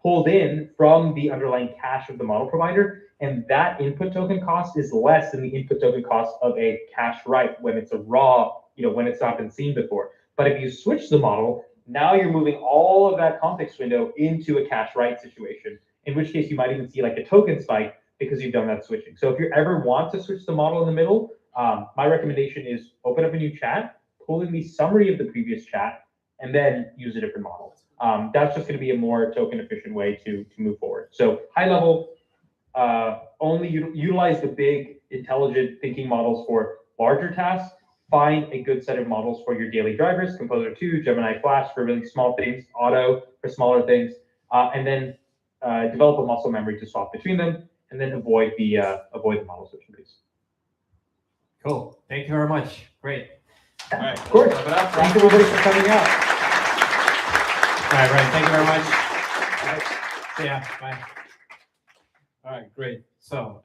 pulled in from the underlying cache of the model provider, and that input token cost is less than the input token cost of a cache write when it's a raw, when it's not been seen before. But if you switch the model, now you're moving all of that context window into a cache write situation, in which case you might even see like a token spike because you've done that switching. So if you ever want to switch the model in the middle, my recommendation is open up a new chat, pull in the summary of the previous chat, and then use a different model. That's just going to be a more token efficient way to move forward. So high level, only utilize the big intelligent thinking models for larger tasks. Find a good set of models for your daily drivers, Composer 2, Gemini Flash for really small things, Auto for smaller things, and then develop a muscle memory to swap between them, and then avoid the model switching piece.
Cool. Thank you very much. Great. All right.
Of course. Thanks everybody for coming out.
All right, Ryan. Thank you very much. Yeah. Bye. All right. Great. So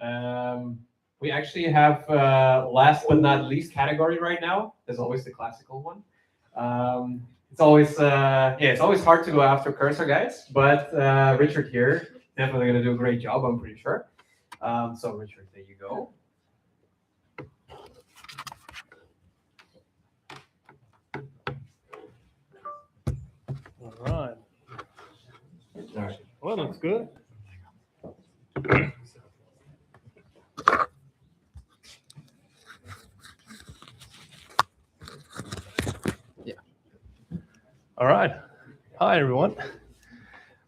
we actually have last but not least category right now. There's always the classical one. It's always hard to go after cursor guys, but Richard here definitely going to do a great job. I'm pretty sure. So Richard, there you go.
All right. Well, that's good.
Yeah.
All right. Hi, everyone.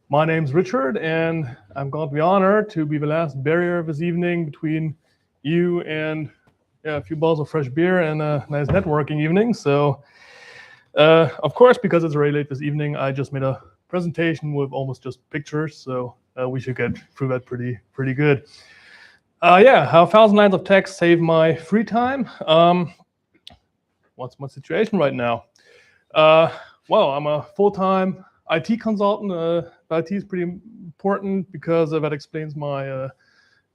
My name's Richard, and I'm going to be honored to be the last barrier this evening between you and a few bottles of fresh beer and a nice networking evening. So, of course, because it's very late this evening, I just made a presentation with almost just pictures, so we should get through that pretty good. Yeah, how 1,000 lines of text save my free time. What's my situation right now? Well, I'm a full-time IT consultant. IT is pretty important because that explains my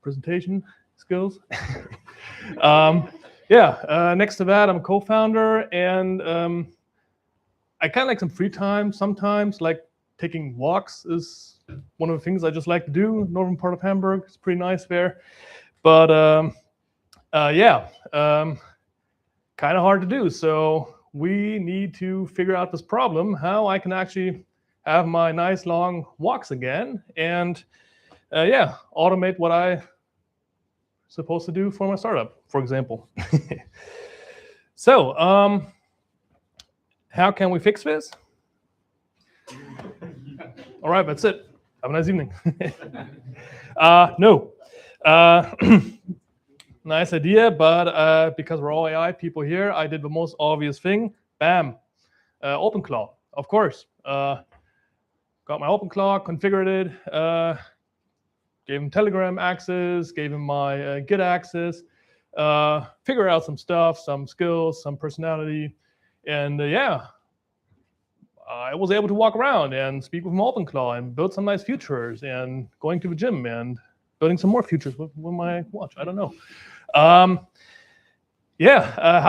presentation skills. Next to that, I'm a co-founder, and I kind of like some free time sometimes, like taking walks is one of the things I just like to do. Northern part of Hamburg, it's pretty nice there. But kind of hard to do. So we need to figure out this problem, how I can actually have my nice long walks again and automate what I'm supposed to do for my startup, for example. So how can we fix this? All right, that's it. Have a nice evening. No. Nice idea, but because we're all AI people here, I did the most obvious thing. Bam. OpenClaw, of course. Got my OpenClaw, configured it, gave him Telegram access, gave him my Git access, figure out some stuff, some skills, some personality, and I was able to walk around and speak with my OpenClaw and build some nice features and going to the gym and building some more features with my watch. I don't know. How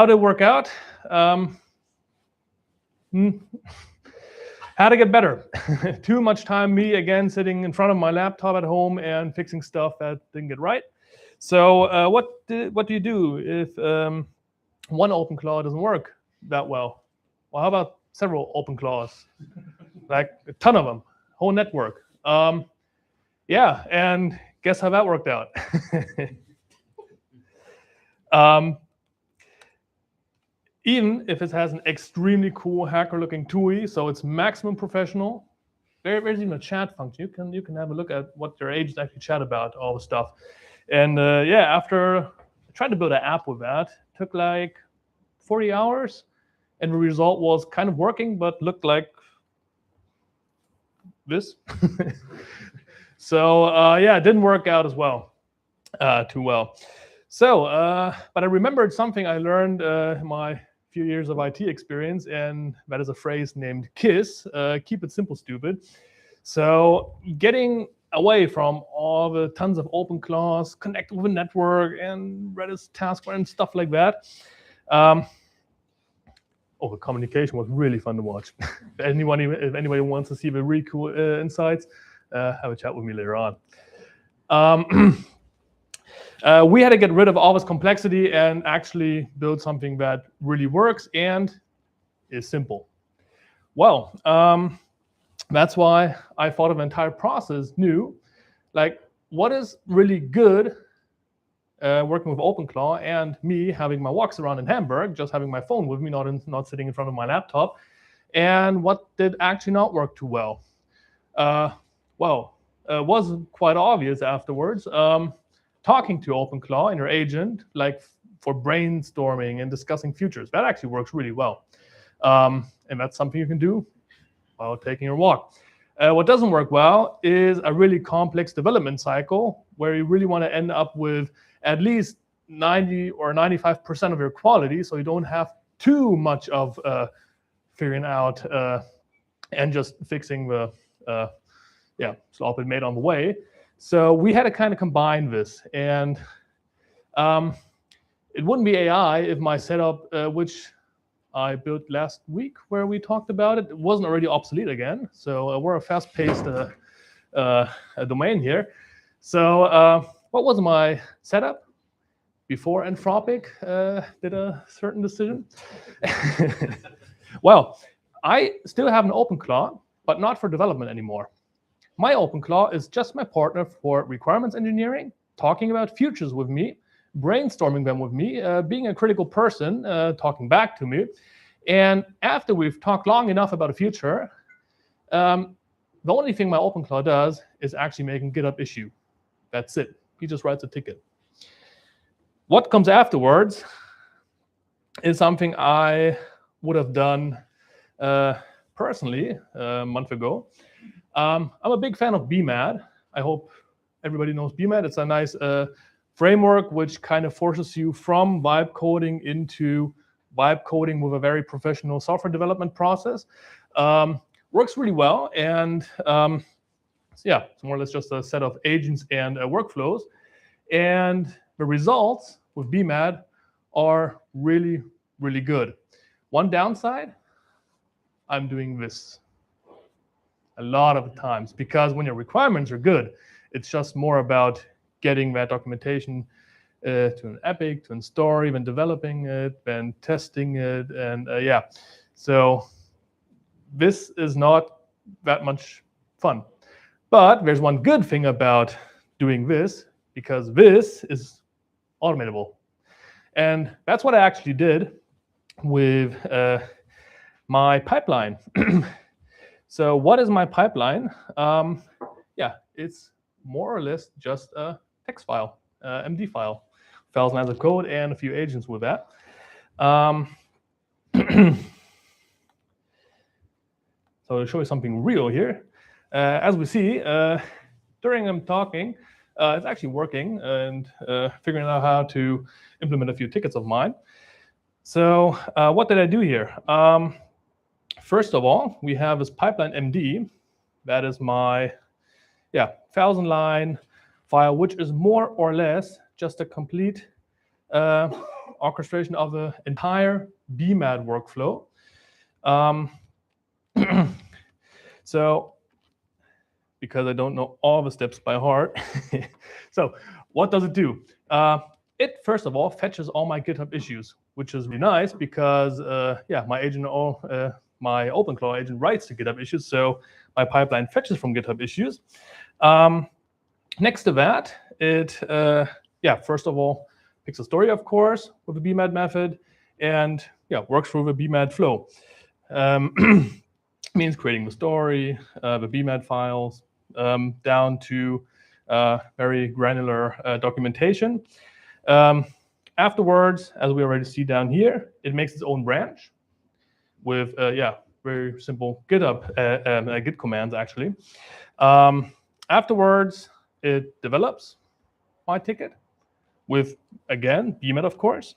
did it work out? How to get better. Too much time, me again, sitting in front of my laptop at home and fixing stuff that didn't get right. So what do you do if one OpenClaw doesn't work that well? Well, how about several OpenClaws? Like a ton of them, whole network. And guess how that worked out? Even if it has an extremely cool hacker-looking TUI, so it's maximum professional. There's even a chat function. You can have a look at what their agents actually chat about, all the stuff. And after tried to build an app with that. Took like 40 hours, and the result was kind of working, but looked like this. So yeah, it didn't work out as well, too well. So, but I remembered something I learned in my few years of IT experience, and that is a phrase named KISS, keep it simple, stupid. So getting away from all the tons of open class, connect with a network, and Redis taskbar and stuff like that. The communication was really fun to watch. If anybody wants to see the really cool insights, have a chat with me later on. We had to get rid of all this complexity and actually build something that really works and is simple. Well, that's why I thought of the entire process new. Like, what is really good working with OpenClaw and me having my walks around in Hamburg, just having my phone with me, not sitting in front of my laptop, and what did actually not work too well? It was quite obvious afterwards. Talking to OpenClaw and your agent, like for brainstorming and discussing futures, that actually works really well. And that's something you can do while taking your walk. What doesn't work well is a really complex development cycle where you really want to end up with at least 90 or 95% of your quality, so you don't have too much of figuring out and just fixing the slop it made on the way. So we had to kind of combine this, and it wouldn't be AI if my setup, which I built last week, where we talked about it, wasn't already obsolete again. So we're a fast-paced domain here. So what was my setup before Anthropic did a certain decision? Well, I still have an OpenClaw, but not for development anymore. My OpenClaw is just my partner for requirements engineering, talking about futures with me, brainstorming them with me, being a critical person, talking back to me. And after we've talked long enough about a future, the only thing my OpenClaw does is actually make a GitHub issue. That's it. He just writes a ticket. What comes afterwards is something I would have done personally a month ago. I'm a big fan of BMAD. I hope everybody knows BMAD. It's a nice framework which kind of forces you from vibe coding into vibe coding with a very professional software development process. Works really well, and it's more or less just a set of agents and workflows. And the results with BMAD are really, really good. One downside, I'm doing this a lot of the times, because when your requirements are good, it's just more about getting that documentation to an epic, to a story, then developing it, then testing it, and so this is not that much fun. But there's one good thing about doing this, because this is automatable. And that's what I actually did with my pipeline. So what is my pipeline? It's more or less just a text file, MD file, files lines of code, and a few agents with that. So to show you something real here, as we see, during I'm talking, it's actually working and figuring out how to implement a few tickets of mine. So what did I do here? First of all, we have this pipeline MD. That is my 1,000-line file, which is more or less just a complete orchestration of the entire BMAD workflow. So, because I don't know all the steps by heart, so what does it do? It first of all fetches all my GitHub issues, which is really nice because my agent my OpenClaw agent writes to GitHub issues, so my pipeline fetches from GitHub issues. Next to that, it first of all picks a story, of course, with the BMAD method, and works through the BMAD flow. Means creating the story, the BMAD files, down to very granular documentation.
Afterwards, as we already see down here, it makes its own branch with very simple GitHub Git commands actually. Afterwards, it develops my ticket with, again, BMAT, of course.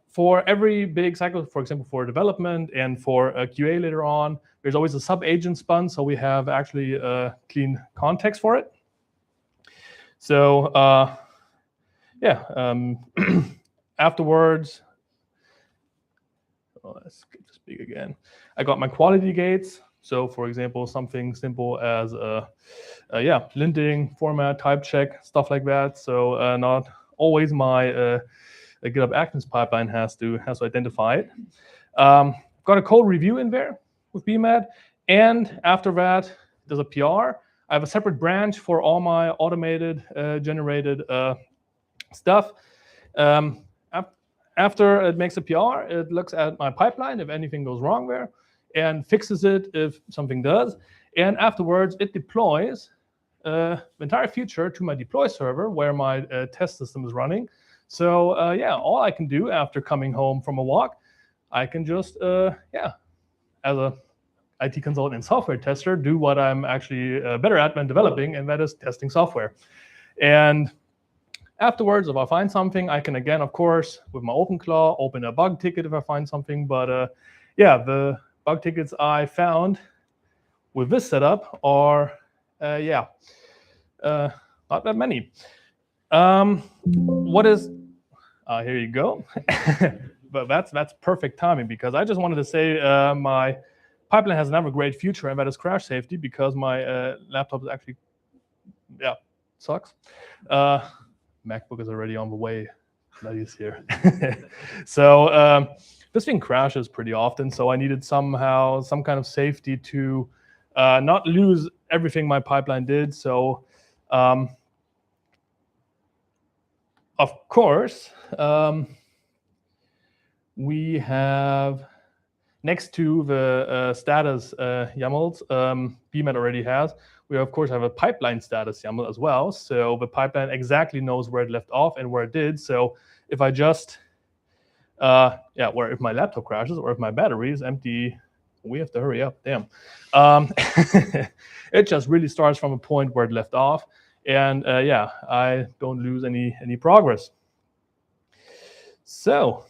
For every big cycle, for example, for development and for QA later on, there's always a sub-agent spun, so we have actually a clean context for it. So afterwards, let's get this big again. I got my quality gates. So for example, something simple as linting, format, type check, stuff like that. So not always my GitHub Actions pipeline has to identify it. Got a code review in there with BMAT, and after that, there's a PR. I have a separate branch for all my automated generated stuff. After it makes a PR, it looks at my pipeline if anything goes wrong there, and fixes it if something does. And afterwards, it deploys the entire feature to my deploy server where my test system is running. So all I can do after coming home from a walk, I can just, as a IT consultant and software tester, do what I'm actually better at when developing, and that is testing software. And afterwards, if I find something, I can again, of course, with my OpenClaw, open a bug ticket if I find something. But the bug tickets I found with this setup are, not that many. What is, here you go. But that's perfect timing, because I just wanted to say my pipeline has another great feature, and that is crash safety, because my laptop is actually, sucks. MacBook is already on the way. That is here. So this thing crashes pretty often, so I needed some kind of safety to not lose everything my pipeline did. So of course, we have, next to the status YAMLs BMAT already has, we of course have a pipeline status YAML as well. So the pipeline exactly knows where it left off and where it did. So if I just, if my laptop crashes or if my battery is empty, we have to hurry up, damn. It just really starts from a point where it left off. And I don't lose any progress. So,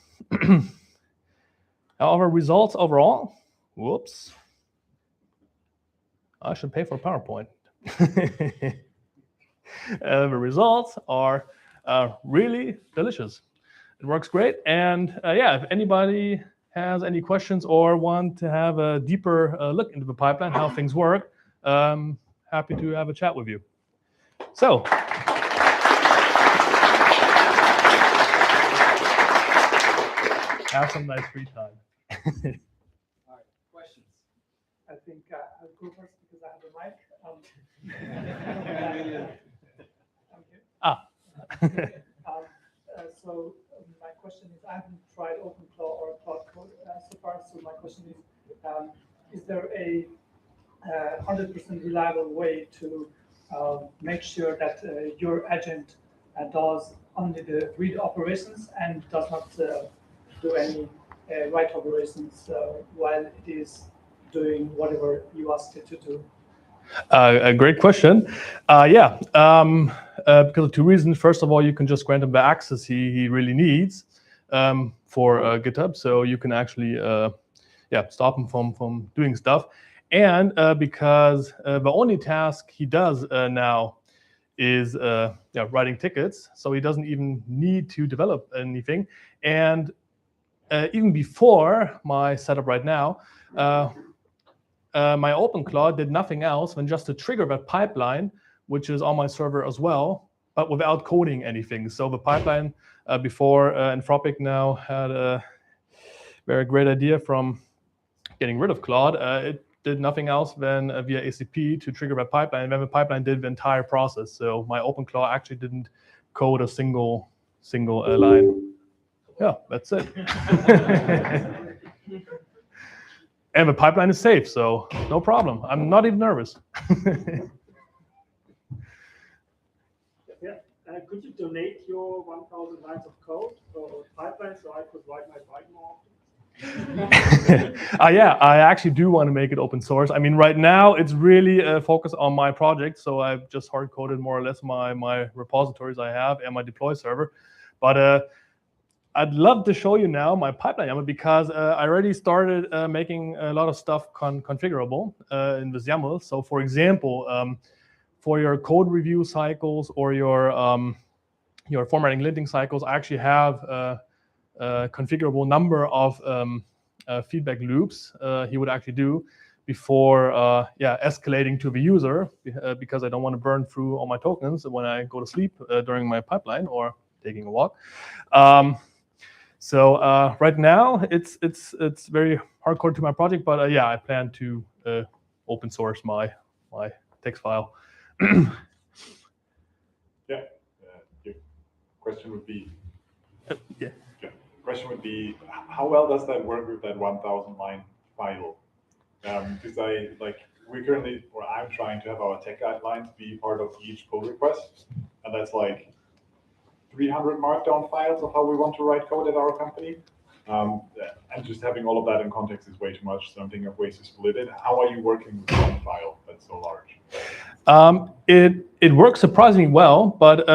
however, results overall, whoops. I should pay for PowerPoint. The results are really delicious. It works great. And if anybody has any questions or want to have a deeper look into the pipeline, how things work, happy to have a chat with you. So, have some nice free time.
All right, questions? I think I'll go first because I have a mic. So my question is, I haven't tried OpenClaw or Cloud Code so far. So my question is there a 100% reliable way to make sure that your agent does only the read operations and does not do any write operations while it is doing whatever you asked it to do?
A great question. Because of two reasons. First of all, you can just grant him the access he really needs for GitHub, so you can actually stop him from doing stuff. And because the only task he does now is writing tickets, so he doesn't even need to develop anything. And even before my setup right now, my OpenClaw did nothing else than just to trigger that pipeline, which is on my server as well, but without coding anything. So the pipeline before Anthropic now had a very great idea from getting rid of Claude. It did nothing else than via ACP to trigger that pipeline, and then the pipeline did the entire process. So my OpenClaw actually didn't code a single line. Yeah, that's it. And the pipeline is safe, so no problem. I'm not even nervous.
Yeah,
Could you donate your 1,000 lines of code or pipeline so I could ride my bike more often?
Yeah, I actually do want to make it open source. I mean, right now it's really focused on my project, so I've just hard coded more or less my repositories I have and my deploy server. But I'd love to show you now my pipeline because I already started making a lot of stuff configurable in this YAML. So, for example, for your code review cycles or your formatting linting cycles, I actually have a configurable number of feedback loops he would actually do before escalating to the user because I don't want to burn through all my tokens when I go to sleep during my pipeline or taking a walk. So right now it's very hardcore to my project, but yeah, I plan to open source my text file.
Yeah. Your question would be.
Yeah.
Question would be, how well does that work with that 1,000 line file? Because we currently, or I'm trying to have our tech guidelines be part of each pull request, and that's like 300 markdown files of how we want to write code at our company. And just having all of that in context is way too much. So I'm thinking of ways to split it. How are you working with one file that's so large?
It works surprisingly well, but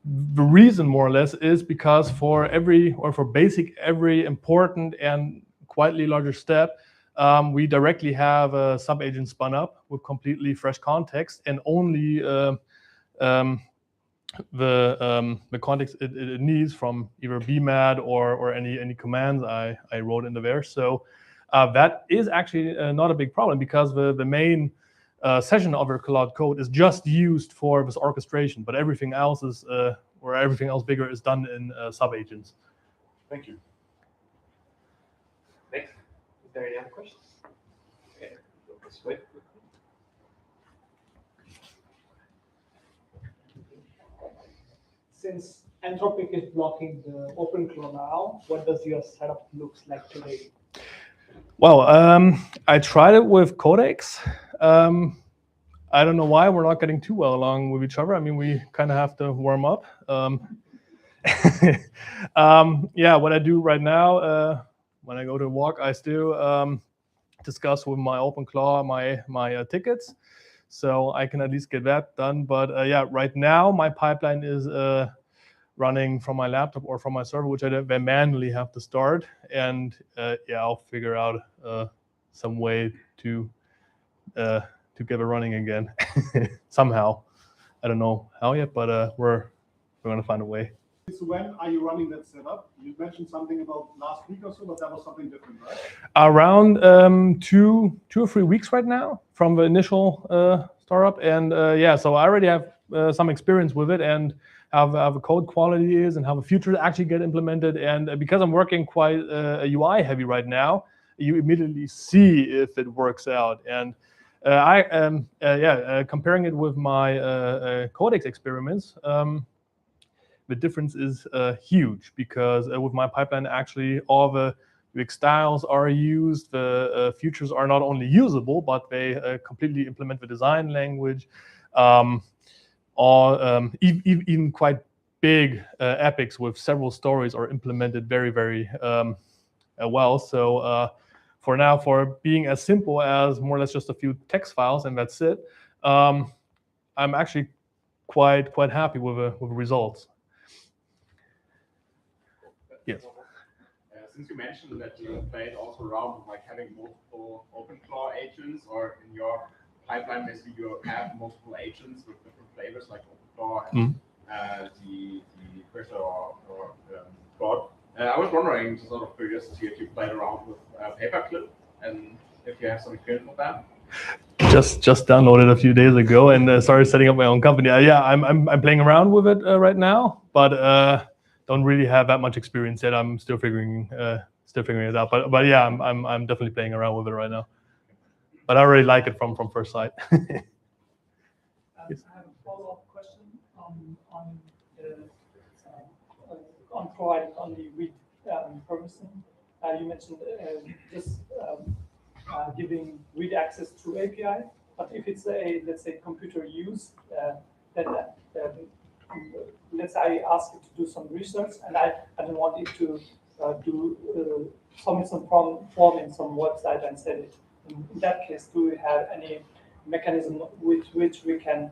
the reason more or less is because for every important and quietly larger step, we directly have a sub-agent spun up with completely fresh context and only the context it needs from either bmad or any commands I wrote into there. So that is actually not a big problem because the main session of your cloud code is just used for this orchestration, but everything else is or everything else bigger is done in sub-agents.
Thank you.
Next, is there any other questions? Okay, go this way.
Since Anthropic is blocking the OpenClaw now, what does your setup looks like today?
Well, I tried it with Codex. I don't know why we're not getting too well along with each other. I mean, we kind of have to warm up. Yeah, what I do right now, when I go to walk, I still discuss with my OpenClaw my tickets, so I can at least get that done. But yeah, right now my pipeline is running from my laptop or from my server, which I manually have to start. And yeah, I'll figure out some way to get it running again somehow. I don't know how yet, but we're gonna find a way.
So when are you running that setup? You mentioned something about last week or so, but that was something different, right?
Around 2 or 3 weeks right now from the initial startup, and yeah, so I already have some experience with it and how the code quality is and how the features actually get implemented. And because I'm working quite UI heavy right now, you immediately see if it works out. And comparing it with my Codex experiments, the difference is huge because with my pipeline, actually all the UX styles are used. The features are not only usable, but they completely implement the design language. Even quite big epics with several stories are implemented very, very well. So for now, for being as simple as more or less just a few text files and that's it, I'm actually quite happy with the results. Yes.
Since you mentioned that you played also around with like having multiple OpenClaw agents, or in your pipeline, basically you have multiple agents with different flavors like OpenClaw and the Cursor or Claude. I was wondering, just out of curiosity, if you played around with Paperclip and if you have some experience with that.
Just downloaded a few days ago and started setting up my own company. Yeah, I'm playing around with it right now, but don't really have that much experience yet. I'm still figuring it out. But yeah, I'm definitely playing around with it right now. But I already like it from first sight.
Yes. I have a follow-up question on providing only read purposing. You mentioned just giving read access through API, but if it's let's say computer use, then let's say I ask it to do some research, and I don't want it to submit some form in some website and send it. In that case, do we have any mechanism with which we can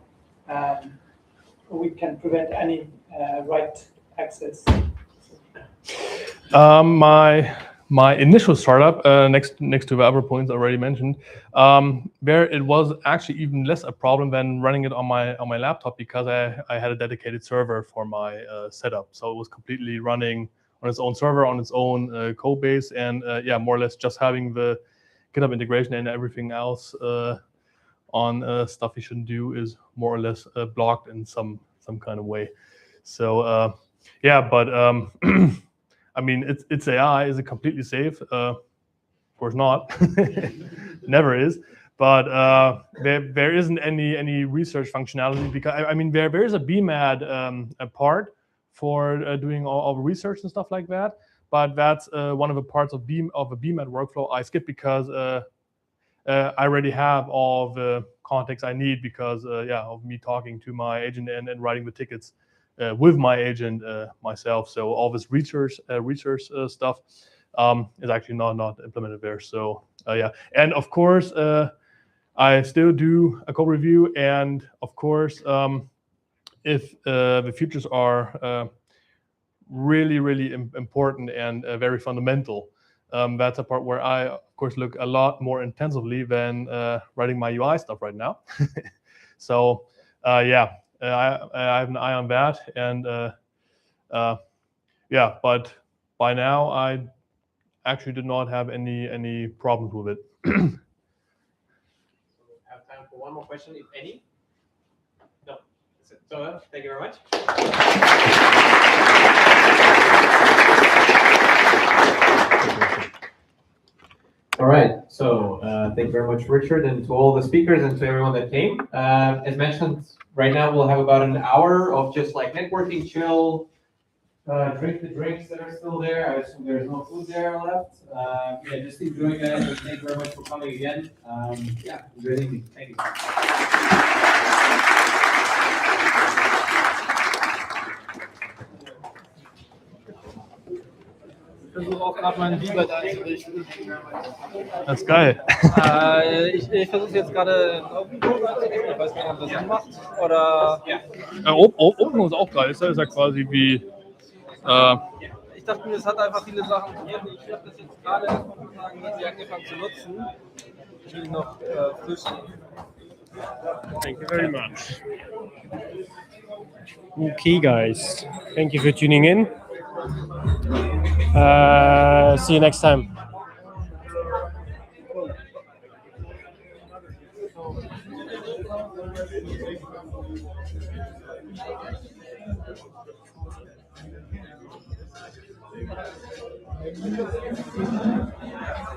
prevent any write access?
My initial startup, next to the other points already mentioned, where it was actually even less a problem than running it on my laptop, because I had a dedicated server for my setup, so it was completely running on its own server, on its own code base, and yeah, more or less just having the GitHub integration and everything else on stuff you shouldn't do is more or less blocked in some kind of way. So yeah, but I mean, it's AI. Is it completely safe? Of course not. Never is. But there isn't any research functionality, because I mean there is a BMAD a part for doing all the research and stuff like that. But that's one of the parts of a BMAD workflow I skip, because I already have all the context I need, because yeah, of me talking to my agent and writing the tickets with my agent myself. So all this research stuff is actually not implemented there. So yeah, and of course I still do a code review, and of course if the features are really important and very fundamental, that's a part where I of course look a lot more intensively than writing my UI stuff right now. So yeah. I have an eye on that, and yeah, but by now I actually did not have any problems with it.
Have time for one more question, if any. No, that's it. So thank you very much. All right, so thank you very much, Richard, and to all the speakers and to everyone that came. As mentioned, right now we'll have about an hour of just like networking, chill, drink the drinks that are still there. I assume there's no food there left. Yeah, just enjoy that, and thank you very much for coming again. Yeah, enjoy the evening. Thank you.
Ich versuche auch gerade meinen Beamer da einzurichten.
Das ist geil.
Ich versuche jetzt gerade Open Code einzurichten. Ich weiß nicht, ob das Sinn macht. Oder.
Open Code ist auch geil. Ist ja quasi wie.
Ich dachte mir, es hat einfach viele Sachen drin. Ich habe das jetzt gerade vor ein paar Tagen angefangen zu nutzen. Ich will noch frisch.
Thank you very much. Okay, guys. Thank you for tuning in. See you next time.